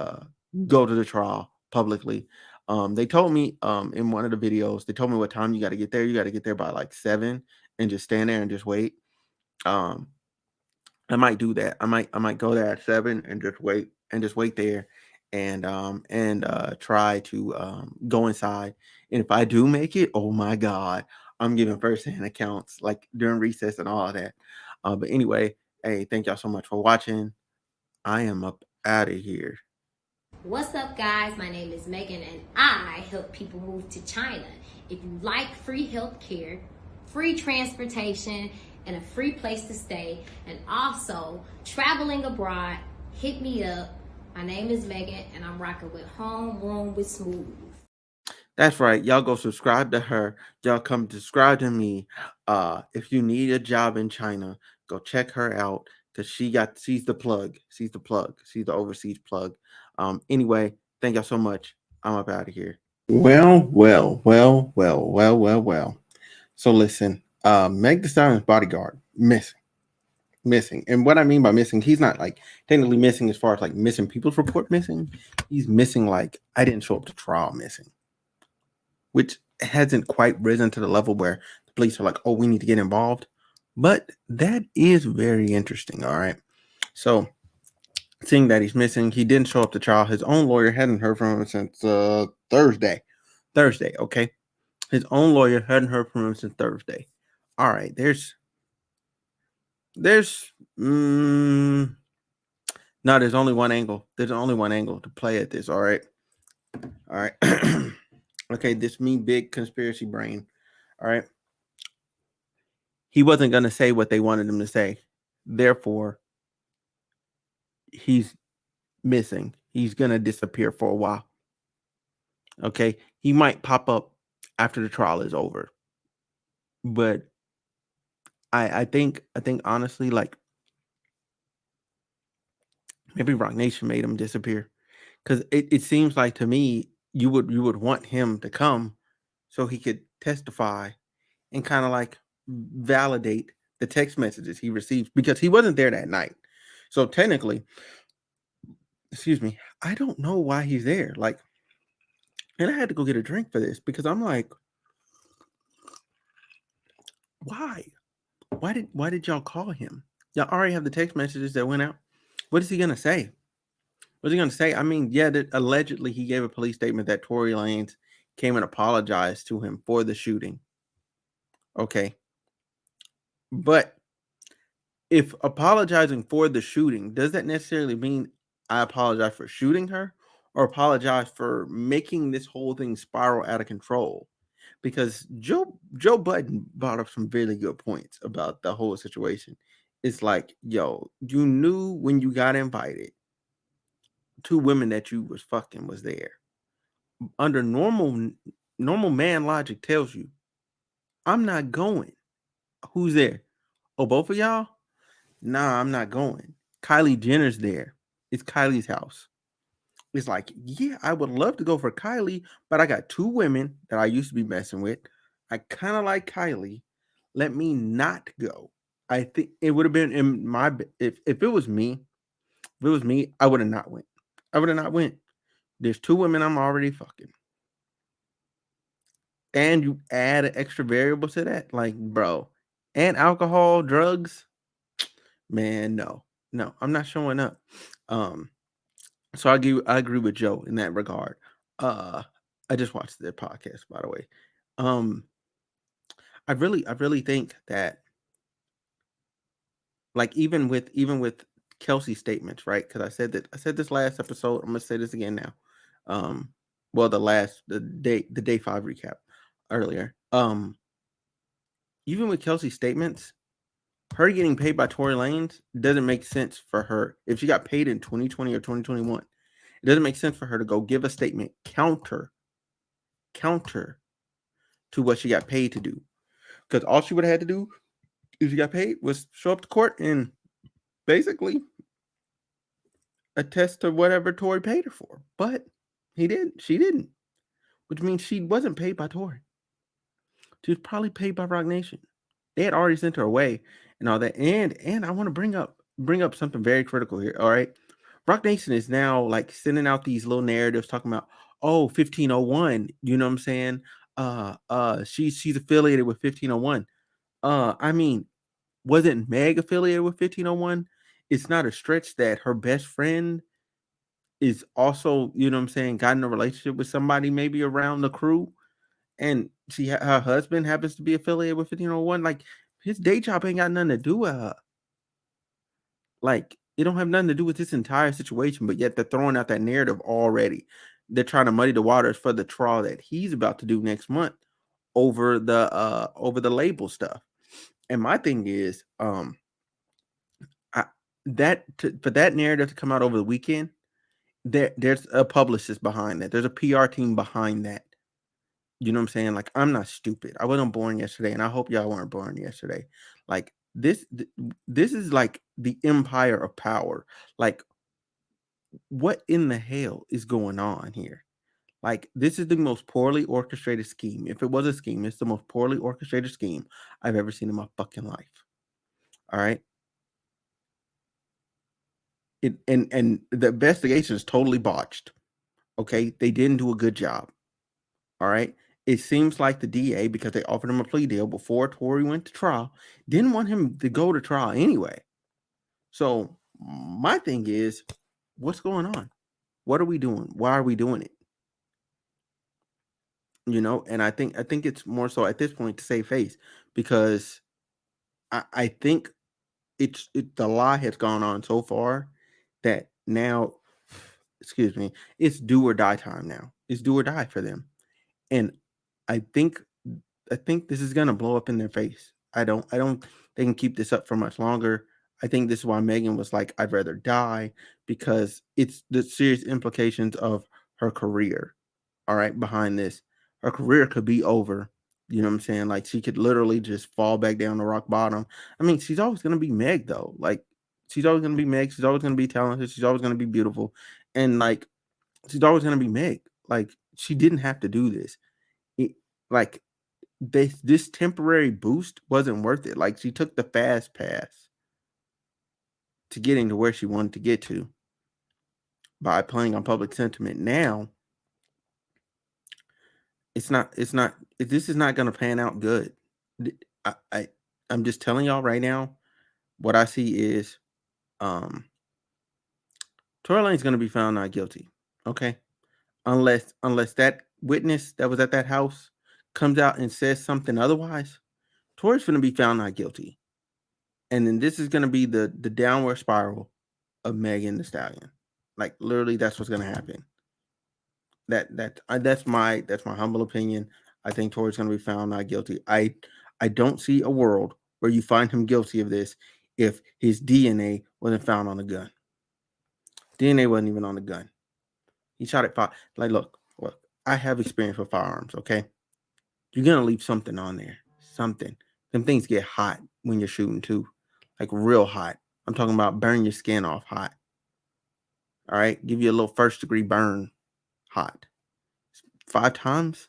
go to the trial publicly. They told me in one of the videos, they told me what time you got to get there. You got to get there by like 7 and just stand there and just wait. I might do that. I might go there at 7 and just wait there, and try to go inside. And if I do make it, oh my God, I'm giving firsthand accounts like during recess and all of that. But anyway, hey, thank y'all so much for watching. I am up out of here. What's up, guys? My name is Megan, and I help people move to China. If you like free health care, free transportation, and a free place to stay, and also traveling abroad, hit me up. My name is Megan, and I'm rocking with Homeroom with Smooth. That's right. Y'all go subscribe to her. Y'all come subscribe to me. If you need a job in China, go check her out, because she's the plug. She's the plug. She's the overseas plug. Anyway, thank y'all so much. I'm up out of here. Well. So listen, Meg Thee Stallion's bodyguard missing. And what I mean by missing, he's not like technically missing as far as like missing people's report missing. He's missing like I didn't show up to trial missing, which hasn't quite risen to the level where the police are like, oh, we need to get involved. But that is very interesting. All right. So seeing that he's missing, he didn't show up to trial. His own lawyer hadn't heard from him since Thursday. Okay. His own lawyer hadn't heard from him since Thursday. All right. There's no, there's only one angle. There's only one angle to play at this. All right. Okay, this me big conspiracy brain. All right. He wasn't going to say what they wanted him to say. Therefore, he's missing. He's going to disappear for a while. Okay. He might pop up after the trial is over. But I think honestly, like, maybe Rock Nation made him disappear. Because it seems like to me, you would want him to come so he could testify and kind of like validate the text messages he received, because he wasn't there that night. So technically, excuse me, I don't know why he's there. Like, and I had to go get a drink for this, because I'm like, why did y'all call him? Y'all already have the text messages that went out. What is he gonna say? What's he gonna say? I mean, yeah, that allegedly he gave a police statement that Tory Lanez came and apologized to him for the shooting. Okay. But if apologizing for the shooting, does that necessarily mean I apologize for shooting her, or apologize for making this whole thing spiral out of control? Because Joe Budden brought up some really good points about the whole situation. it's like, yo, you knew when you got invited, 2 women that you was fucking was there. Under normal man logic tells you, I'm not going. Who's there? Oh, both of y'all? Nah, I'm not going. Kylie Jenner's there. It's Kylie's house. It's like, yeah, I would love to go for Kylie, but I got 2 women that I used to be messing with. I kind of like Kylie. Let me not go. I think it would have been in my if it was me, I would have not went. I would have not went. There's 2 women I'm already fucking. And you add an extra variable to that, like, bro, and alcohol, drugs, man, no, I'm not showing up. So I agree with Joe in that regard. I just watched their podcast, by the way. I really think that, like, even with Kelsey's statements, right? Because I said this last episode. I'm gonna say this again now. Well, the day 5 recap earlier. Even with Kelsey's statements, her getting paid by Tory Lanez doesn't make sense for her. If she got paid in 2020 or 2021, it doesn't make sense for her to go give a statement counter to what she got paid to do. Because all she would have had to do if she got paid was show up to court and basically attest to whatever Tory paid her for. But she didn't. Which means she wasn't paid by Tory. She was probably paid by Roc Nation. They had already sent her away and all that. And I want to bring up something very critical here. All right. Roc Nation is now like sending out these little narratives talking about, 1501. You know what I'm saying? She's affiliated with 1501. I mean, wasn't Meg affiliated with 1501? It's not a stretch that her best friend is also, you know what I'm saying, got in a relationship with somebody maybe around the crew. And her husband happens to be affiliated with 1501. Like, his day job ain't got nothing to do with her. Like, it don't have nothing to do with this entire situation, but yet they're throwing out that narrative already. They're trying to muddy the waters for the trial that he's about to do next month over the label stuff. And my thing is, for that narrative to come out over the weekend, there's a publicist behind that. There's a PR team behind that. You know what I'm saying? Like, I'm not stupid. I wasn't born yesterday, and I hope y'all weren't born yesterday. Like, this is like the empire of power. Like, what in the hell is going on here? Like, this is the most poorly orchestrated scheme. If it was a scheme, it's the most poorly orchestrated scheme I've ever seen in my fucking life. All right. And the investigation is totally botched. Okay. They didn't do a good job. All right. It seems like the DA, because they offered him a plea deal before Tory went to trial, didn't want him to go to trial anyway. So my thing is, what's going on? What are we doing? Why are we doing it? You know, and I think it's more so at this point to save face, because I think the lie has gone on so far that now, excuse me, it's do or die time now. It's do or die for them. And I think this is gonna blow up in their face. I don't they can keep this up for much longer. I think this is why Megan was like, I'd rather die, because it's the serious implications of her career. All right, behind this. Her career could be over. You know what I'm saying? Like, she could literally just fall back down to rock bottom. I mean, she's always gonna be Meg though. Like, she's always gonna be Meg. She's always gonna be talented. She's always gonna be beautiful. And like, she's always gonna be Meg. Like, she didn't have to do this. Like, this temporary boost wasn't worth it. Like, she took the fast pass to getting to where she wanted to get to by playing on public sentiment. Now this is not going to pan out good. I'm just telling y'all right now, what I see is Tory Lanez going to be found not guilty. Okay. Unless that witness that was at that house comes out and says something otherwise, Tory's going to be found not guilty. And then this is going to be the downward spiral of Megan Thee Stallion. Like, literally, that's what's going to happen. That's my humble opinion. I think Tory's going to be found not guilty. I don't see a world where you find him guilty of this if his DNA wasn't found on the gun. DNA wasn't even on the gun. He shot at 5. Like, look, I have experience with firearms, okay? You're going to leave something on there. Something. Them things get hot when you're shooting too. Like real hot. I'm talking about burn your skin off hot. All right? Give you a little first-degree burn hot. 5 times?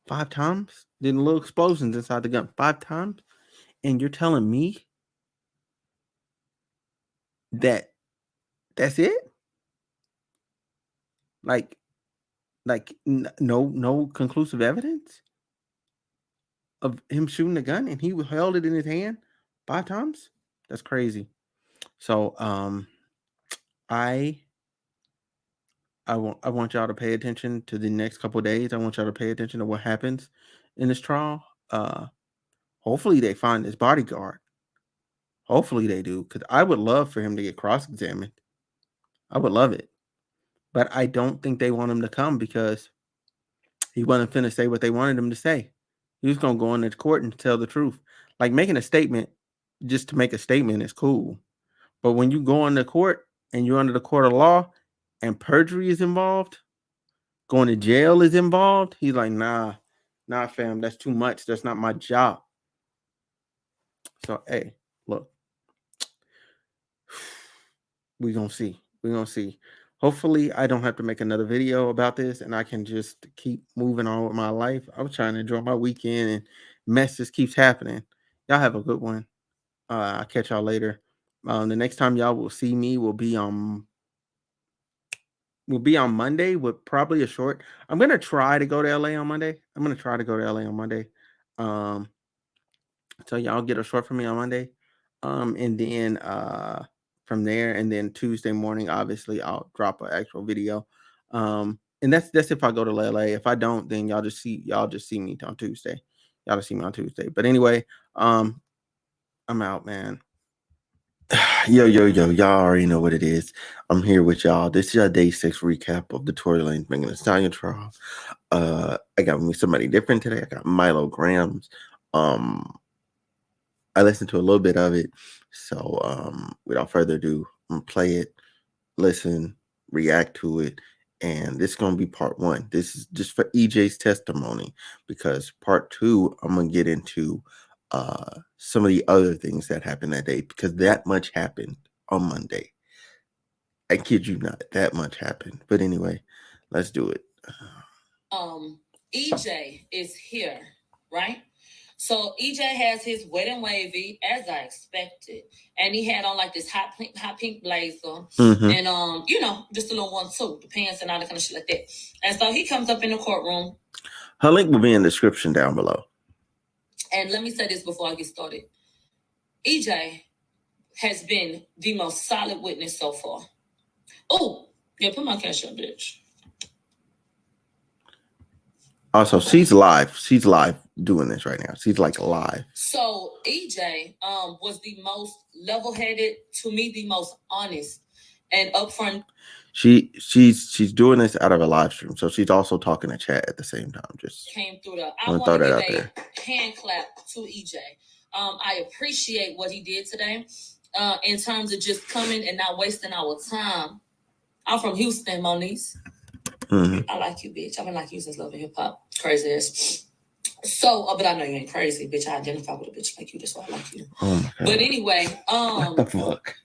5 times? Then little explosions inside the gun. 5 times? And you're telling me that that's it? Like no conclusive evidence of him shooting the gun, and he held it in his hand 5 times? That's crazy. So I want y'all to pay attention to the next couple of days. I want y'all to pay attention to what happens in this trial. Hopefully they find his bodyguard. Hopefully they do, because I would love for him to get cross-examined. I would love it. But I don't think they want him to come because he wasn't finna say what they wanted him to say. He was going to go into court and tell the truth. Like, making a statement just to make a statement is cool. But when you go into court and you're under the court of law and perjury is involved, going to jail is involved, he's like, nah, fam, that's too much. That's not my job. So, hey, look, we're going to see. We're going to see. Hopefully, I don't have to make another video about this and I can just keep moving on with my life. I was trying to enjoy my weekend and mess just keeps happening. Y'all have a good one. I'll catch y'all later. The next time y'all will see me will be on Monday with probably a short. I'm going to try to go to LA on Monday. So y'all get a short from me on Monday. And then from there, and then Tuesday morning, obviously I'll drop an actual video. And that's if I go to LA. If I don't, then y'all just see me on Tuesday. Y'all just see me on Tuesday. But anyway, I'm out, man. Yo, y'all already know what it is. I'm here with y'all. This is your day 6 recap of the Tory Lanez Megan Thee Stallion trial. I got me somebody different today. I got Milagrogramz. I listened to a little bit of it. So without further ado, I'm gonna play it, listen, react to it. And this is gonna be part 1. This is just for EJ's testimony, because part 2, I'm gonna get into some of the other things that happened that day, because that much happened on Monday. I kid you not, that much happened. But anyway, let's do it. EJ is here, right? So EJ has his wet and wavy, as I expected, and he had on like this hot pink blazer, and just a little one too, the pants and all that kind of shit like that. And so he comes up in the courtroom. Her link will be in the description down below. And let me say this before I get started. EJ has been the most solid witness so far. Oh, yeah, put my cash up, bitch. Also, she's live. She's live doing this right now. She's like live. So EJ was the most level-headed, to me, the most honest and upfront. She's doing this out of a live stream, so she's also talking to chat at the same time. Just came through the. I want to give a hand clap to EJ. I appreciate what he did today, in terms of just coming and not wasting our time. I'm from Houston, Moniece. I like you, bitch. I've been like you since Love and Hip Hop. Crazy ass. So, but I know you ain't crazy, bitch. I identify with a bitch like you. That's why I like you. Oh my God. But anyway, what the fuck?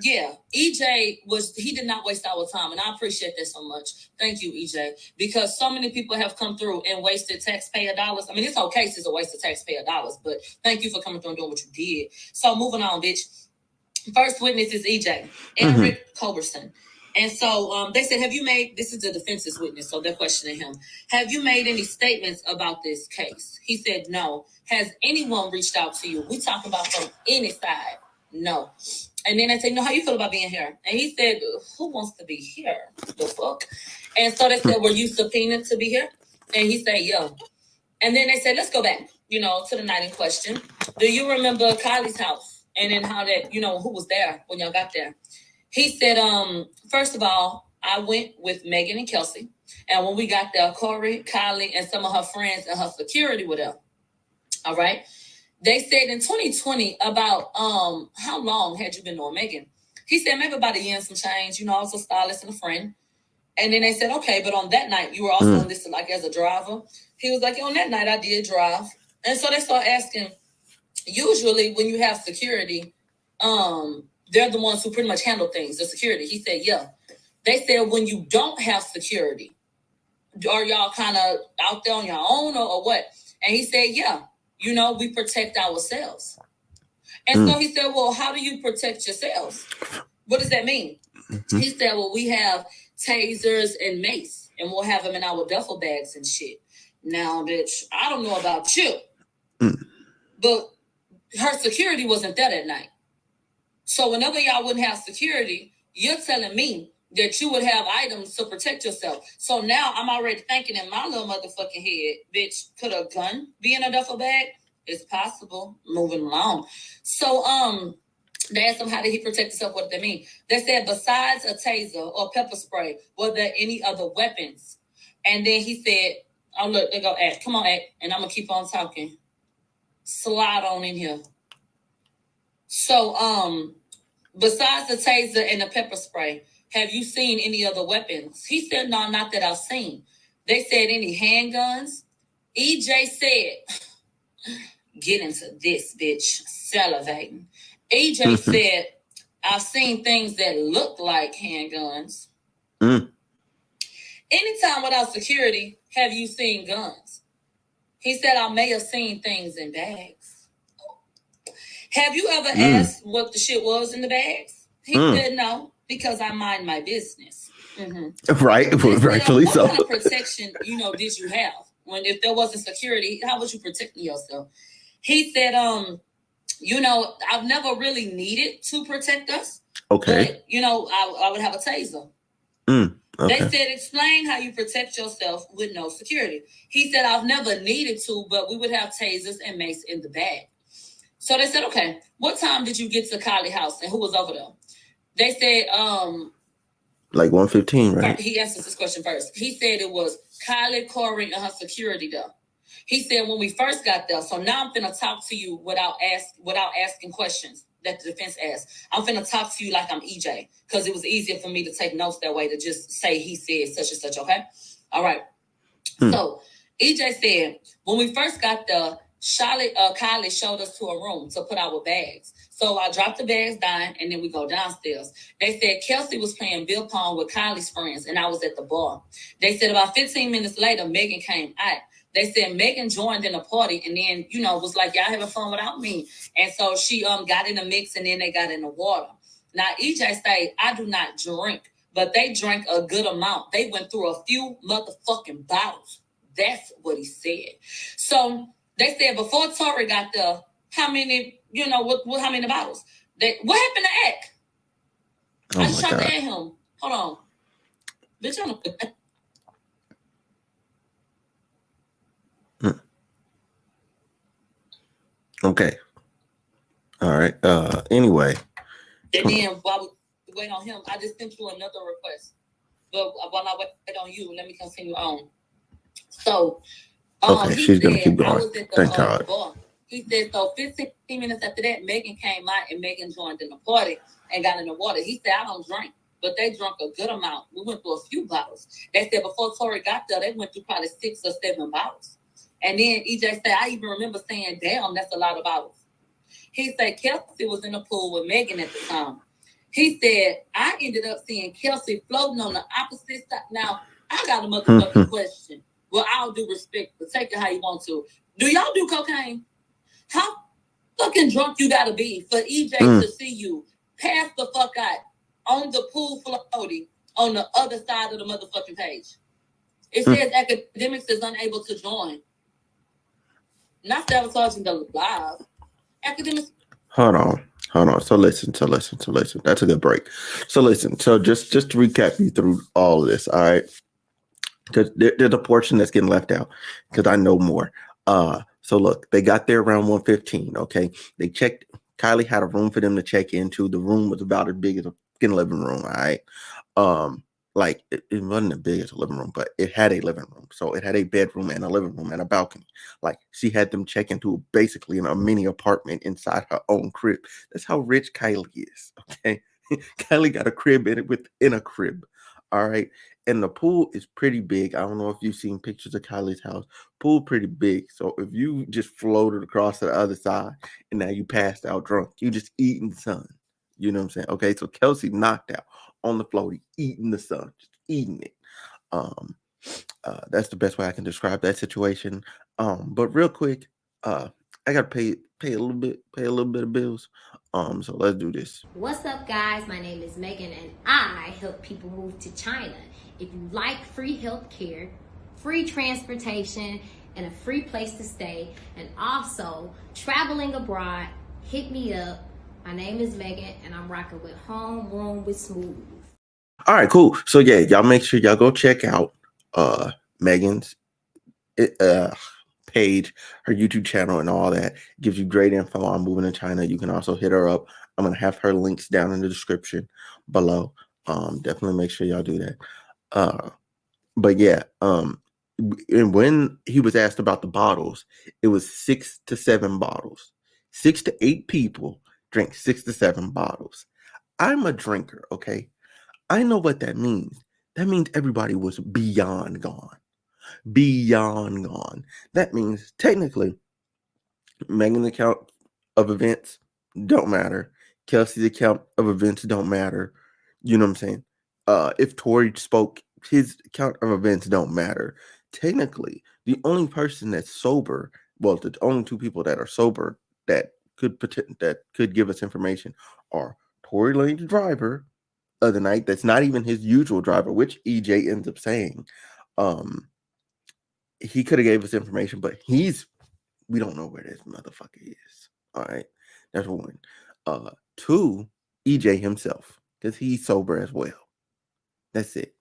Yeah, EJ he did not waste our time, and I appreciate that so much. Thank you, EJ, because so many people have come through and wasted taxpayer dollars. I mean, it's okay, it's a waste of taxpayer dollars, but thank you for coming through and doing what you did. So moving on, bitch. First witness is EJ, Eric Culberson. And so they said, have you made, this is the defense's witness, so they're questioning him. Have you made any statements about this case? He said, no. Has anyone reached out to you? We talking about from any side. No. And then they said, no, how you feel about being here? And he said, who wants to be here? The fuck? And so they said, were you subpoenaed to be here? And he said, yeah. And then they said, let's go back, to the night in question. Do you remember Kylie's house? And then how that, who was there when y'all got there? He said, first of all, I went with Megan and Kelsey. And when we got there, Corey, Kylie, and some of her friends and her security were there. All right. They said in 2020 about how long had you been knowing Megan? He said maybe about a year and some change. I was a stylist and a friend. And then they said, okay, but on that night you were also listed like as a driver. He was like, on that night I did drive. And so they start asking, usually when you have security, they're the ones who pretty much handle things, the security. He said, yeah. They said when you don't have security, are y'all kind of out there on your own or what? And he said, yeah, we protect ourselves. And so he said, well, how do you protect yourselves? What does that mean? He said, well, we have tasers and mace, and we'll have them in our duffel bags and shit. Now, bitch, I don't know about you, but her security wasn't there that night. So whenever y'all wouldn't have security, you're telling me that you would have items to protect yourself. So now I'm already thinking in my little motherfucking head, bitch, could a gun be in a duffel bag? It's possible. Moving along. So they asked him, how did he protect himself? What did they mean? They said, besides a taser or pepper spray, were there any other weapons? And then he said, oh, look, they go, Act. Come on, Act. And I'm going to keep on talking. Slide on in here. So, besides the taser and the pepper spray, have you seen any other weapons? He said, no, not that I've seen. They said, any handguns? EJ said, get into this, bitch, salivating. EJ said, I've seen things that look like handguns. Anytime without security, have you seen guns? He said, I may have seen things in bags. Have you ever asked what the shit was in the bags? He said, no, because I mind my business. Right, rightfully so. What kind of protection, did you have? If there wasn't security, how was you protecting yourself? He said, I've never really needed to protect us. Okay. But, I would have a taser. Okay. They said, explain how you protect yourself with no security. He said, I've never needed to, but we would have tasers and mace in the bag. So they said, okay, what time did you get to Kylie's house and who was over there? They said, like 1:15, right? He answers this question first. He said it was Kylie, Corey, and her security there. He said when we first got there, so now I'm finna talk to you without asking questions that the defense asked. I'm finna talk to you like I'm EJ, because it was easier for me to take notes that way to just say he said such and such, okay? All right. So EJ said, when we first got there, Kylie showed us to a room to put our bags. So I dropped the bags down, and then we go downstairs. They said Kelsey was playing bill pong with Kylie's friends, and I was at the bar. They said about 15 minutes later, Megan came out. They said Megan joined in the party and then, was like, y'all having fun without me. And so she got in the mix and then they got in the water. Now, EJ said, I do not drink, but they drank a good amount. They went through a few motherfucking bottles. That's what he said. So they said before Tory got there, how many, how many bottles? What happened to Eck? I just tried to add him. Hold on. Bitch, I don't. Okay. All right. Anyway. And then while we wait on him, I just sent you another request. But while I wait on you, let me continue on. So, okay, she's going to keep going. Thank God. Bar. He said, so 15 minutes after that, Megan came out and Megan joined in the party and got in the water. He said, I don't drink, but they drank a good amount. We went through a few bottles. They said before Tory got there, they went through probably 6 or 7 bottles. And then EJ said, I even remember saying, damn, that's a lot of bottles. He said Kelsey was in the pool with Megan at the time. He said, I ended up seeing Kelsey floating on the opposite side. Now, I got a motherfucking question. Well, I'll do respect, but take it how you want to. Do y'all do cocaine? How fucking drunk you gotta be for EJ to see you pass the fuck out on the pool floaty on the other side of the motherfucking page? It says academics is unable to join. Not sabotaging the live. Academics. Hold on. So listen. That's a good break. So listen. So just to recap you through all of this, all right? Because there's a portion that's getting left out because I know more. So look, they got there around 1:15. Okay, they checked. Kylie had a room for them to check into. The room was about as big as a living room. All right. like it wasn't as big as a living room, but it had a living room. So it had a bedroom and a living room and a balcony. Like she had them check into basically a mini apartment inside her own crib. That's how rich Kylie is. Okay. Kylie got a crib within a crib. All right. And the pool is pretty big. I don't know if you've seen pictures of Kylie's house. Pool pretty big. So if you just floated across to the other side and now you passed out drunk, you just eating sun. You know what I'm saying? Okay. So Kelsey knocked out on the floaty, eating the sun, just eating it. That's the best way I can describe that situation. But real quick, I gotta pay a little bit of bills. So let's do this. What's up, guys? My name is Megan, and I help people move to China. If you like free health care, free transportation, and a free place to stay, and also traveling abroad, hit me up. My name is Megan, and I'm rocking with Homeroom with Smooth. All right, cool. So yeah, y'all make sure y'all go check out Megan's page, her YouTube channel, and all that. It gives you great info on moving to China. You can also hit her up. I'm gonna have her links down in the description below. Definitely make sure y'all do that. But yeah, and when he was asked about the bottles, it was 6 to 7 bottles. 6 to 8 people drink 6 to 7 bottles. I'm a drinker, okay? I know what that means. That means everybody was beyond gone. Beyond gone. That means technically, Megan's account of events don't matter. Kelsey's account of events don't matter. You know what I'm saying? If Tory spoke, his account of events don't matter. Technically, the only person that's sober, well, the only 2 people that are sober that could give us information are Tory Lanez, the driver of the night. That's not even his usual driver, which EJ ends up saying. He could have gave us information, but we don't know where this motherfucker is. All right, that's 1. 2, EJ himself, because he's sober as well. That's it.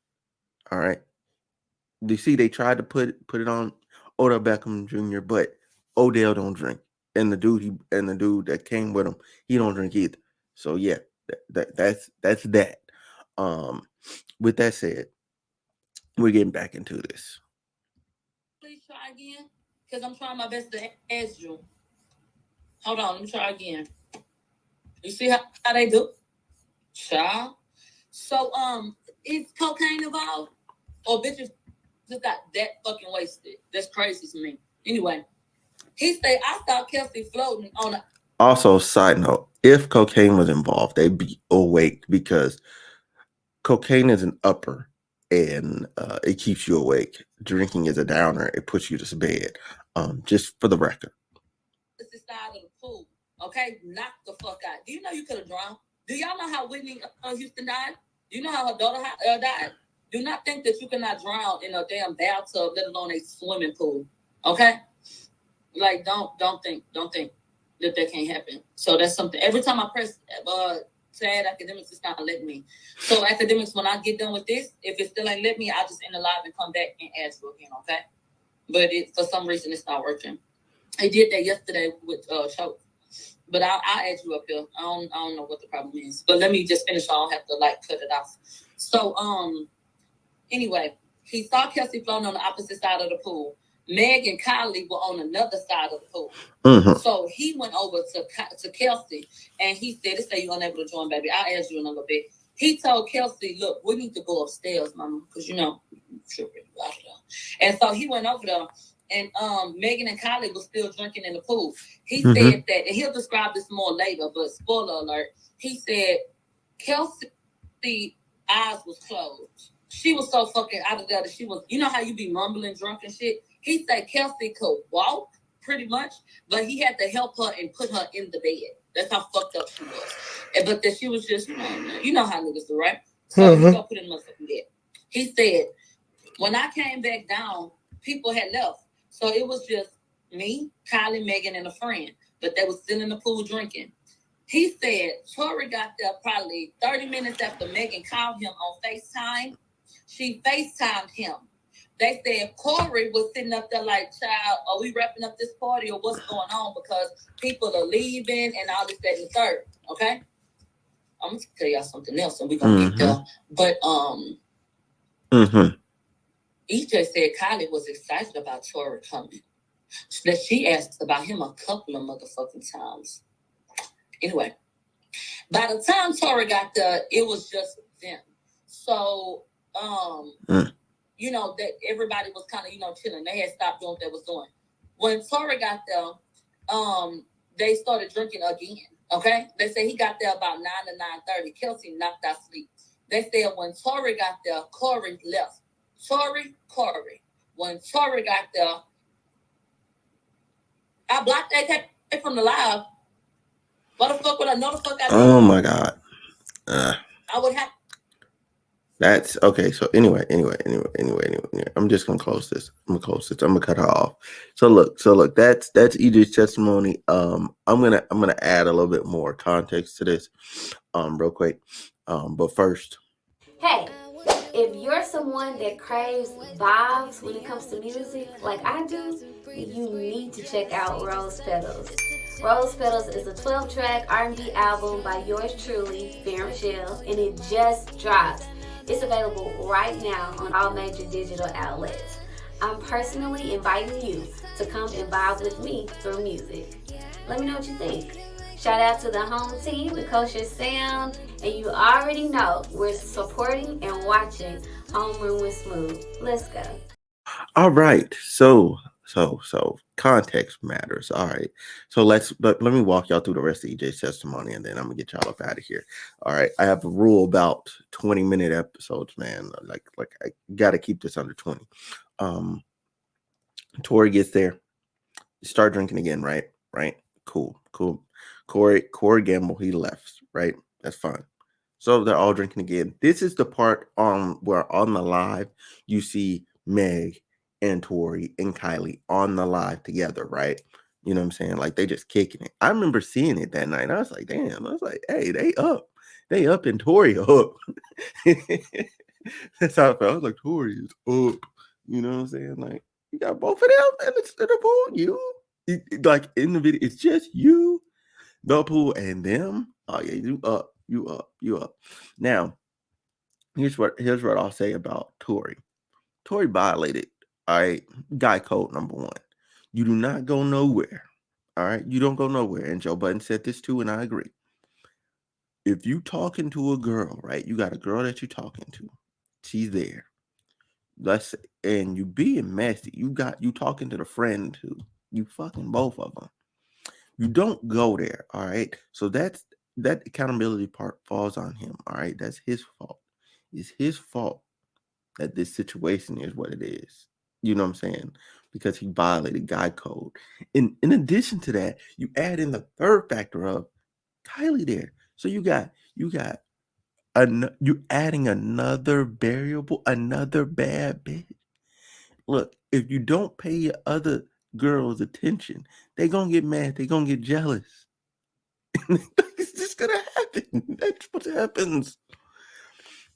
All right. You see, they tried to put it on Odell Beckham Jr., but Odell don't drink, and the dude that came with him, he don't drink either. So yeah, that's that. With that said, we're getting back into this. Please try again, because I'm trying my best to ask you. Hold on, let me try again. You see how they do? Child. So, is cocaine involved? Or bitches just got that fucking wasted? That's crazy to me. Anyway, he said, I saw Kelsey floating on a... Also, side note, if cocaine was involved, they'd be awake because cocaine is an upper and it keeps you awake. Drinking is a downer. It puts you to bed. Just for the record. It's the side of the pool. Okay? Knock the fuck out. Do you know you could have drowned? Do y'all know how Whitney Houston died? Do you know how her daughter died? Do not think that you cannot drown in a damn bathtub, let alone a swimming pool. Okay? Like, don't think that can't happen. So that's something. Every time I press sad academics, it's not letting me. So academics, when I get done with this, if it still ain't let me, I'll just end the live and come back and ask you again, okay? But for some reason, it's not working. I did that yesterday with Choke. But I'll add you up here. I don't know what the problem is. But let me just finish. I don't have to cut it off. So anyway, he saw Kelsey floating on the opposite side of the pool. Meg and Kylie were on another side of the pool. Mm-hmm. So he went over to Kelsey and he said, "This say you're unable to join, baby. I'll ask you in a little bit." He told Kelsey, "Look, we need to go upstairs, mama, because you know, and so he went over there. And Megan and Kylie was still drinking in the pool. He said that, and he'll describe this more later, but spoiler alert, he said Kelsey's eyes was closed. She was so fucking out of there that she was, you know how you be mumbling drunk and shit? He said Kelsey could walk pretty much, but he had to help her and put her in the bed. That's how fucked up she was. But that she was just, you know how niggas do, right? So he go put in the motherfucking bed. He said, when I came back down, people had left. So it was just me, Kylie, Megan, and a friend. But they was still in the pool drinking. He said Tory got there probably 30 minutes after Megan called him on FaceTime. She FaceTimed him. They said Corey was sitting up there like, child, are we wrapping up this party or what's going on? Because people are leaving and all this, that, and the third. Okay? I'm going to tell y'all something else and we're going to get there. But Mm-hmm. EJ said Kylie was excited about Tory coming. That she asked about him a couple of motherfucking times. Anyway, by the time Tory got there, it was just them. So, you know, that everybody was kind of, you know, chilling. They had stopped doing what they was doing. When Tory got there, they started drinking again. Okay? They said he got there about 9 to 9:30. Kelsey knocked out sleep. They said when Tory got there, Corey left. Corey. When Tory got there, I blocked that from the live. What the fuck would I know the fuck I did? Oh my God. I would have. That's okay. So anyway, I'm just gonna close this. I'm gonna cut her off. So look, that's EJ's testimony. I'm gonna add a little bit more context to this, real quick. But first. Hey, if you're someone that craves vibes when it comes to music, like I do, you need to check out Rose Petals. Rose Petals is a 12-track R&B album by yours truly, Fair Michelle, and it just dropped. It's available right now on all major digital outlets. I'm personally inviting you to come and vibe with me through music. Let me know what you think. Shout out to the home team, the Kosher Sound, and you already know we're supporting and watching Homeroom with Smooth. Let's go. All right, so context matters. All right, so let me walk y'all through the rest of EJ's testimony, and then I'm gonna get y'all up out of here. All right, I have a rule about 20-minute episodes, man. Like I gotta keep this under 20. Tory gets there, start drinking again, right? Cool. Corey Gamble, he left, right? That's fine. So they're all drinking again. This is the part where on the live you see Meg and Tory and Kylie on the live together, right? You know what I'm saying? Like they just kicking it. I remember seeing it that night. I was like, damn. I was like, hey, they up and Tory up. That's how I felt. I was like, Tory is up. You know what I'm saying? Like you got both of them and it's in the pool. Like in the video, it's just you, the pool, and them. Oh yeah, you up. Now, here's what I'll say about Tory. Tory violated, all right, guy code number 1. You do not go nowhere. All right, you don't go nowhere. And Joe Budden said this too, and I agree. If you talking to a girl, right, you got a girl that you're talking to, she's there. And you being messy. You talking to the friend too. You fucking both of them. You don't go there, all right? So that accountability part falls on him, all right? That's his fault. It's his fault that this situation is what it is. You know what I'm saying? Because he violated guy code. In addition to that, you add in the third factor of Kylie there. So you adding another variable, another bad bitch. Look, if you don't pay your other girls attention, they're gonna get mad, they're gonna get jealous. It's just gonna happen. That's what happens.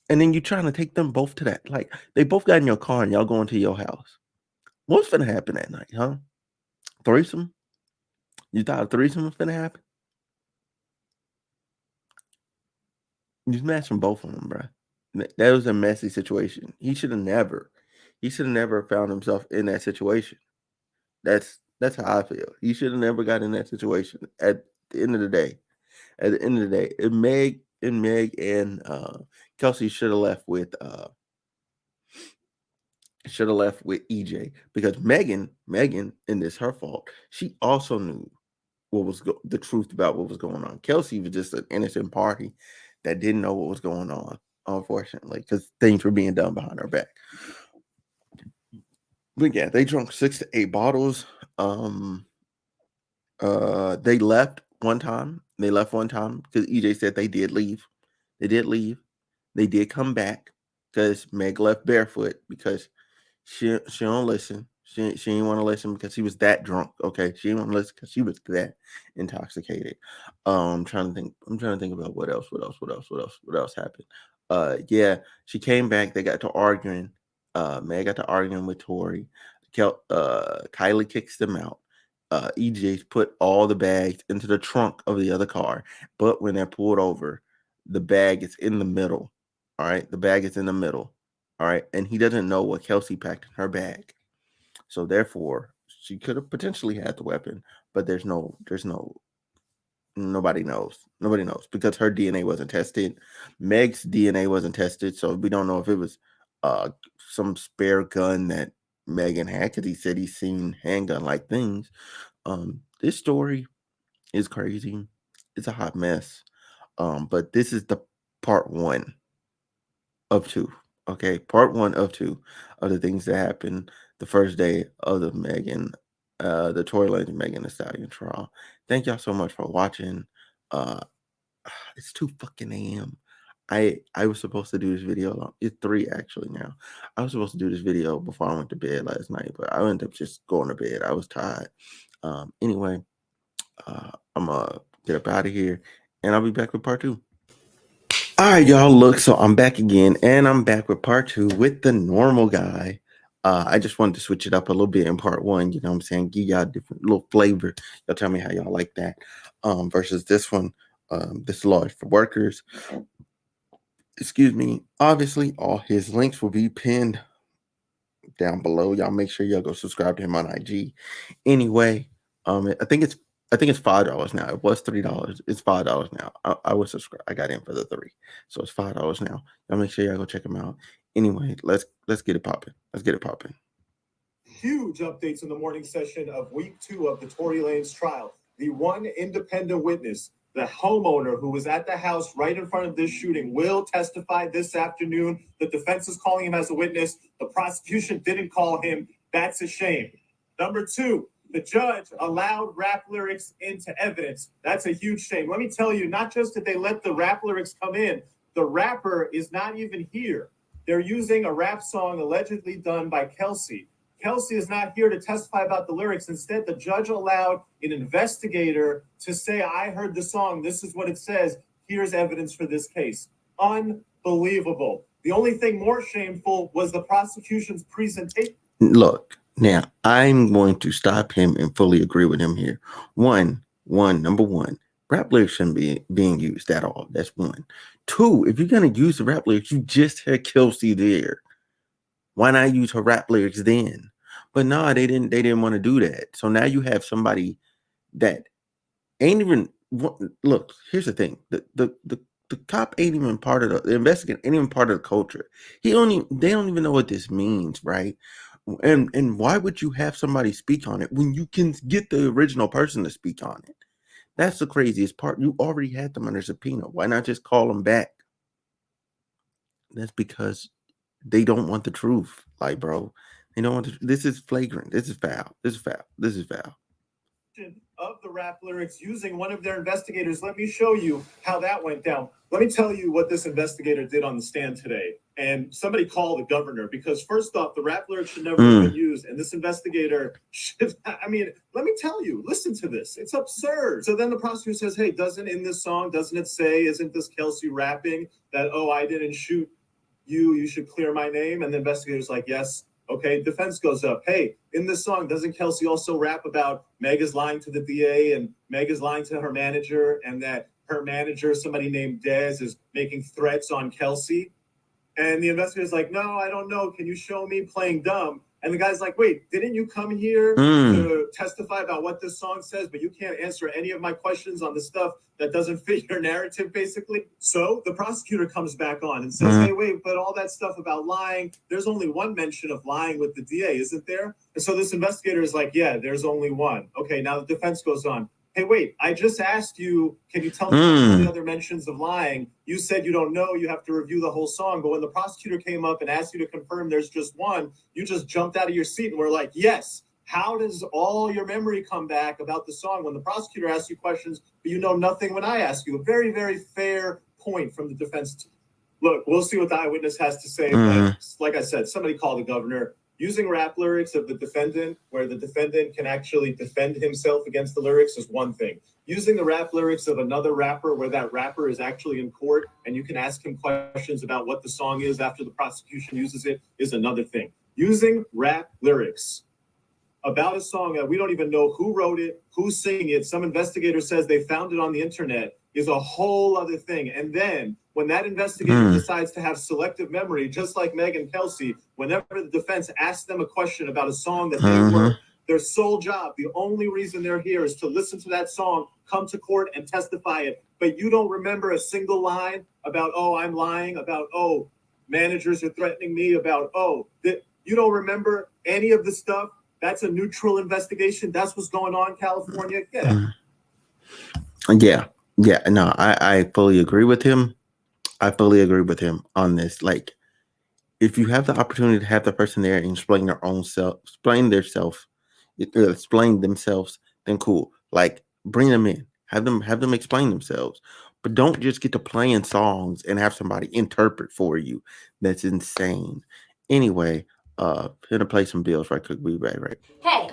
And then you're trying to take them both to that. Like they both got in your car and y'all going to your house. What's gonna happen that night, huh? Threesome? You thought a threesome was gonna happen? You smashing both of them, bro. That was a messy situation. He should have never found himself in that situation. That's how I feel. He should have never got in that situation. At the end of the day, Meg and Kelsey should have left with EJ because Megan, and this her fault. She also knew what was the truth about what was going on. Kelsey was just an innocent party that didn't know what was going on, unfortunately, because things were being done behind her back. But yeah, they drank 6 to 8 bottles. They left one time. Because EJ said they did leave. They did come back because Meg left barefoot because she don't listen. She didn't want to listen because she was that drunk. Okay, she didn't want to listen because she was that intoxicated. I'm trying to think about what else happened. Yeah, she came back. They got to arguing. Meg got to arguing with Tory. Kylie kicks them out. EJ put all the bags into the trunk of the other car, but when they're pulled over, the bag is in the middle. All right, the bag is in the middle. All right. And he doesn't know what Kelsey packed in her bag. So therefore, she could have potentially had the weapon, but nobody knows. Nobody knows because her DNA wasn't tested. Meg's DNA wasn't tested. So we don't know if it was some spare gun that Megan had, because he said he's seen handgun like things. This story is crazy. It's a hot mess. But this is the part 1 of 2. Okay, part 1 of 2 of the things that happened the first day of the Tory Lanez and Megan Thee Stallion trial. Thank y'all so much for watching. It's 2 fucking a.m. I was supposed to do this video. It's 3 actually now. I was supposed to do this video before I went to bed last night, but I ended up just going to bed. I was tired. Anyway, I'm gonna get up out of here, and I'll be back with part 2. All right, y'all. Look, so I'm back again, and I'm back with part 2 with the normal guy. I just wanted to switch it up a little bit in part 1. You know what I'm saying? Give y'all a different little flavor. Y'all tell me how y'all like that. Versus this one. This law is for workers. Excuse me. Obviously, all his links will be pinned down below. Y'all make sure y'all go subscribe to him on IG. Anyway, I think it's $5 now. It was $3. It's $5 now. I was subscribed. I got in for the 3, so it's $5 now. Y'all make sure y'all go check him out. Anyway, let's get it popping. Let's get it popping. Huge updates in the morning session of week 2 of the Tory Lanez trial. The one independent witness, the homeowner who was at the house right in front of this shooting, will testify this afternoon. The defense is calling him as a witness. The prosecution didn't call him. That's a shame. Number 2, the judge allowed rap lyrics into evidence. That's a huge shame. Let me tell you, not just did they let the rap lyrics come in, the rapper is not even here. They're using a rap song allegedly done by Kelsey. Kelsey is not here to testify about the lyrics. Instead, the judge allowed an investigator to say, I heard the song. This is what it says. Here's evidence for this case. Unbelievable. The only thing more shameful was the prosecution's presentation. Look, now I'm going to stop him and fully agree with him here. Number one, rap lyrics shouldn't be being used at all. That's 1. 2, if you're going to use the rap lyrics, you just had Kelsey there. Why not use her rap lyrics then? But no, they didn't want to do that. So now you have somebody that ain't even look. Here's the thing: the cop ain't even part of the investigator, ain't even part of the culture. They don't even know what this means, right? And why would you have somebody speak on it when you can get the original person to speak on it? That's the craziest part. You already had them under subpoena. Why not just call them back? That's because they don't want the truth. Like, bro, they don't want this is flagrant. This is foul. This is foul. This is foul. Of the rap lyrics using one of their investigators. Let me show you how that went down. Let me tell you what this investigator did on the stand today. And somebody call the governor, because first off, the rap lyrics should never have been used. And this investigator should, let me tell you, listen to this. It's absurd. So then the prosecutor says, hey, doesn't it say, isn't this Kelsey rapping that, oh, I didn't shoot you should clear my name? And the investigator's like, yes. Okay, defense goes up. Hey, in this song, doesn't Kelsey also rap about Meg is lying to the DA and Meg is lying to her manager, and that her manager, somebody named Dez, is making threats on Kelsey? And the investigator's like, no, I don't know. Can you show me playing dumb? And the guy's like, wait, didn't you come here to testify about what this song says, but you can't answer any of my questions on the stuff that doesn't fit your narrative, basically? So the prosecutor comes back on and says, hey, wait, but all that stuff about lying, there's only one mention of lying with the DA, isn't there? And so this investigator is like, yeah, there's only one. Okay, now the defense goes on. Hey, wait, I just asked you, can you tell me all the other mentions of lying? You said you don't know, you have to review the whole song. But when the prosecutor came up and asked you to confirm there's just one, you just jumped out of your seat and were like, yes. How does all your memory come back about the song when the prosecutor asks you questions, but you know nothing when I ask you? A very, very fair point from the defense. Look, we'll see what the eyewitness has to say. But like I said, somebody call the governor. Using rap lyrics of the defendant where the defendant can actually defend himself against the lyrics is one thing. Using the rap lyrics of another rapper where that rapper is actually in court and you can ask him questions about what the song is after the prosecution uses it is another thing. Using rap lyrics about a song that we don't even know who wrote it, who's singing it. Some investigator says they found it on the internet. is a whole other thing. And then when that investigator decides to have selective memory, just like Meg and Kelsey, whenever the defense asks them a question about a song that they were, their sole job, the only reason they're here is to listen to that song, come to court and testify it. But you don't remember a single line about, oh, I'm lying, about, oh, managers are threatening me, about, oh, you don't remember any of the stuff. That's a neutral investigation. That's what's going on in California. Get out. Yeah. No, I fully agree with him. I fully agree with him on this. Like, if you have the opportunity to have the person there and explain their own self, explain themselves, then cool. Like, bring them in, have them explain themselves, but don't just get to playing songs and have somebody interpret for you. That's insane. Anyway, gonna play some bills right quick. We right. Hey,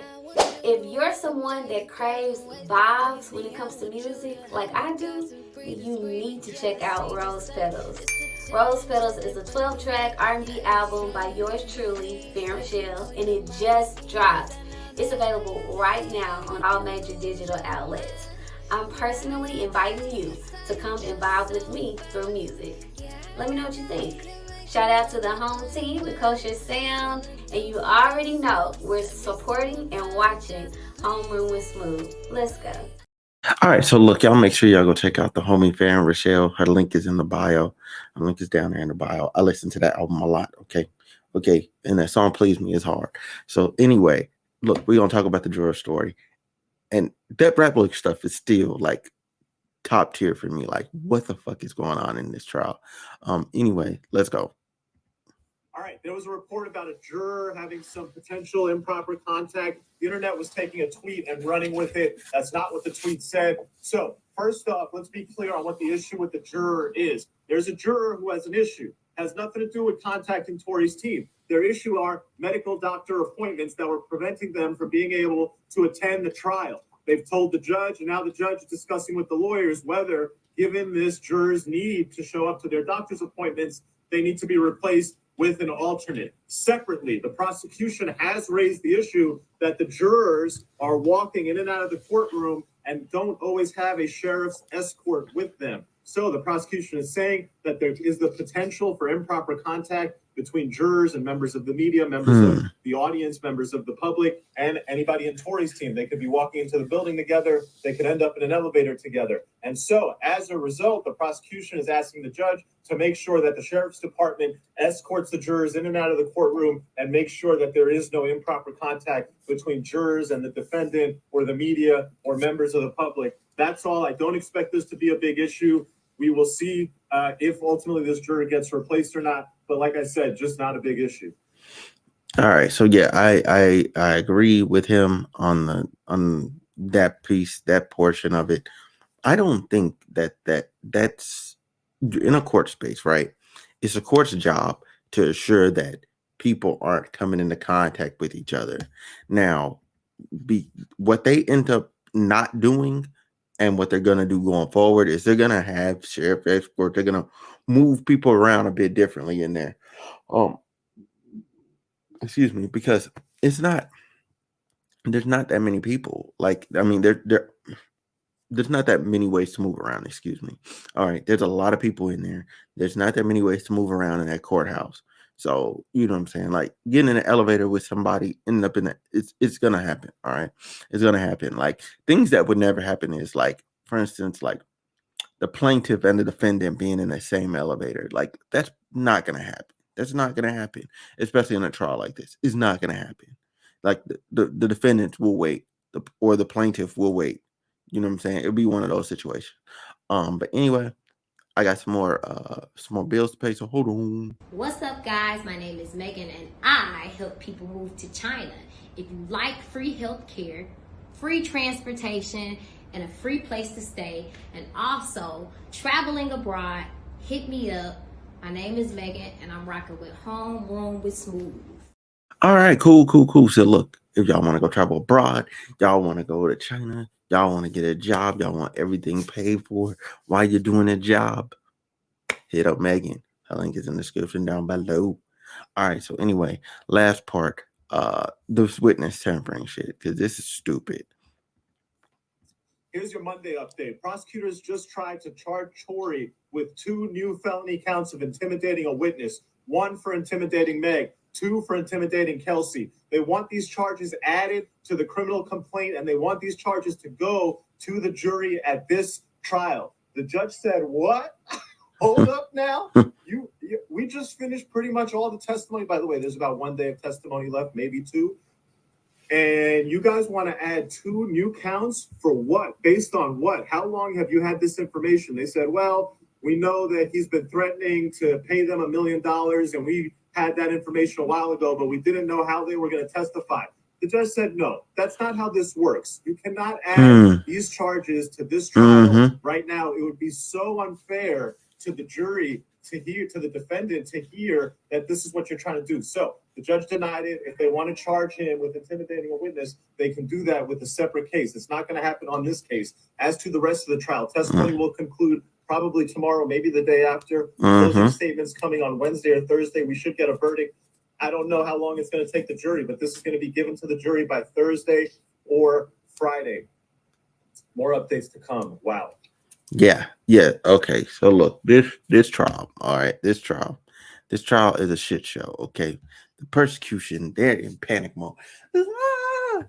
if you're someone that craves vibes when it comes to music, like I do, you need to check out Rose Petals. Rose Petals is a 12-track R&B album by yours truly, Farrah Michelle, and it just dropped. It's available right now on all major digital outlets. I'm personally inviting you to come and vibe with me through music. Let me know what you think. Shout out to the home team, the Kosher Sound, and you already know we're supporting and watching Homeroom with Smooth. Let's go. All right, so look, y'all make sure y'all go check out the homie Farrah Michelle. Her link is in the bio. Her link is down there in the bio. I listen to that album a lot, okay, and that song Please Me is hard. So anyway, look, we're gonna talk about the juror story, and that rap book stuff is still like top tier for me. Like, what the fuck is going on in this trial? Anyway, let's go. All right, there was a report about a juror having some potential improper contact. The internet was taking a tweet and running with it. That's not what the tweet said. So first off, let's be clear on what the issue with the juror is. There's a juror who has an issue. Has nothing to do with contacting Tory's team. Their issue are medical doctor appointments that were preventing them from being able to attend the trial. They've told the judge, and now the judge is discussing with the lawyers whether, given this juror's need to show up to their doctor's appointments, they need to be replaced with an alternate. Separately, the prosecution has raised the issue that the jurors are walking in and out of the courtroom and don't always have a sheriff's escort with them. So the prosecution is saying that there is the potential for improper contact between jurors and members of the media, members of the audience, members of the public, and anybody in Tory's team. They could be walking into the building together. They could end up in an elevator together. And so as a result, the prosecution is asking the judge to make sure that the sheriff's department escorts the jurors in and out of the courtroom and make sure that there is no improper contact between jurors and the defendant or the media or members of the public. That's all. I don't expect this to be a big issue. We will see if ultimately this juror gets replaced or not. But like I said, just not a big issue. All right. So yeah, I agree with him on that piece, that portion of it. I don't think that's in a court space, right? It's a court's job to assure that people aren't coming into contact with each other. Now, what they end up not doing and what they're going to do going forward is they're going to have sheriff escort. They're going to move people around a bit differently in there. Excuse me, because there's not that many people. Like, I mean, there's not that many ways to move around. Excuse me. All right. There's a lot of people in there. There's not that many ways to move around in that courthouse. So, you know what I'm saying? Like, getting in an elevator with somebody, ending up in that, it's going to happen. All right. It's going to happen. Like, things that would never happen is, like, for instance, like the plaintiff and the defendant being in the same elevator. Like, that's not going to happen. That's not going to happen, especially in a trial like this. It's not going to happen. Like, the defendants will wait, or the plaintiff will wait. You know what I'm saying? It'll be one of those situations. But anyway, I got some more bills to pay, so hold on. What's up, guys? My name is Megan, and I help people move to China. If you like free health care, free transportation, and a free place to stay, and also traveling abroad, hit me up. My name is Megan, and I'm rocking with Homeroom with Smooth. All right, cool. So look, if y'all want to go travel abroad, y'all want to go to China, y'all want to get a job, y'all want everything paid for while you're doing a job, hit up Megan. Her link is in the description down below. All right, so anyway, last part, this witness tampering shit, because this is stupid. Here's your Monday update. Prosecutors just tried to charge Tory with 2 new felony counts of intimidating a witness, 1 for intimidating Meg, 2 for intimidating Kelsey. They want these charges added to the criminal complaint, and they want these charges to go to the jury at this trial. The judge said, what? Hold up now. We just finished pretty much all the testimony. By the way, there's about 1 day of testimony left, maybe 2. And you guys want to add 2 new counts for what? Based on what? How long have you had this information? They said, well, we know that he's been threatening to pay them $1 million, and we had that information a while ago, but we didn't know how they were going to testify. The judge said, no, that's not how this works. You cannot add these charges to this trial right now. It would be so unfair to the jury to hear, to the defendant to hear that this is what you're trying to do. So the judge denied it. If they want to charge him with intimidating a witness, they can do that with a separate case. It's not going to happen on this case. As to the rest of the trial, testimony will conclude probably tomorrow, maybe the day after. Closing statements coming on Wednesday or Thursday. We should get a verdict. I don't know how long it's going to take the jury, but this is going to be given to the jury by Thursday or Friday. More updates to come. Wow. Yeah. Okay. So look, this trial, all right, this trial is a shit show. Okay. The persecution, they're in panic mode.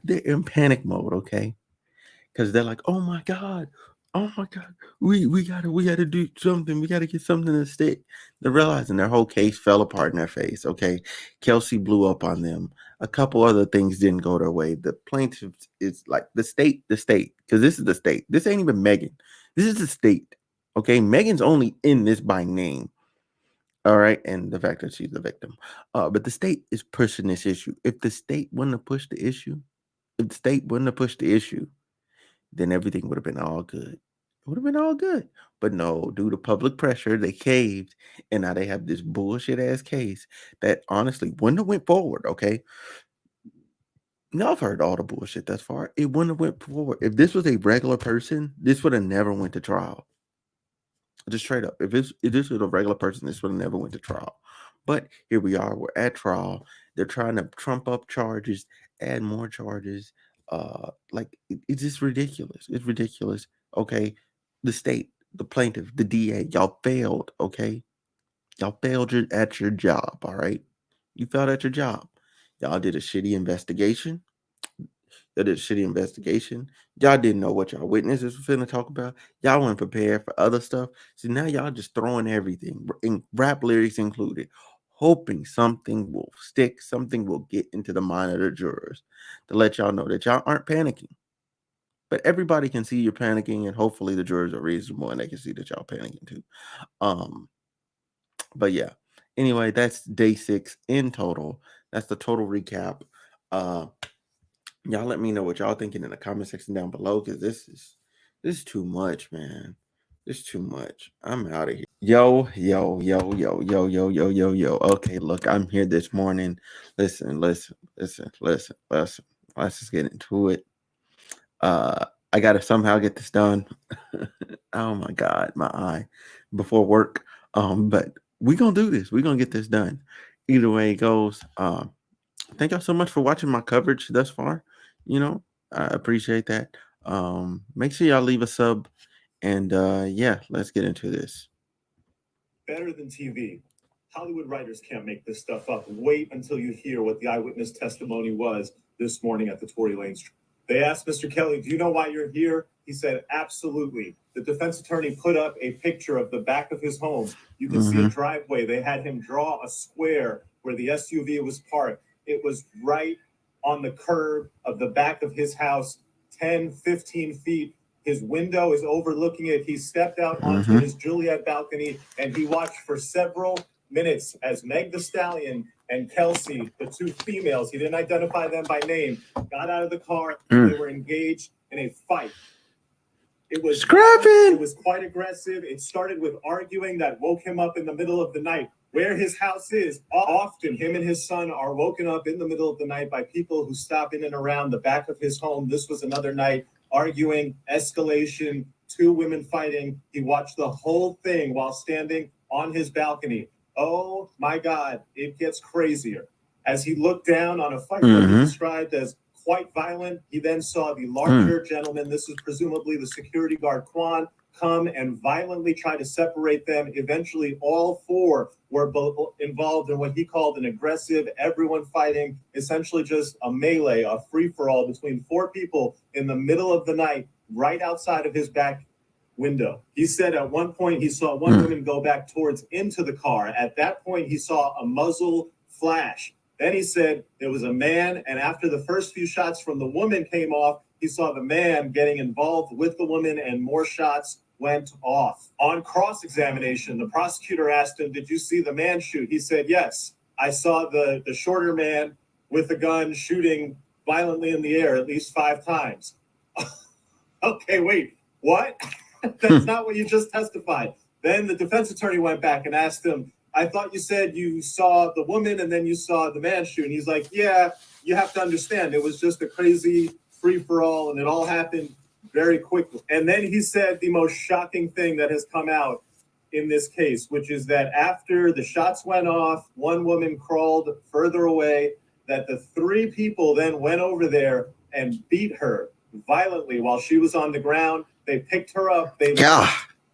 They're in panic mode, okay? Because they're like, oh my God, we gotta do something. We gotta get something to stick. They're realizing their whole case fell apart in their face. Okay. Kelsey blew up on them. A couple other things didn't go their way. The plaintiff is like the state, because this is the state. This ain't even Megan. This is the state. Okay. Megan's only in this by name. All right. And the fact that she's the victim. But the state is pushing this issue. If the state wouldn't have pushed the issue, then everything would have been all good. It would have been all good. But no, due to public pressure, they caved. And now they have this bullshit ass case that honestly wouldn't have went forward. Okay. Now I've heard all the bullshit thus far. It wouldn't have went forward. If this was a regular person, this would have never went to trial. Just straight up. If this was a regular person, this would have never went to trial. But here we are. We're at trial. They're trying to trump up charges, add more charges. It's just ridiculous. It's ridiculous. Okay. The state, the plaintiff, the DA, y'all failed. Okay. Y'all failed at your job. All right. You failed at your job. Y'all did a shitty investigation. Y'all didn't know what y'all witnesses were finna talk about. Y'all weren't prepared for other stuff. So now y'all just throwing everything, rap lyrics included, hoping something will stick, something will get into the mind of the jurors to let y'all know that y'all aren't panicking. But everybody can see you're panicking, and hopefully the jurors are reasonable and they can see that y'all panicking too. But yeah. Anyway, that's day 6 in total. That's the total recap. Y'all let me know what y'all thinking in the comment section down below, because this is too much, man. It's too much. I'm out of here. Yo. Okay, look, I'm here this morning. Listen. Let's just get into it. I gotta somehow get this done. Oh my God, my eye before work. But we're gonna do this. We're gonna get this done. Either way it goes. Thank y'all so much for watching my coverage thus far. I appreciate that. Make sure y'all leave a sub, and yeah, let's get into this. Better than TV. Hollywood writers can't make this stuff up. Wait until you hear what the eyewitness testimony was this morning at the Tory Lanez. They asked Mr. Kelly, do you know why you're here? He said, absolutely. The defense attorney put up a picture of the back of his home. You can see a driveway. They had him draw a square where the SUV was parked. It was right on the curb of the back of his house, 10, 15 feet. His window is overlooking it. He stepped out onto his Juliet balcony, and he watched for several minutes as Meg the Stallion and Kelsey, the 2 females, he didn't identify them by name, got out of the car. They were engaged in a fight. It was scrapping. It was quite aggressive. It started with arguing that woke him up in the middle of the night. Where his house is, often him and his son are woken up in the middle of the night by people who stop in and around the back of his home. This was another night, arguing, escalation, 2 women fighting. He watched the whole thing while standing on his balcony. Oh my God, it gets crazier. As he looked down on a fight that he described as quite violent. He then saw the larger gentleman, this is presumably the security guard Quan, come and violently try to separate them. Eventually, all four were both involved in what he called an aggressive, everyone fighting, essentially just a melee, a free-for-all between four people in the middle of the night, right outside of his back window. He said at one point he saw one woman go back towards into the car. At that point, he saw a muzzle flash. Then he said there was a man, and after the first few shots from the woman came off, he saw the man getting involved with the woman, and more shots went off. On cross-examination, the prosecutor asked him, did you see the man shoot? He said, yes, I saw the shorter man with a gun shooting violently in the air at least 5 times. Okay, wait, what? That's not what you just testified. Then the defense attorney went back and asked him, I thought you said you saw the woman and then you saw the man shoot. And he's like, yeah, you have to understand, it was just a crazy free-for-all and it all happened very quickly. And then he said the most shocking thing that has come out in this case, which is that after the shots went off, one woman crawled further away, that the 3 people then went over there and beat her violently while she was on the ground. They picked her up. They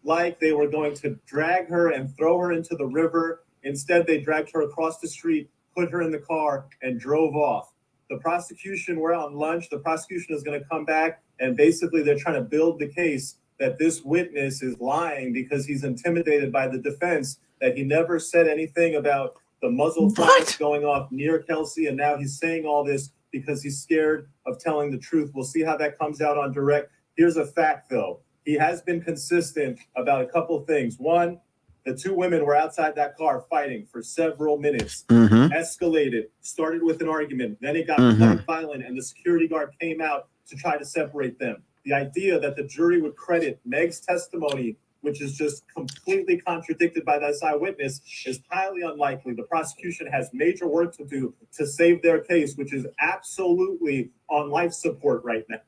like they were going to drag her and throw her into the river. Instead, they dragged her across the street, put her in the car, and drove off. The prosecution, we're on lunch. The prosecution is going to come back, and basically they're trying to build the case that this witness is lying because he's intimidated by the defense, that he never said anything about the muzzle flash going off near Kelsey, and now he's saying all this because he's scared of telling the truth. We'll see how that comes out on direct. Here's a fact, though. He has been consistent about a couple things. One, the 2 women were outside that car fighting for several minutes, escalated, started with an argument, then it got quite violent, and the security guard came out to try to separate them. The idea that the jury would credit Meg's testimony, which is just completely contradicted by this eyewitness, is highly unlikely. The prosecution has major work to do to save their case, which is absolutely on life support right now.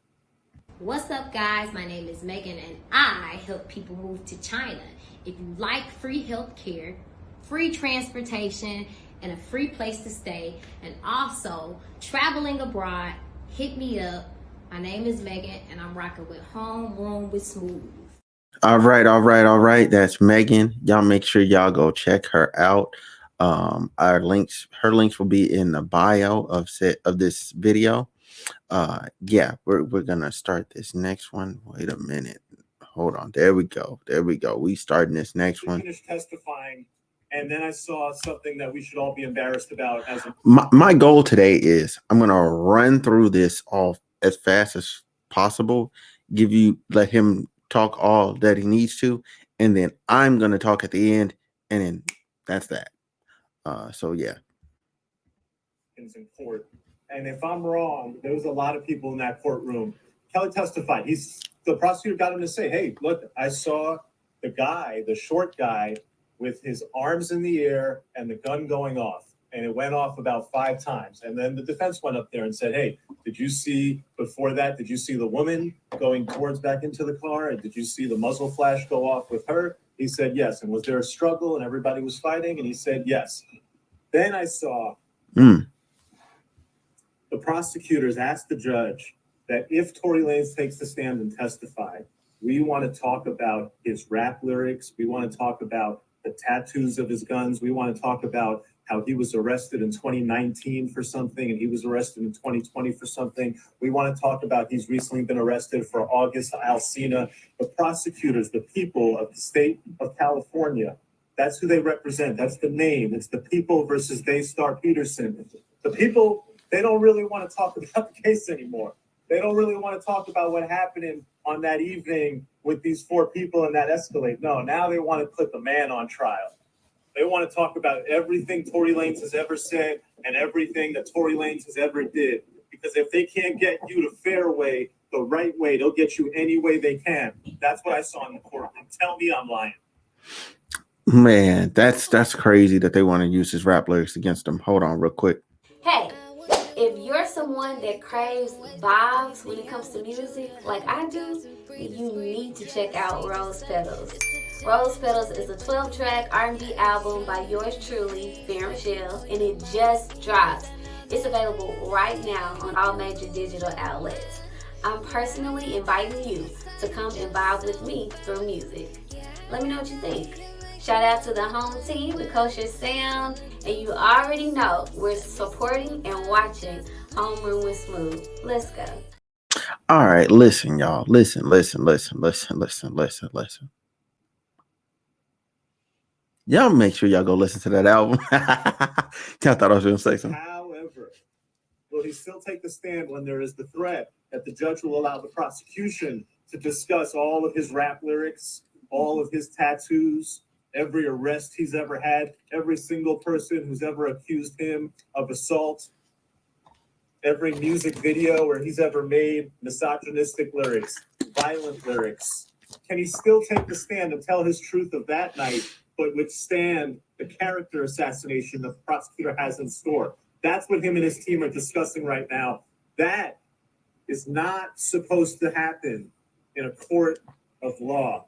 What's up, guys? My name is Megan, and I help people move to China. If you like free health care, free transportation, and a free place to stay, and also traveling abroad, hit me up. My name is Megan, and I'm rocking with Homeroom with Smooth. All right. That's Megan. Y'all make sure y'all go check her out. Her links will be in the bio of this video. Yeah, we're gonna start this next one. Wait a minute. Hold on. There we go. We starting this next one. Finished testifying, and then I saw something that we should all be embarrassed about. My goal today is I'm gonna run through this all as fast as possible. Let him talk all that he needs to, and then I'm gonna talk at the end, and then that's that. So yeah. In court. And if I'm wrong, there was a lot of people in that courtroom. Kelly testified. The prosecutor got him to say, hey, look, I saw the short guy with his arms in the air and the gun going off. And it went off about 5 times. And then the defense went up there and said, hey, did you see the woman going towards back into the car? And did you see the muzzle flash go off with her? He said, yes. And was there a struggle and everybody was fighting? And he said, yes. Then I saw the prosecutors asked the judge that if Tory Lanez takes the stand and testify, we want to talk about his rap lyrics. We want to talk about the tattoos of his guns. We want to talk about how he was arrested in 2019 for something and he was arrested in 2020 for something. We want to talk about he's recently been arrested for August Alsina. The prosecutors, the people of the state of California, that's who they represent. That's the name. It's the people versus Daystar Peterson. The people, they don't really want to talk about the case anymore. They don't really want to talk about what happened on that evening with these 4 people in that Escalade. No, now they want to put the man on trial. They want to talk about everything Tory Lanez has ever said and everything that Tory Lanez has ever did. Because if they can't get you the fair way, the right way, they'll get you any way they can. That's what I saw in the courtroom. Tell me I'm lying. Man, that's crazy that they want to use his rap lyrics against him. Hold on real quick. Hey, if you're someone that craves vibes when it comes to music like I do, you need to check out Rose Petals. Rose Petals is a 12-track R&B album by yours truly, Fair Michelle, and it just dropped. It's available right now on all major digital outlets. I'm personally inviting you to come and vibe with me through music. Let me know what you think. Shout out to the home team, the Kosher Sound, and you already know we're supporting and watching Homeroom with Smooth. Let's go. All right, listen, y'all. Listen. Y'all make sure y'all go listen to that album. Y'all thought I was going to say something. However, will he still take the stand when there is the threat that the judge will allow the prosecution to discuss all of his rap lyrics, all of his tattoos, every arrest he's ever had, every single person who's ever accused him of assault, every music video where he's ever made misogynistic lyrics, violent lyrics? Can he still take the stand and tell his truth of that night, but withstand the character assassination the prosecutor has in store? That's what him and his team are discussing right now. That is not supposed to happen in a court of law.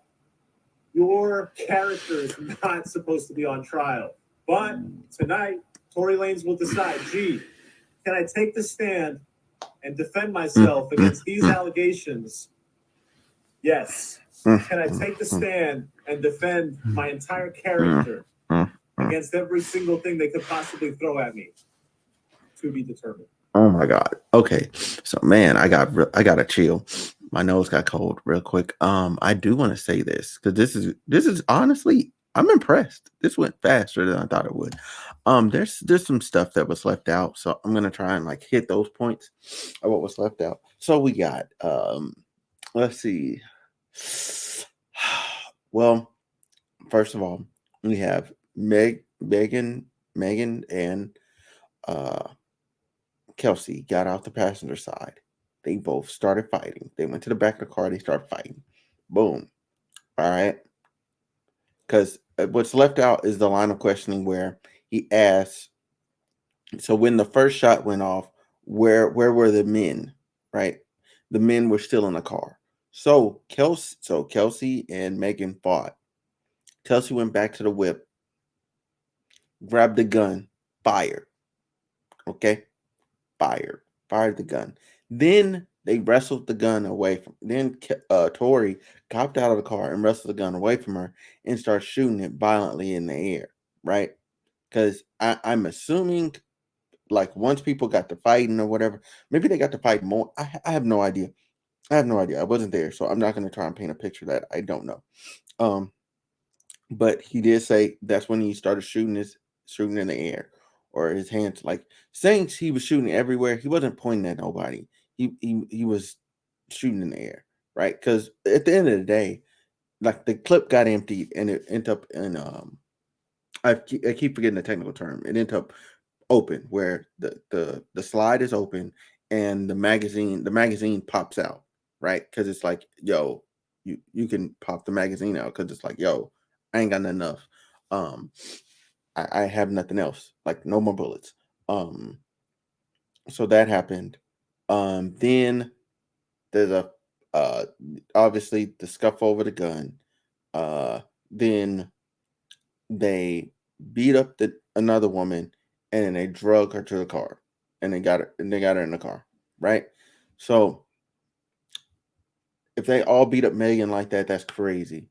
Your character is not supposed to be on trial. But tonight, Tory Lanez will decide, gee, can I take the stand and defend myself against these allegations? Yes. Can I take the stand and defend my entire character against every single thing they could possibly throw at me? To be determined. Oh my God. Okay. So man, I got to chill. My nose got cold real quick. I do want to say this because this is honestly, I'm impressed. This went faster than I thought it would. There's some stuff that was left out, so I'm gonna try and like hit those points of what was left out. So we got let's see. Well, first of all, we have Megan and Kelsey got out the passenger side. They both started fighting. They went to the back of the car. They started fighting. Boom. All right. Because what's left out is the line of questioning where he asks, so when the first shot went off, where were the men? Right? The men were still in the car. So Kelsey and Megan fought. Kelsey went back to the whip, grabbed the gun, fired. Okay? Fired the gun. Then they wrestled the gun away from. Then Tory hopped out of the car and wrestled the gun away from her and started shooting it violently in the air, right? Because I'm assuming, like, once people got to fighting or whatever, maybe they got to fight more. I have no idea. I wasn't there, so I'm not going to try and paint a picture that I don't know. But he did say that's when he started shooting in the air, or his hands, like saying he was shooting everywhere. He wasn't pointing at nobody. He was shooting in the air, right? Because at the end of the day, like the clip got emptied and it ended up in I keep forgetting the technical term. It ended up open, where the slide is open and the magazine pops out, right? Because it's like, yo, you can pop the magazine out because it's like, yo, I ain't got nothing else. I have nothing else, like no more bullets. So that happened. Then there's a obviously the scuff over the gun. Then they beat up another woman, and then they drug her to the car, and they got her in the car, right? So if they all beat up Megan like that, that's crazy.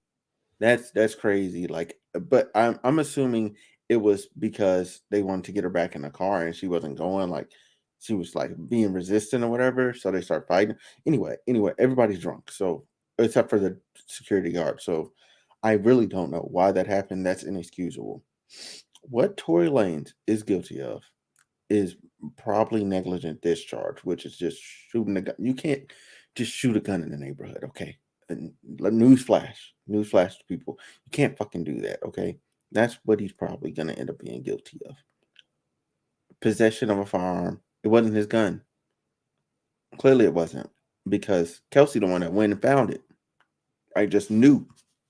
That's crazy. Like, but I'm assuming it was because they wanted to get her back in the car and she wasn't going, like she was like being resistant or whatever. So they start fighting. Anyway, everybody's drunk. So except for the security guard. So I really don't know why that happened. That's inexcusable. What Tory Lanez is guilty of is probably negligent discharge, which is just shooting a gun. You can't just shoot a gun in the neighborhood, okay? And newsflash to people. You can't fucking do that, okay? That's what he's probably going to end up being guilty of. Possession of a firearm. It wasn't his gun. Clearly it wasn't, because Kelsey, the one that went and found it, right? Just knew.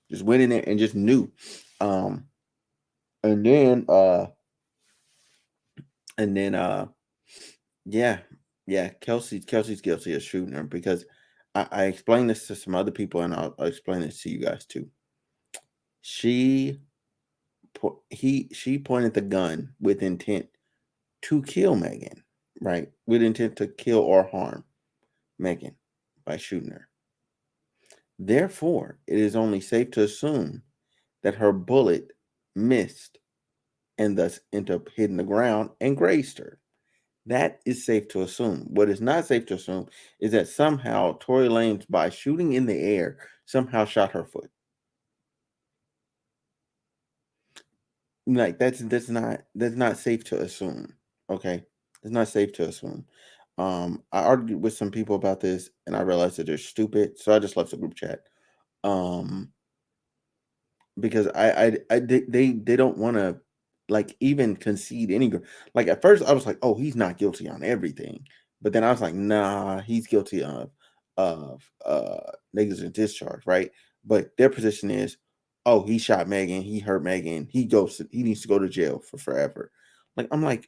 Just went in there and just knew. And then Kelsey's guilty of shooting her, because I explained this to some other people, and I'll explain this to you guys too. She pointed the gun with intent to kill Megan, right, with intent to kill or harm Megan by shooting her. Therefore, it is only safe to assume that her bullet missed and thus ended up hitting the ground and grazed her. That is safe to assume. What is not safe to assume is that somehow Tory Lanez, by shooting in the air, somehow shot her foot. Like that's not safe to assume. Okay, it's not safe to assume. I argued with some people about this, and I realized that they're stupid, so I just left the group chat. Because they don't want to like even concede any. Like at first, I was like, oh, he's not guilty on everything, but then I was like, nah, he's guilty of negligent discharge, right? But their position is, oh, he shot Megan, he hurt Megan, he needs to go to jail for forever. Like I'm like,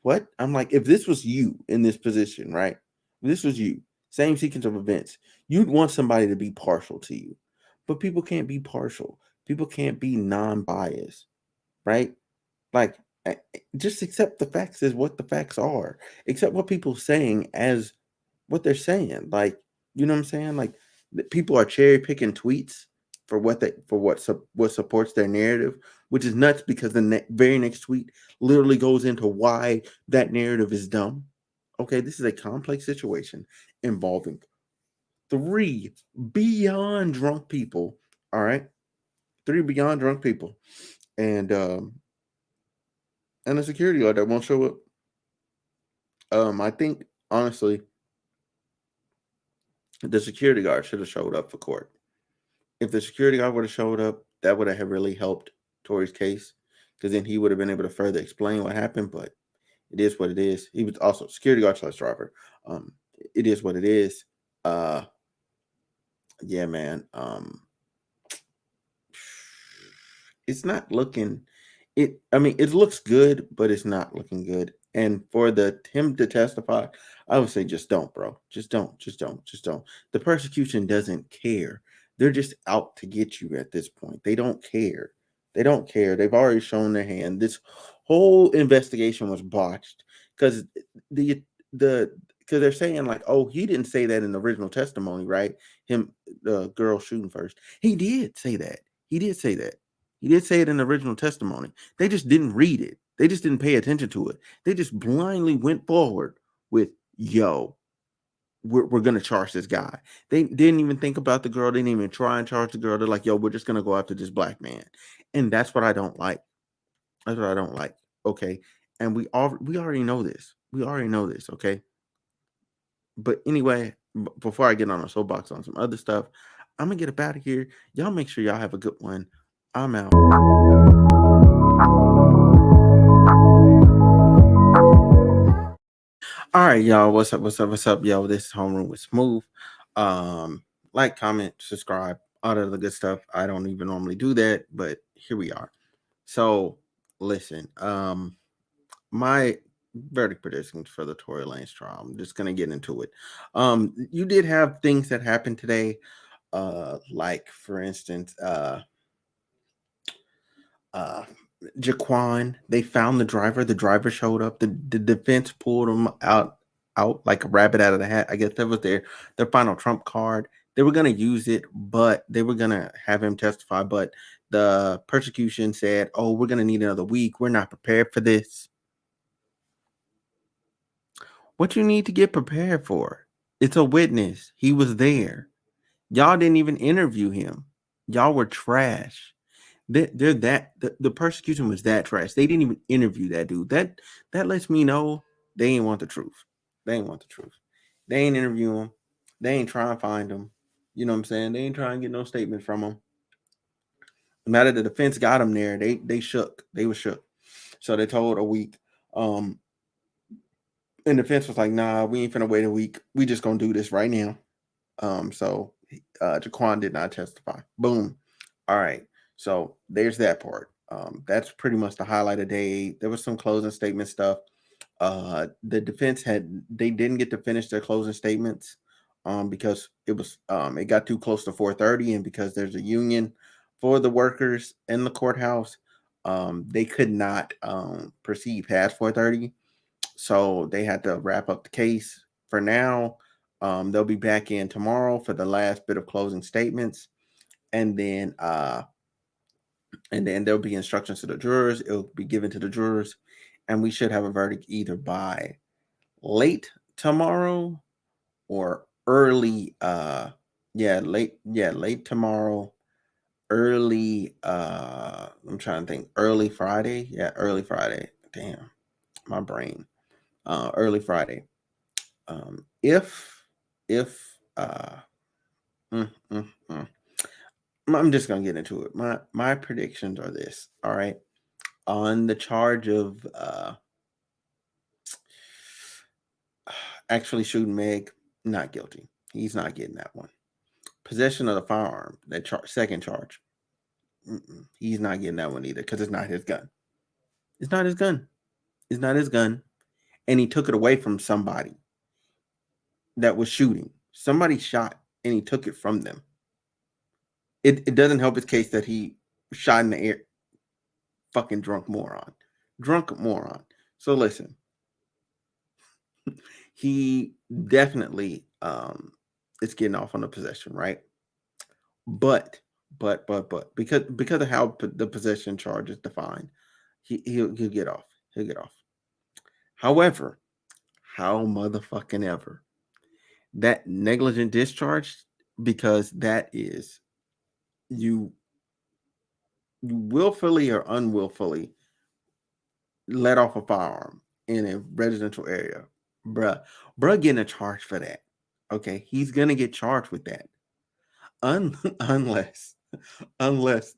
what? I'm like, if this was you in this position, right? If this was you, same sequence of events, you'd want somebody to be partial to you. But people can't be partial. People can't be non-biased, right? Like, just accept the facts as what the facts are. Accept what people saying as what they're saying. Like, you know what I'm saying? Like, people are cherry picking tweets for what supports their narrative, which is nuts because the very next tweet literally goes into why that narrative is dumb. Okay, this is a complex situation involving 3 beyond drunk people. All right, 3 beyond drunk people, and a security guard that won't show up. I think honestly, the security guard should have showed up for court. If the security guard would have showed up, that would have really helped Tory's case, because then he would have been able to further explain what happened. But it is what it is. He was also security guard / driver. It is what it is. Yeah, man. It's not looking. I mean, it looks good, but it's not looking good. And for him to testify, I would say just don't, bro. Just don't. The persecution doesn't care. They're just out to get you at this point. They don't care. They've already shown their hand. This whole investigation was botched because the because they're saying like, oh, he didn't say that in the original testimony, right? Him, the girl shooting first. He did say that. He did say it in the original testimony. They just didn't read it. They just didn't pay attention to it. They just blindly went forward with, yo, we're going to charge this guy. They didn't even think about the girl. They didn't even try and charge the girl. They're like, yo, we're just going to go after this black man. And that's what I don't like. That's what I don't like. Okay. And we already know this. Okay. But anyway, before I get on a soapbox on some other stuff, I'm going to get up out of here. Y'all make sure y'all have a good one. I'm out. All right, y'all. What's up, yo? This is Homeroom with Smooth. Like, comment, subscribe, all that other good stuff. I don't even normally do that, but here we are. So, listen, my verdict predictions for the Tory Lanez trial. I'm just gonna get into it. You did have things that happened today, like for instance, Jaquan, they found the driver. The driver showed up. The defense pulled him out like a rabbit out of the hat. I guess that was their final trump card. They were gonna use it, but they were gonna have him testify. But the persecution said, "Oh, we're gonna need another week. We're not prepared for this." What you need to get prepared for? It's a witness. He was there. Y'all didn't even interview him. Y'all were trash. The persecution was that trash. They didn't even interview that dude. That lets me know they ain't want the truth. They ain't interview him. They ain't trying to find him. You know what I'm saying? They ain't trying to get no statement from him. Now that the defense got him there, they shook. They were shook. So they told a week. And the defense was like, nah, we ain't finna wait a week. We just gonna do this right now. So Jaquan did not testify. Boom. All right. So there's that part. That's pretty much the highlight of day. There was some closing statement stuff. The defense they didn't get to finish their closing statements because it got too close to 4:30, and because there's a union for the workers in the courthouse, they could not proceed past 4:30. So they had to wrap up the case for now. They'll be back in tomorrow for the last bit of closing statements, and then there'll be instructions to the jurors. It'll be given to the jurors, and we should have a verdict either by late tomorrow or early late tomorrow, early I'm trying to think, early Friday. Yeah, early Friday. Damn, my brain. Early Friday. If mm, mm, mm. I'm just gonna get into it. My predictions are this. All right. On the charge of actually shooting Meg, not guilty. He's not getting that one. Possession of the firearm, that second charge, he's not getting that one either because it's not his gun. It's not his gun. It's not his gun. And he took it away from somebody that was shooting. Somebody shot and he took it from them. It doesn't help his case that he shot in the air. Fucking drunk moron. Drunk moron. So listen. He definitely is getting off on the possession, right? But because of how the possession charge is defined, he'll get off. He'll get off. However, how motherfucking ever, that negligent discharge, because that is you willfully or unwillfully let off a firearm in a residential area, bruh getting a charge for that. Okay, he's gonna get charged with that, unless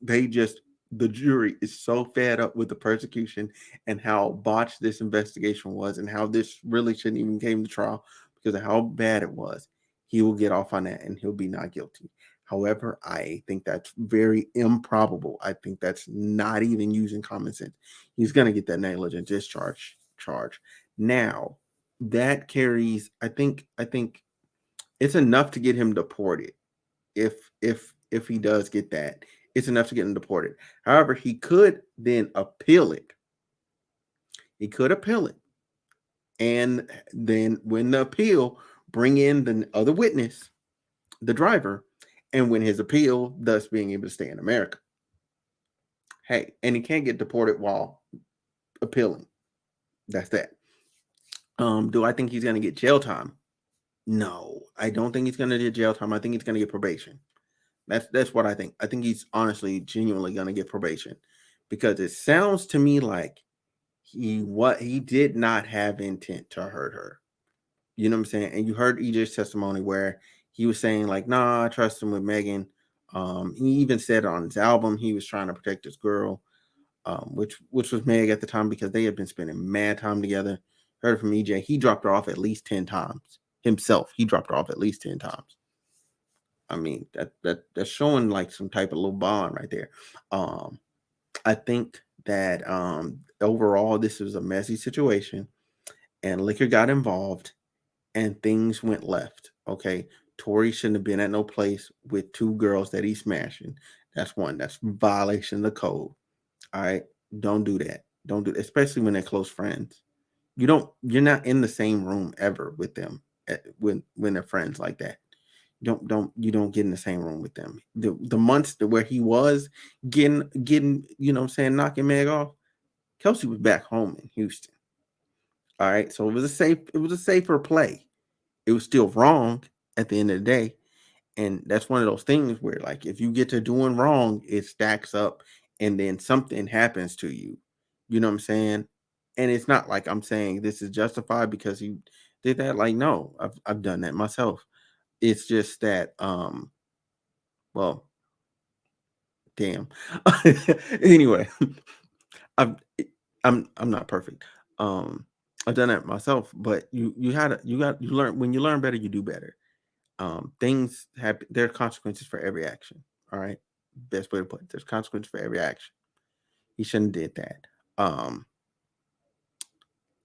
they just, the jury is so fed up with the persecution and how botched this investigation was and how this really shouldn't even came to trial because of how bad it was. He will get off on that and he'll be not guilty. However, I think that's very improbable. I think that's not even using common sense. He's going to get that negligent discharge charge. Now, that carries, I think it's enough to get him deported. If he does get that, it's enough to get him deported. However, he could then appeal it. He could appeal it. And then when the appeal, bring in the other witness, the driver, and win his appeal, thus being able to stay in America. Hey, and he can't get deported while appealing. That's that. Do I think he's going to get jail time? No, I don't think he's going to get jail time. I think he's going to get probation. That's what I think. I think he's honestly, genuinely going to get probation because it sounds to me like he did not have intent to hurt her. You know what I'm saying? And you heard EJ's testimony where he was saying like, nah, I trust him with Megan. He even said on his album he was trying to protect his girl, which was Meg at the time because they had been spending mad time together. Heard from EJ, he dropped her off at least 10 times himself. He dropped her off at least 10 times. I mean, that's showing like some type of little bond right there. I think that overall this was a messy situation and liquor got involved and things went left. Okay. Tory shouldn't have been at no place with two girls that he's smashing. That's one. That's violation of the code. All right. Don't do that. Don't do that, especially when they're close friends. You're not in the same room ever with them when they're friends like that. You don't get in the same room with them. The months where he was getting, you know what I'm saying, knocking Meg off, Kelsey was back home in Houston. All right. So it was a safer play. It was still wrong at the end of the day. And that's one of those things where like if you get to doing wrong, it stacks up and then something happens to you. You know what I'm saying? And it's not like I'm saying this is justified because he did that. Like, no, I've done that myself. It's just that well, damn. Anyway, I'm not perfect. I've done that myself, but you learn. When you learn better, you do better. Things happen. There are consequences for every action. All right, best way to put it. There's consequences for every action. He shouldn't have did that.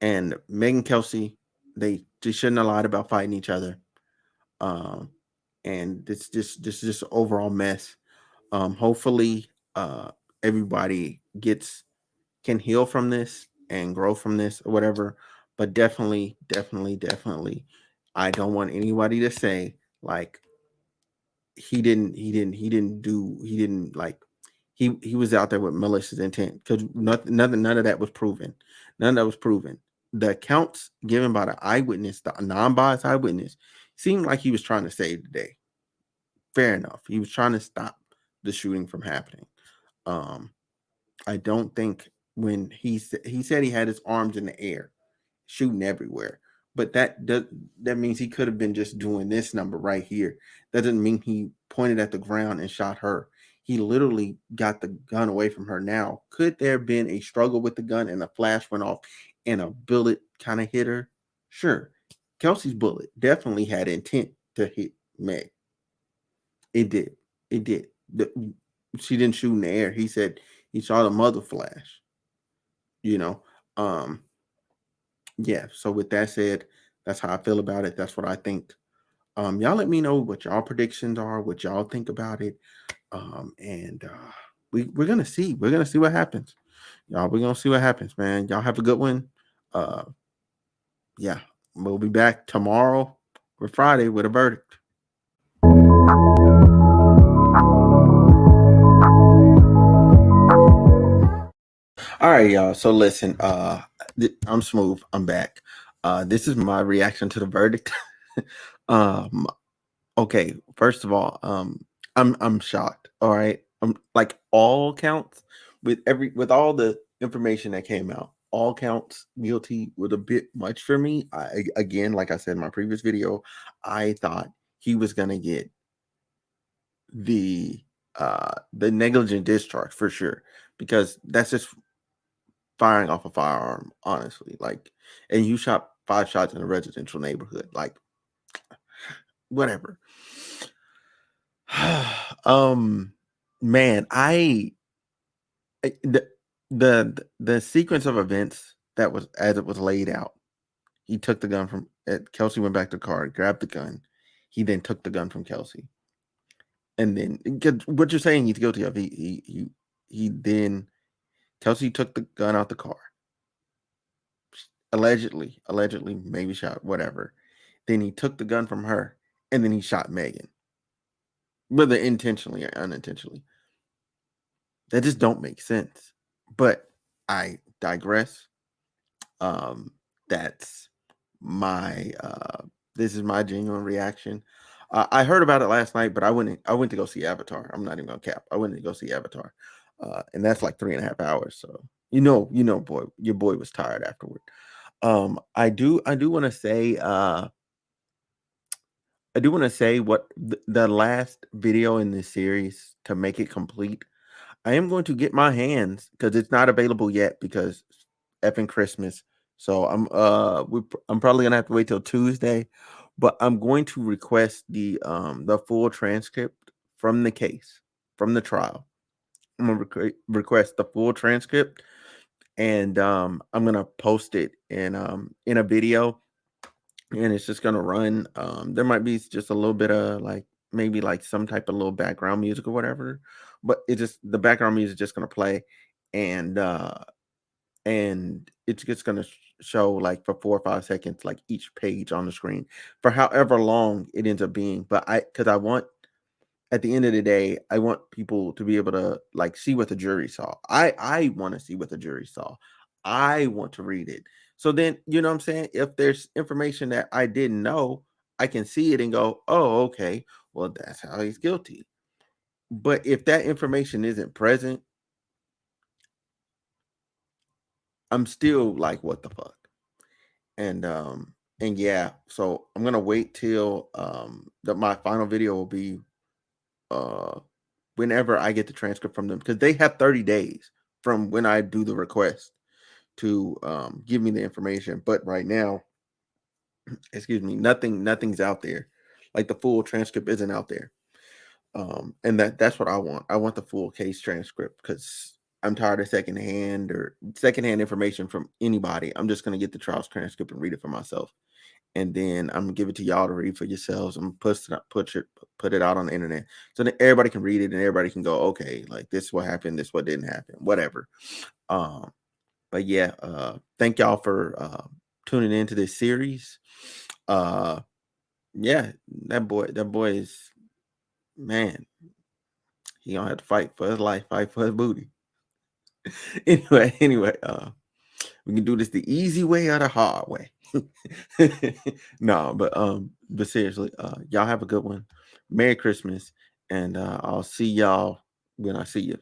And Megan Kelsey, they shouldn't have lied about fighting each other. And this just overall mess. Hopefully, everybody can heal from this and grow from this or whatever. But definitely, I don't want anybody to say like he didn't like he was out there with malicious intent, because none of that was proven. None of that was proven. The accounts given by the eyewitness, the non-biased eyewitness, seemed like he was trying to save the day. Fair enough. He was trying to stop the shooting from happening. Um, I don't think when he said he had his arms in the air, shooting everywhere, but that means he could have been just doing this number right here. That doesn't mean he pointed at the ground and shot her. He literally got the gun away from her. Now, could there have been a struggle with the gun and a flash went off and a bullet kind of hit her? Sure. Kelsey's bullet definitely had intent to hit Meg. It did. It did. She didn't shoot in the air. He said he saw the mother flash. You know, yeah. So with that said, that's how I feel about it. That's what I think. Y'all let me know what y'all predictions are, what y'all think about it. And we're gonna see. We're gonna see what happens. Y'all, we're gonna see what happens, man. Y'all have a good one. Uh yeah, we'll be back tomorrow or Friday with a verdict. All right, y'all. So listen, I'm Smooth. I'm back. This is my reaction to the verdict. um, okay, first of all, I'm shocked. All right, I'm like all counts with all the information that came out. All counts guilty was a bit much for me. Again, like I said in my previous video, I thought he was gonna get the negligent discharge for sure, because that's just firing off a firearm, honestly. Like, and you shot 5 shots in a residential neighborhood, like whatever. Man, the the sequence of events that was as it was laid out. He took the gun from Kelsey, went back to the car, grabbed the gun. He then took the gun from Kelsey, and then what you're saying he's guilty of. He then Kelsey took the gun out the car, allegedly, maybe shot, whatever. Then he took the gun from her, and then he shot Megan, whether intentionally or unintentionally. That just don't make sense. But I digress. That's my this is my genuine reaction. I heard about it last night, but I went to go see Avatar. I'm not even gonna cap. I went to go see Avatar, and that's like 3.5 hours. So boy, your boy was tired afterward. I do want to say what the last video in this series, to make it complete, I am going to get my hands, because it's not available yet because effing Christmas. So I'm probably gonna have to wait till Tuesday, but I'm going to request the full transcript from the case, from the trial. I'm gonna request the full transcript, and I'm gonna post it in a video, and it's just gonna run. There might be just a little bit of maybe some type of little background music or whatever, but the background music is just gonna play, and it's just gonna show for 4 or 5 seconds, each page on the screen for however long it ends up being. But because I want, at the end of the day, I want people to be able to see what the jury saw. I want to see what the jury saw. I want to read it. So then, you know what I'm saying? If there's information that I didn't know, I can see it and go, "Oh, okay. Well, that's how he's guilty." But if that information isn't present, I'm still like, "What the fuck?" And yeah, so I'm gonna wait till my final video will be whenever I get the transcript from them, because they have 30 days from when I do the request to give me the information. But right now, excuse me, nothing's out there. Like, the full transcript isn't out there. And that's what I want. I want the full case transcript, because I'm tired of secondhand information from anybody. I'm just gonna get the trial transcript and read it for myself, and then I'm gonna give it to y'all to read for yourselves. I'm gonna put it out on the internet so that everybody can read it and everybody can go, okay, this is what happened, this is what didn't happen, whatever. But yeah, thank y'all for tuning into this series. Yeah, that boy is, man, he gonna have to fight for his life, fight for his booty. anyway, we can do this the easy way or the hard way. No, but seriously, y'all have a good one. Merry Christmas, and I'll see y'all when I see you.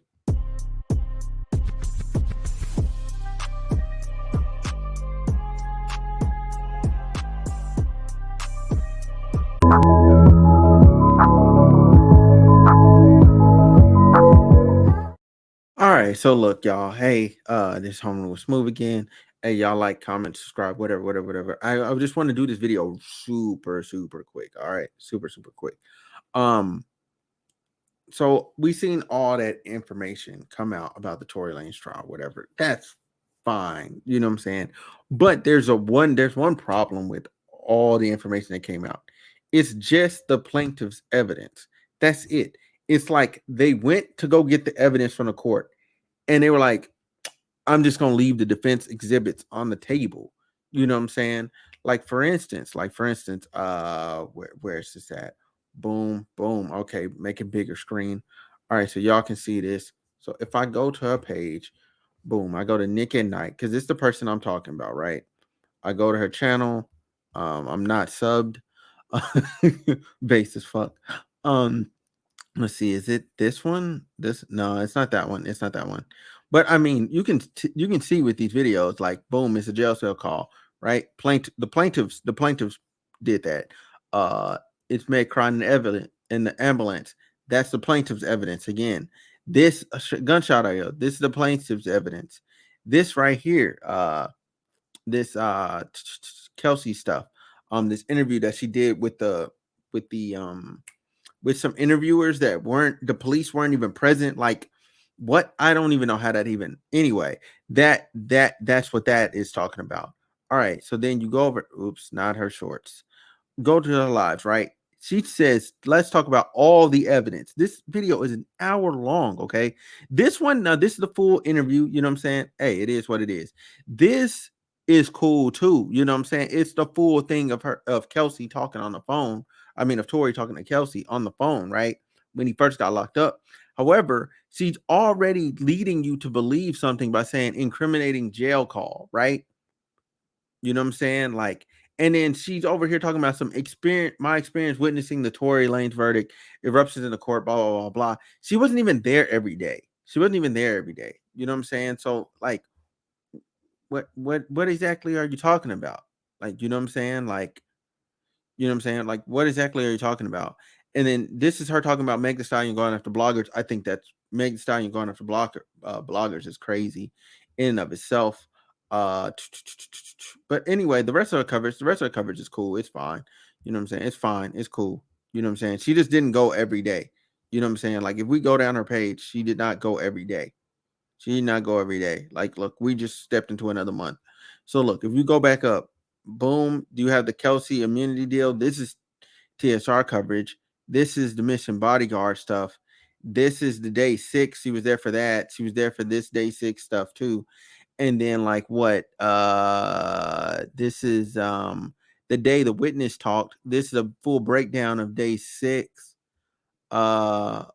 All right, so look, y'all. Hey, this Homeroom was smooth again. Hey, y'all like, comment, subscribe, whatever. I just want to do this video super quick. All right, super quick. So we seen all that information come out about the Tory Lanez trial, whatever. That's fine, you know what I'm saying. But there's one problem with all the information that came out. It's just the plaintiff's evidence. That's it. It's like they went to go get the evidence from the court, and they were like, I'm just gonna leave the defense exhibits on the table. You know what I'm saying? Like for instance, where's this at? Boom. Okay, make it bigger screen. All right, so y'all can see this. So if I go to her page, boom, I go to Nique At Night, because it's the person I'm talking about, right? I go to her channel. I'm not subbed. Base as fuck. Let's see, is it this one? No, it's not that one. It's not that one. But I mean, you can see with these videos, like boom, it's a jail cell call, right? The plaintiffs did that. It's made crying evident in the ambulance. That's the plaintiff's evidence. Again, this gunshot audio, this is the plaintiff's evidence. This right here, this Kelsey stuff, this interview that she did with some interviewers that the police weren't even present. Like, what? I don't even know how that even. Anyway, that's what that is talking about. All right, so then you go over. Oops, not her shorts. Go to her lives, right? She says, let's talk about all the evidence. This video is an hour long, okay? This one, now this is the full interview, you know what I'm saying? Hey, it is what it is. This is cool too, you know what I'm saying? It's the full thing of Kelsey talking on the phone. I mean, of Tory talking to Kelsey on the phone, right? When he first got locked up. However, she's already leading you to believe something by saying incriminating jail call, right? You know what I'm saying? Like, and then she's over here talking about my experience witnessing the Tory Lanez verdict, eruptions in the court, blah, blah, blah, blah. She wasn't even there every day. You know what I'm saying? So, like, what exactly are you talking about? Like, you know what I'm saying? Like, you know what I'm saying? Like, what exactly are you talking about? And then this is her talking about Meg Thee Stallion going after bloggers. I think that's Meg Thee Stallion going after bloggers is crazy in and of itself. But anyway, the rest of the coverage is cool. It's fine. You know what I'm saying? It's fine. It's cool. You know what I'm saying? She just didn't go every day. You know what I'm saying? Like, if we go down her page, she did not go every day. Like, look, we just stepped into another month. So look, if you go back up, boom, do you have the Kelsey immunity deal? This is TSR coverage. This is the Mission Bodyguard stuff. This is the day 6. She was there for that. She was there for this day 6 stuff too. And then, like, what? This is the day the witness talked. This is a full breakdown of day 6. Full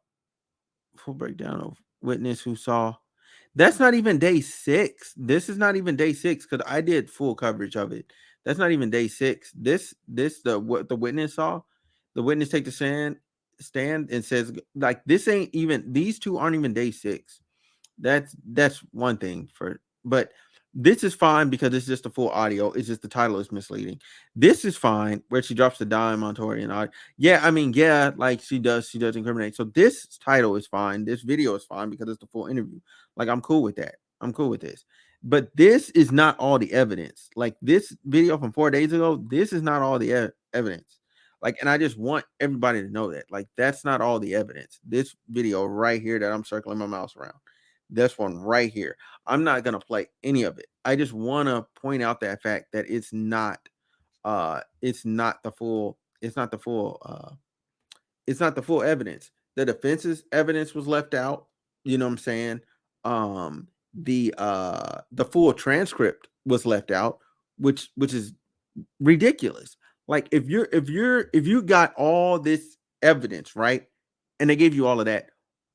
breakdown of witness who saw. That's not even day 6. This is not even day 6, because I did full coverage of it. That's not even day 6. What the witness saw. The witness take the stand and says, like, this ain't even, these two aren't even day 6. That's one thing but this is fine because it's just a full audio. It's just the title is misleading. This is fine where she drops the dime on Tory and I. Yeah, I mean, yeah, like she does incriminate. So this title is fine. This video is fine because it's the full interview. Like, I'm cool with that. I'm cool with this. But this is not all the evidence. Like, this video from 4 days ago, this is not all the evidence. Like, and I just want everybody to know that. Like, that's not all the evidence. This video right here that I'm circling my mouse around. This one right here. I'm not going to play any of it. I just want to point out that fact that it's not the full evidence. The defense's evidence was left out. You know what I'm saying? The full transcript was left out, which is ridiculous. Like if you got all this evidence, right, and they gave you all of that,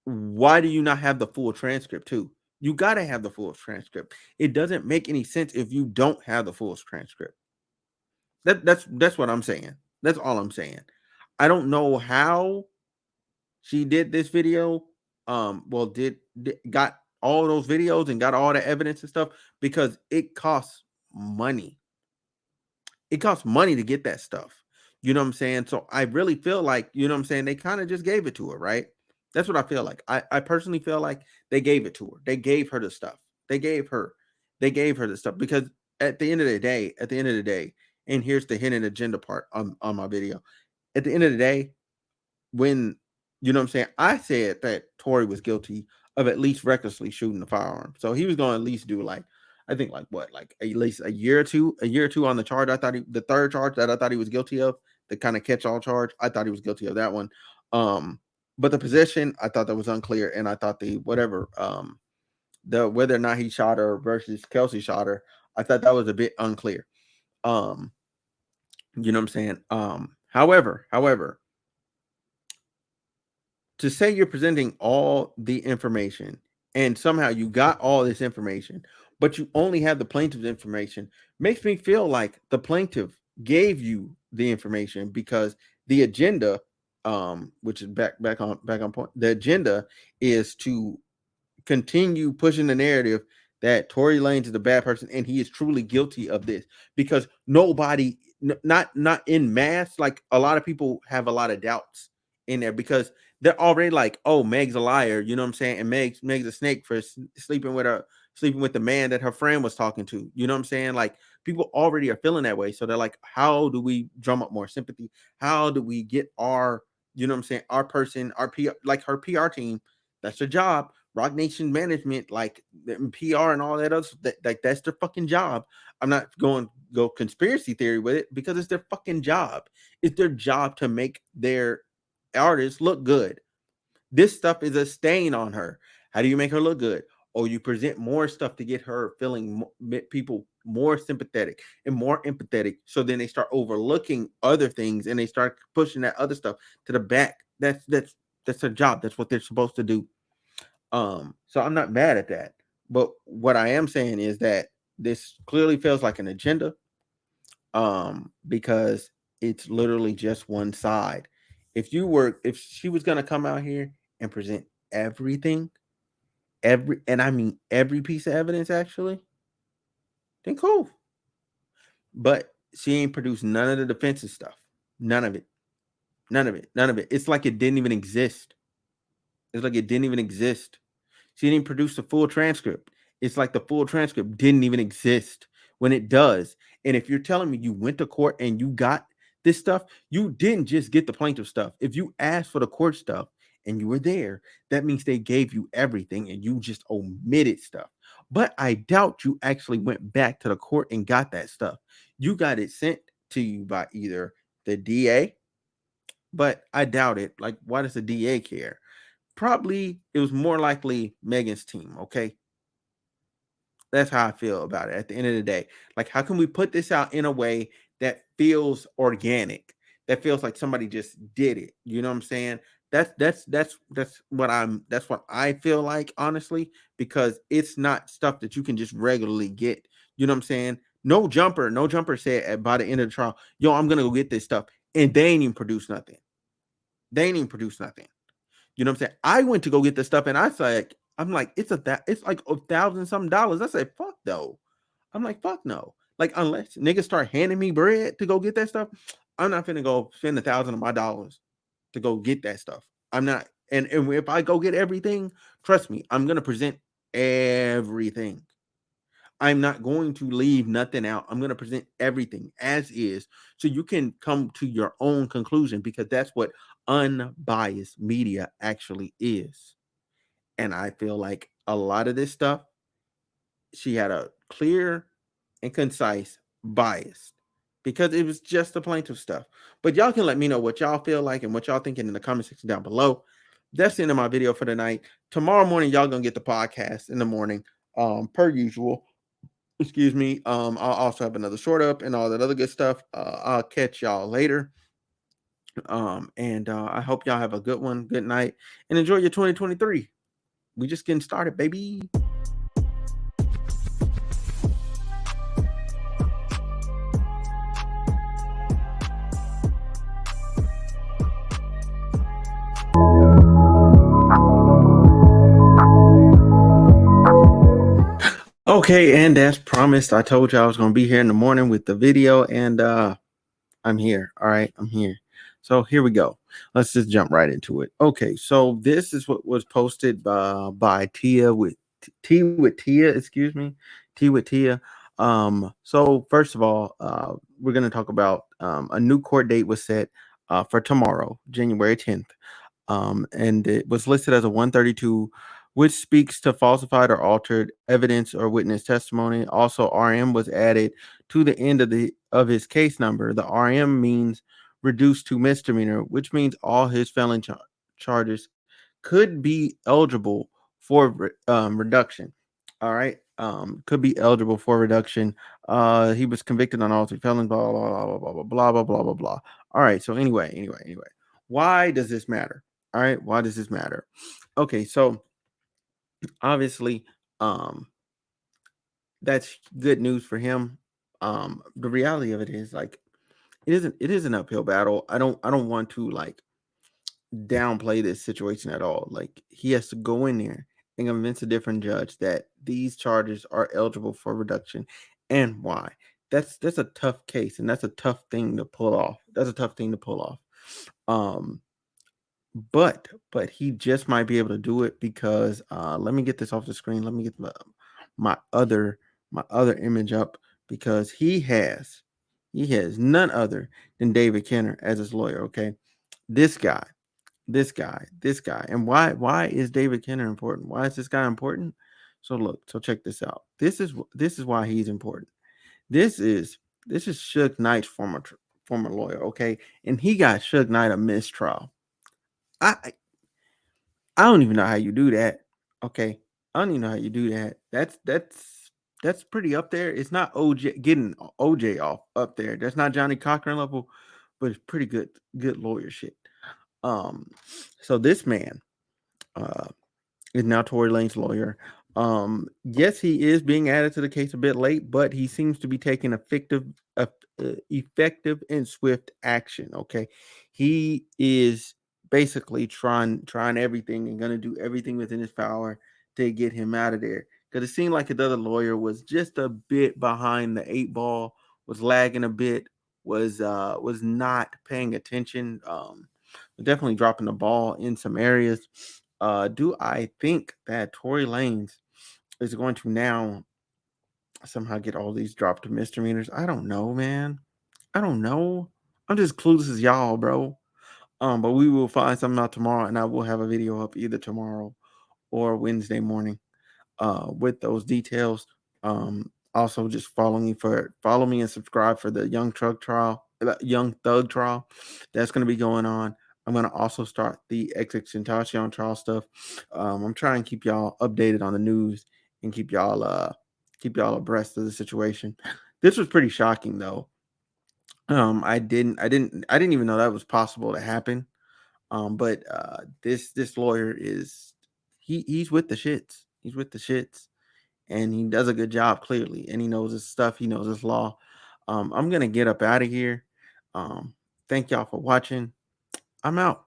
why do you not have the full transcript too? You got to have the full transcript. It doesn't make any sense if you don't have the full transcript. That's what I'm saying. That's all I'm saying. I don't know how she did this video. Well, got all those videos and got all the evidence and stuff, because it costs money. It costs money to get that stuff. You know what I'm saying? So I really feel like, you know what I'm saying, they kind of just gave it to her, right? That's what I feel like. I personally feel like they gave it to her. They gave her the stuff. They gave her the stuff, because at the end of the day, and here's the hidden agenda part on my video. At the end of the day, when, you know what I'm saying, I said that Tory was guilty of at least recklessly shooting the firearm. So he was going to at least do like, I think like what, like at least a year or two on the charge. The third charge that I thought he was guilty of, the kind of catch-all charge, I thought he was guilty of that one. But the possession, I thought that was unclear, and I thought the whatever, the whether or not he shot her versus Kelsey shot her, I thought that was a bit unclear. You know what I'm saying? However, to say you're presenting all the information and somehow you got all this information, but you only have the plaintiff's information, makes me feel like the plaintiff gave you the information, because the agenda, which is back on point, the agenda is to continue pushing the narrative that Tory Lanez is a bad person and he is truly guilty of this, because nobody, not in mass, like a lot of people have a lot of doubts in there, because they're already like, oh, Meg's a liar, you know what I'm saying, and Meg's a snake for sleeping with the man that her friend was talking to, you know what I'm saying? Like, people already are feeling that way, so they're like, how do we drum up more sympathy? How do we get our, you know what I'm saying, our person, our PR, like her PR team, that's their job. Rock Nation management, like PR and all that other, like that's their fucking job. I'm not going to go conspiracy theory with it, because it's their fucking job. It's their job to make their artists look good. This stuff is a stain on her. How do you make her look good? Oh, you present more stuff to get her feeling people more sympathetic and more empathetic. So then they start overlooking other things and they start pushing that other stuff to the back. That's their job. That's what they're supposed to do. So I'm not mad at that. But what I am saying is that this clearly feels like an agenda. Because it's literally just one side. If she was gonna come out here and present everything, every piece of evidence actually, then cool. But she ain't produced none of the defensive stuff. None of it. It's like it didn't even exist. She didn't produce the full transcript. It's like the full transcript didn't even exist when it does. And if you're telling me you went to court and you got this stuff, you didn't just get the plaintiff stuff. If you asked for the court stuff and you were there, that means they gave you everything and you just omitted stuff. But I doubt you actually went back to the court and got that stuff. You got it sent to you by either the DA, but I doubt it. Like, why does the DA care? Probably it was more likely Megan's team, okay? That's how I feel about it at the end of the day. Like, how can we put this out in a way that feels organic, that feels like somebody just did it? You know what I'm saying? That's what I feel like, honestly, because it's not stuff that you can just regularly get. You know what I'm saying? No jumper said by the end of the trial, yo, I'm gonna go get this stuff, and they ain't even produced nothing. You know what I'm saying? I went to go get the stuff, and it's like it's like $1,000 something. I said, fuck no. I'm like, fuck no. Like, unless niggas start handing me bread to go get that stuff, I'm not finna go spend $1,000 of my dollars to go get that stuff. I'm not. And if I go get everything, trust me, I'm gonna present everything. I'm not going to leave nothing out. I'm going to present everything as is, so you can come to your own conclusion, because that's what unbiased media actually is. And I feel like a lot of this stuff, she had a clear and concise bias, because it was just the plaintiff stuff. But y'all can let me know what y'all feel like and what y'all thinking in the comment section down below. That's the end of my video for tonight. Tomorrow morning, y'all gonna get the podcast in the morning, per usual. Excuse me. I'll also have another short up and all that other good stuff. I'll catch y'all later. And I hope y'all have a good one, good night, and enjoy your 2023. We just getting started, baby. Okay, and as promised, I told you I was going to be here in the morning with the video, and I'm here. All right, I'm here. So here we go. Let's just jump right into it. Okay, so this is what was posted by Tia with Tia, excuse me, T with Tia. So first of all, we're going to talk about a new court date was set for tomorrow, January 10th. And it was listed as a 132, which speaks to falsified or altered evidence or witness testimony. Also, RM was added to the end of his case number. The RM means reduced to misdemeanor, which means all his felony charges could be eligible for reduction. All right, could be eligible for reduction. He was convicted on all three felons. Blah blah blah blah blah blah blah blah blah. All right. So anyway, why does this matter? All right, why does this matter? Okay, so obviously, that's good news for him. The reality of it is like it is an uphill battle. I don't want to like downplay this situation at all. Like he has to go in there and convince a different judge that these charges are eligible for reduction and why. That's a tough case and that's a tough thing to pull off. That's a tough thing to pull off. But he just might be able to do it because let me get this off the screen. Let me get my other image up because he has none other than David Kenner as his lawyer. Okay, this guy. And why is David Kenner important? Why is this guy important? So check this out. This is why he's important. This is Suge Knight's former lawyer. Okay, and he got Suge Knight a mistrial. I don't even know how you do that. Okay. I don't even know how you do that. That's pretty up there. It's not OJ getting OJ off up there. That's not Johnny Cochran level, but it's pretty good lawyer shit. So this man is now Tory Lanez's lawyer. Yes, he is being added to the case a bit late, but he seems to be taking effective and swift action. Okay, he is basically trying everything and gonna do everything within his power to get him out of there. Because it seemed like the other lawyer was just a bit behind the 8 ball, was lagging a bit, was not paying attention. Definitely dropping the ball in some areas. Do I think that Tory Lanez is going to now somehow get all these dropped to misdemeanors? I don't know, man. I don't know. I'm just clueless as y'all, bro. But we will find something out tomorrow, and I will have a video up either tomorrow or Wednesday morning with those details. Also just follow me and subscribe for the Young Thug trial. That's going to be going on. I'm going to also start the XXXTentacion trial stuff. I'm trying to keep y'all updated on the news and keep y'all abreast of the situation. This was pretty shocking though. I didn't even know that was possible to happen. But this lawyer is he's with the shits. He's with the shits. And he does a good job clearly. And he knows his stuff. He knows his law. I'm gonna get up out of here. Thank y'all for watching. I'm out.